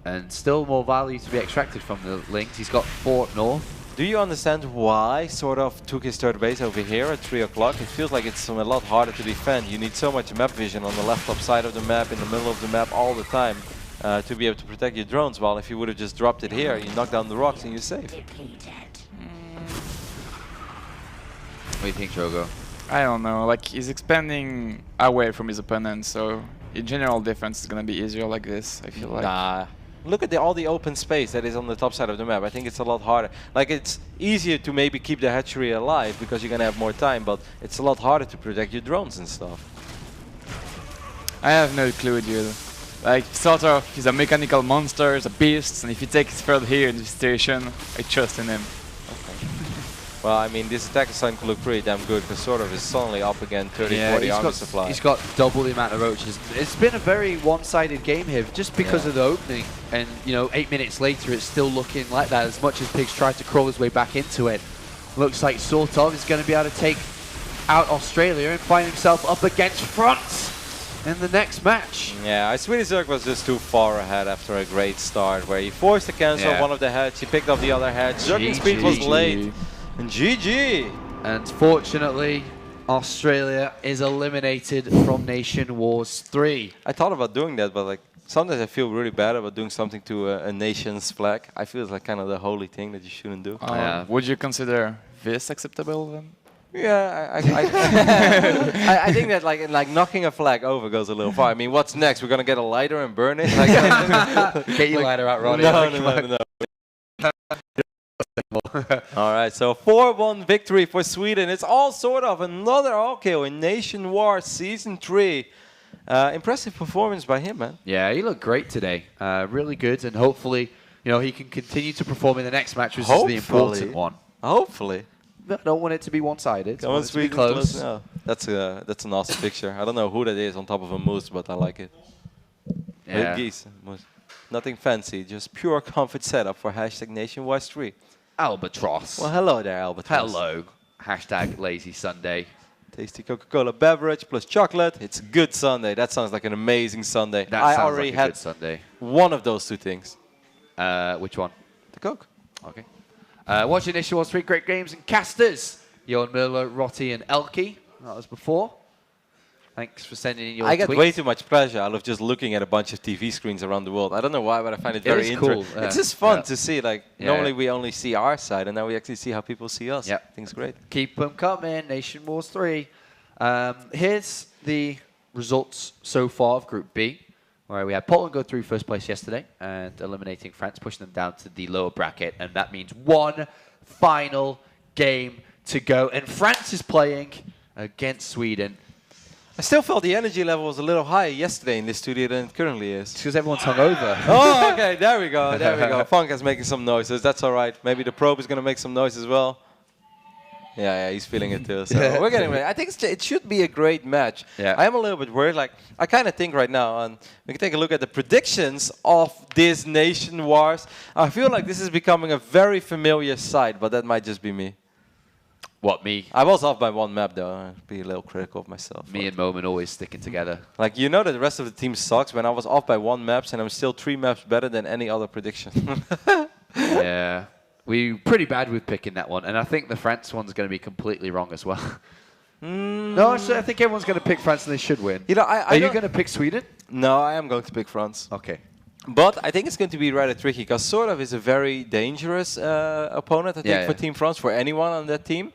And still more value to be extracted from the links. He's got 4 up north. Do you understand why sort of took his 3rd base over here at 3 o'clock? It feels like it's a lot harder to defend. You need so much map vision on the left top side of the map, in the middle of the map all the time to be able to protect your drones. While if you would have just dropped it here, you knock down the rocks and you're safe. What do you think, Drogo? I don't know. Like, he's expanding away from his opponent, so in general defense is going to be easier like this, I feel like. Nah. Look at all the open space that is on the top side of the map. I think it's a lot harder. Like, it's easier to maybe keep the hatchery alive because you're going to have more time, but it's a lot harder to protect your drones and stuff. I have no clue, dude. Like, sort of, he's a mechanical monster, he's a beast, and if he takes his 3rd here in this situation, I trust in him. Well, I mean, this attack is starting to look pretty damn good because sort of is suddenly up again 30-40 army supply. He's got double the amount of roaches. It's been a very one-sided game here just because of the opening. And, 8 minutes later, it's still looking like that. As much as Pig's tried to crawl his way back into it, looks like Sortov is going to be able to take out Australia and find himself up against France in the next match. Yeah, Sweetie Zerg was just too far ahead after a great start where he forced to cancel one of the hatch. He picked up the other hatch. Zergling speed was late. And GG! And fortunately, Australia is eliminated from NationWars 3. I thought about doing that, but like sometimes I feel really bad about doing something to a nation's flag. I feel it's like kind of the holy thing that you shouldn't do. Would you consider this acceptable then? Yeah, I think that like knocking a flag over goes a little far. I mean, what's next? We're gonna get a lighter and burn it? Like, get your lighter out, Ronnie. No. Alright, so 4-1 victory for Sweden. It's all sort of another all-kill in NationWars Season 3. Impressive performance by him, man. Yeah, he looked great today. Really good, and hopefully, he can continue to perform in the next match, which is the important one. Hopefully. I don't want it to be one-sided. I want it to be close. No. That's an awesome picture. I don't know who that is on top of a moose, but I like it. Yeah. Geese. Nothing fancy, just pure comfort setup for #NationWars3. Albatross. Well, hello there, Albatross. Hello. #Lazy Sunday. Tasty Coca-Cola beverage plus chocolate. It's a good Sunday. That sounds like an amazing Sunday. That I sounds already like a had good Sunday. one of those two things. Which one? The Coke. Okay. Watching NationWars 3 great games and casters. Johan Müller, Rotti, and Elke. That was before. Thanks for sending in your I get tweets. way too much pleasure out of just looking at a bunch of TV screens around the world. I don't know why, but I find it very interesting. Cool. It's just fun to see. Like normally we only see our side, and now we actually see how people see us. Yeah, I think it's great. Keep them coming. NationWars 3. Here's the results so far of Group B, where we had Poland go through first place yesterday and eliminating France, pushing them down to the lower bracket, and that means one final game to go. And France is playing against Sweden. I still felt the energy level was a little higher yesterday in this studio than it currently is. It's because everyone's hungover. Oh, okay, there we go, there we go. Funk is making some noises, that's all right. Maybe the probe is going to make some noise as well. Yeah, he's feeling it too. So we're getting ready. I think it should be a great match. Yeah. I am a little bit worried. Like I kind of think right now, and we can take a look at the predictions of this NationWars. I feel like this is becoming a very familiar sight, but that might just be me. What, me? I was off by one map though. I'd be a little critical of myself. Me and Moman always sticking together. Like that the rest of the team sucks when I was off by one maps and I'm still 3 maps better than any other prediction. Yeah. We were pretty bad with picking that one, and I think the France one's going to be completely wrong as well. No, actually, I think everyone's going to pick France and they should win. Are you going to pick Sweden? No, I am going to pick France. Okay. But I think it's going to be rather tricky because sort of is a very dangerous opponent, I think, for Team France, for anyone on that team.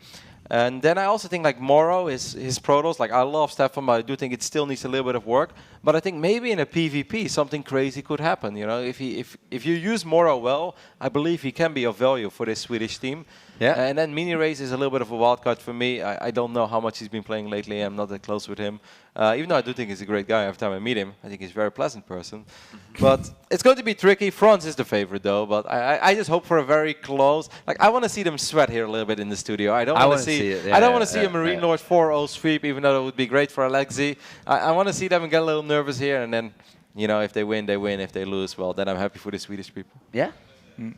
And then I also think like Moro is his Protoss. Like I love Stefan, but I do think it still needs a little bit of work. But I think maybe in a PvP something crazy could happen. If you use Moro well, I believe he can be of value for this Swedish team. Yeah. And then Mini Race is a little bit of a wild card for me. I don't know how much he's been playing lately. I'm not that close with him. Even though I do think he's a great guy every time I meet him. I think he's a very pleasant person. But it's going to be tricky. France is the favorite though. But I just hope for a very close. Like I want to see them sweat here a little bit in the studio. I don't want to see it. I don't want to see a Marine Lord 4-0 sweep, even though it would be great for Alexei. I want to see them get a little nervous here, and then if they win, they win. If they lose, well, then I'm happy for the Swedish people. Yeah.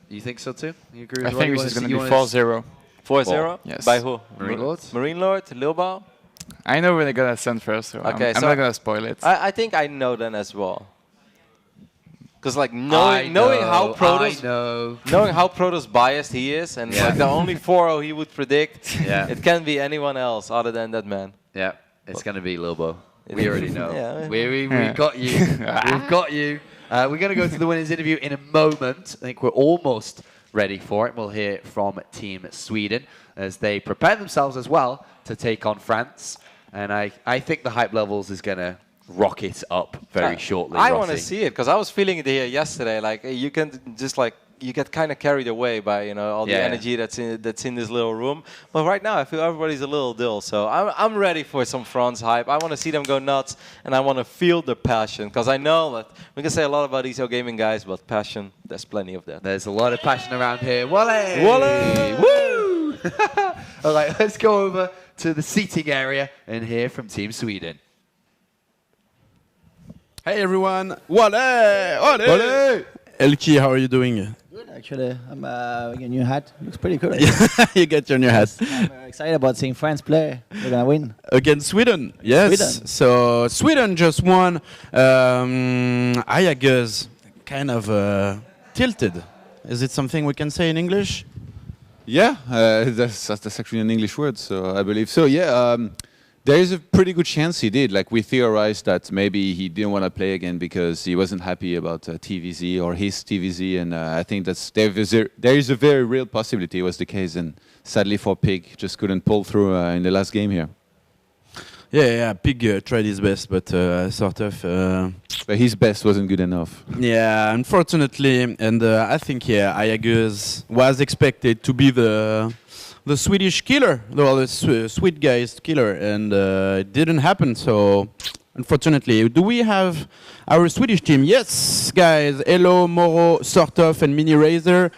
You think so too? You agree? I think this is going to be 4-0. 4-0? Yes. By who? Marine Lord? Marine Lord? Lilbao? I know when they're going to send first, so I'm not going to spoil it. I think I know then as well. Because like knowing how Protoss biased he is, and like the only 4-0 he would predict, it can be anyone else other than that man. Yeah, it's going to be Lilbo. We already know. Yeah. We got you. We've got you. We're going to go to the winners interview in a moment. I think we're almost ready for it. We'll hear from Team Sweden as they prepare themselves as well to take on France. And I think the hype levels is going to rocket up very shortly. I want to see it because I was feeling it here yesterday. Like you can just like you get kind of carried away by all the energy that's in this little room. But right now I feel everybody's a little dull. So I'm ready for some France hype. I want to see them go nuts, and I want to feel the passion because I know that we can say a lot about ESO gaming guys, but passion, there's plenty of that. There's a lot of passion around here. Wale! Wale! Woo! All right, let's go over to the seating area and hear from Team Sweden. Hey everyone, Wale! Wale! Elke, how are you doing? Good, actually. I'm a new hat. Looks pretty cool. You get your new hat. I'm excited about seeing France play. We're gonna win Against Sweden. Yes. Sweden. So Sweden just won. Ayaga's kind of tilted. Is it something we can say in English? Yeah, that's actually an English word, so I believe so. Yeah. There is a pretty good chance he did. Like we theorized that maybe he didn't want to play again because he wasn't happy about TVZ or his TVZ, and I think there is a very real possibility it was the case. And sadly for Pig, just couldn't pull through in the last game here. Yeah. Pig tried his best, but sort of. But his best wasn't good enough. Yeah, unfortunately, and I think Ayaga's was expected to be the Swedish killer, well, the Swede guy's killer, and it didn't happen. So unfortunately. Do we have our Swedish team? Yes, guys. Hello, Moro, Sortov, and Mini Razor.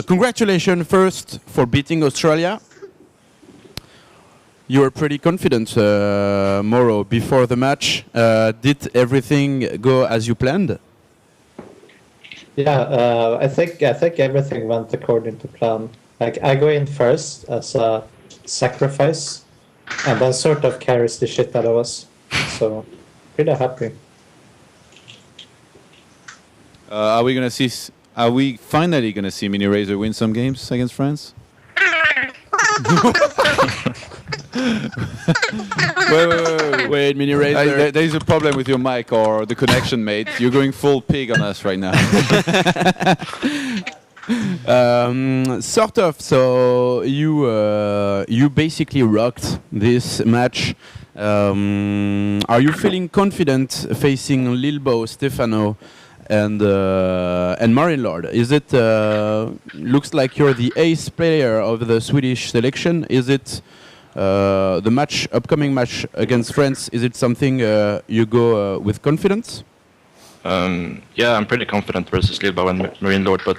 Congratulations first for beating Australia. You were pretty confident, Moro, before the match. Did everything go as you planned? Yeah, I think everything went according to plan. Like I go in first as a sacrifice, and then sort of carries the shit out of us. So, pretty happy. Are we finally gonna see Mini Razor win some games against France? Wait, Mini Razor. There is a problem with your mic or the connection, mate. You're going full pig on us right now. Sort of. So you basically rocked this match. Are you feeling confident facing Lilbo, Stefano, and Marine Lord? Is it looks like you're the ace player of the Swedish selection? Is it the upcoming match against France? Is it something you go with confidence? Yeah, I'm pretty confident versus Lilbo and Marine Lord, but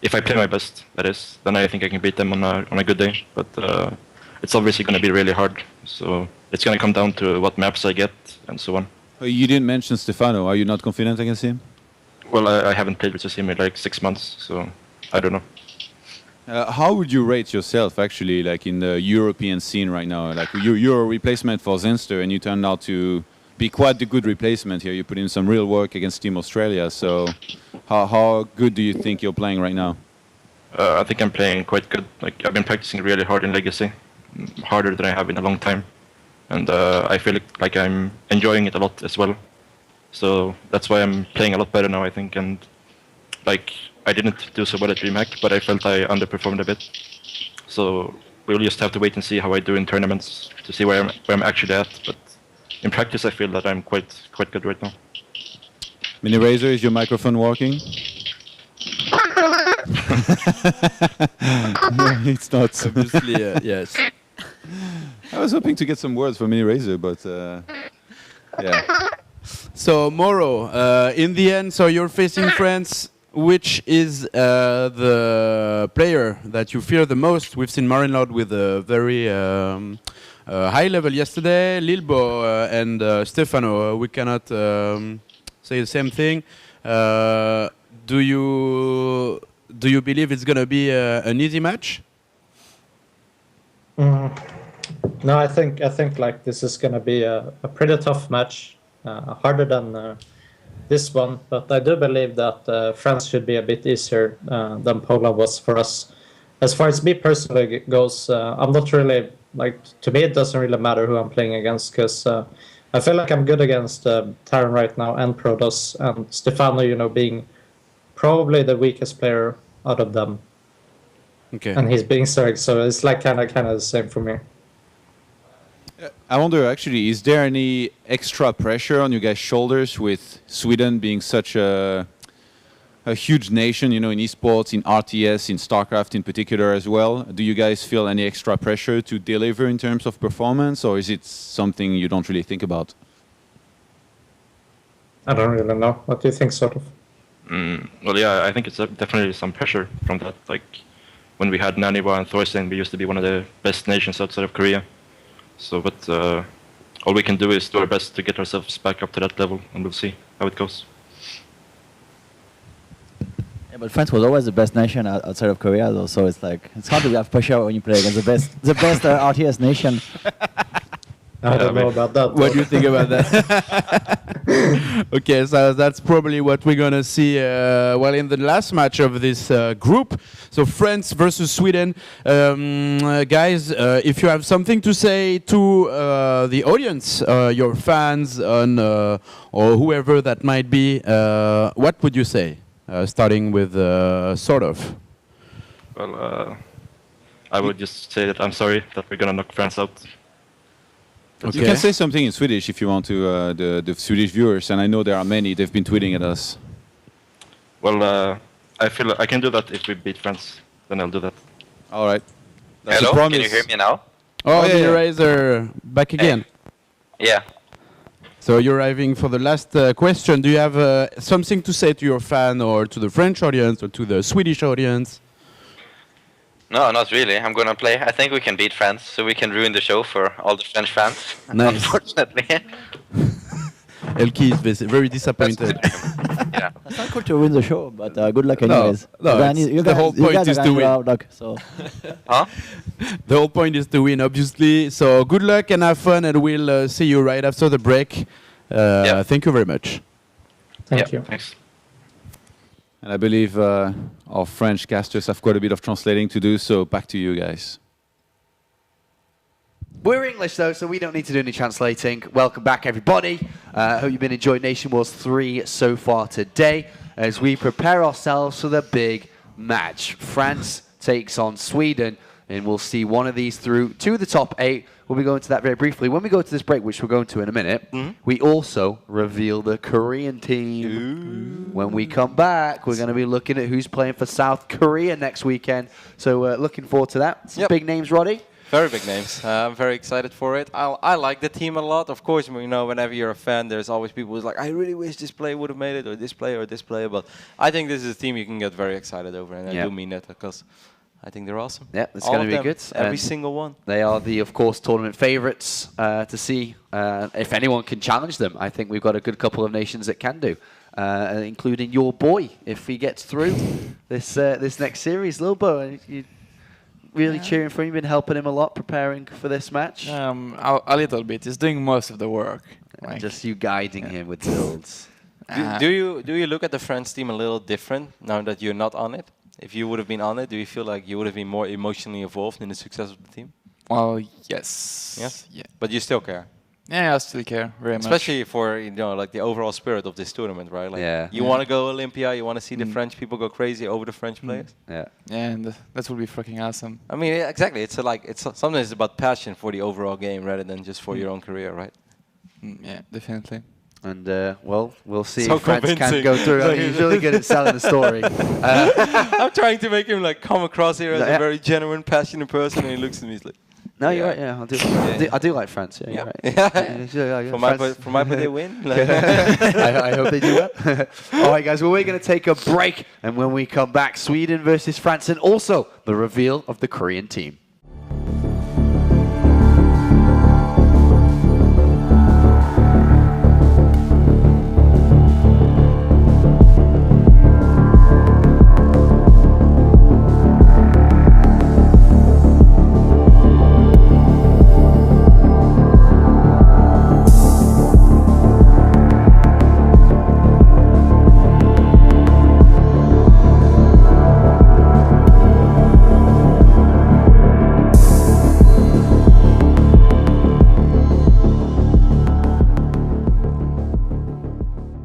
if I play my best, that is, then I think I can beat them on a good day. But it's obviously going to be really hard, so it's going to come down to what maps I get and so on. You didn't mention Stefano. Are you not confident against him? Well, I haven't played versus him in like 6 months, so I don't know. How would you rate yourself, actually, like in the European scene right now? Like you're a replacement for Zenster, and you turned out to be quite a good replacement here. You put in some real work against Team Australia. So, how good do you think you're playing right now? I think I'm playing quite good. Like I've been practicing really hard in Legacy, harder than I have in a long time, and I feel like I'm enjoying it a lot as well. So that's why I'm playing a lot better now, I think. And like I didn't do so well at DreamHack, but I felt I underperformed a bit. So we'll just have to wait and see how I do in tournaments to see where I'm actually at. But in practice, I feel that I'm quite good right now. Mini Razor, is your microphone working? No, it's not. Obviously, yes. I was hoping to get some words from Mini Razor, but yeah. So Moro, in the end, so you're facing France. Which is the player that you fear the most? We've seen Marine Lord with a very high level yesterday. Lilbo and Stefano, we cannot say the same thing. Do you believe it's going to be an easy match? No, I think like this is going to be a pretty tough match, harder than this one. But I do believe that France should be a bit easier than Poland was for us. As far as me personally goes, I'm not really like, to me it doesn't really matter who I'm playing against, because I feel like I'm good against Taran right now and Protoss, and Stefano, you know, being probably the weakest player out of them. Okay. And he's being Zerg, so it's like kind of the same for me. I wonder, actually, is there any extra pressure on you guys' shoulders with Sweden being such a huge nation, you know, in esports, in RTS, in StarCraft in particular as well? Do you guys feel any extra pressure to deliver in terms of performance, or is it something you don't really think about? I don't really know. What do you think, sort of? Well, yeah, I think it's definitely some pressure from that. Like, when we had Naniwa and Thorstein, we used to be one of the best nations outside of Korea. So, but all we can do is do our best to get ourselves back up to that level, and we'll see how it goes. Yeah, but France was always the best nation outside of Korea, though. So it's like it's hard to have pressure when you play against the best RTS nation. I don't know about that. What do you think about that? Okay, so that's probably what we're going to see well in the last match of this group. So France versus Sweden. Guys, if you have something to say to the audience, your fans, or whoever that might be, what would you say? Starting with sort of. Well, I would just say that I'm sorry that we're going to knock France out. Okay. You can say something in Swedish if you want to the Swedish viewers, and I know there are many. They've been tweeting at us. Well, I feel I can do that if we beat France. Then I'll do that. All right. That's Hello, can you hear me now? Oh, yeah, Razor, back again. Yeah. So you're arriving for the last question. Do you have something to say to your fan or to the French audience or to the Swedish audience? No, not really. I'm gonna play. I think we can beat France, so we can ruin the show for all the French fans. Nice. Unfortunately. Elki is very disappointed. Yeah. It's not cool to win the show, but good luck anyways. No, the whole point is to win. Luck, so. Huh? The whole point is to win, obviously. So good luck and have fun, and we'll see you right after the break. Thank you very much. Thank you. Thanks. And I believe our French casters have quite a bit of translating to do, so back to you guys. We're English, though, so we don't need to do any translating. Welcome back, everybody. Hope you've been enjoying Nation Wars 3 so far today as we prepare ourselves for the big match. France takes on Sweden, and we'll see one of these through to the top 8. We'll be going to that very briefly. When we go to this break, which we're going to in a minute, we also reveal the Korean team. Ooh. When we come back, we're going to be looking at who's playing for South Korea next weekend. So looking forward to that. Some big names, Roddy. Very big names. I'm very excited for it. I like the team a lot. Of course, you know, whenever you're a fan, there's always people who's like, I really wish this player would have made it, or this player, or this player. But I think this is a team you can get very excited over, and I do mean that because I think they're awesome. Yeah, it's going to be good. Every single one. They are the, of course, tournament favourites to see if anyone can challenge them. I think we've got a good couple of nations that can do, including your boy, if he gets through this next series. Lilbo, you really cheering for him? You've been helping him a lot preparing for this match? A little bit. He's doing most of the work. Like, just you guiding him with builds. Do you look at the French team a little different now that you're not on it? If you would have been on it, do you feel like you would have been more emotionally involved in the success of the team? Well, yes. Yes? Yeah. But you still care? Yeah, I still care very much. Especially for, you know, like the overall spirit of this tournament, right? Like you want to go Olympia, you want to see the French people go crazy over the French players. Yeah. Yeah, and that would be freaking awesome. I mean, exactly. It's sometimes it's about passion for the overall game rather than just for your own career, right? Yeah, definitely. And, well, we'll see So if France can convincing. go through. I mean, he's really good at selling the story. I'm trying to make him like come across here as a very genuine, passionate person, and he looks at me like, no, you're right. Yeah, I do like France. Yeah, you're right. Yeah. For my part, they win. I hope they do well. All right, guys. Well, we're going to take a break, and when we come back, Sweden versus France, and also the reveal of the Korean team.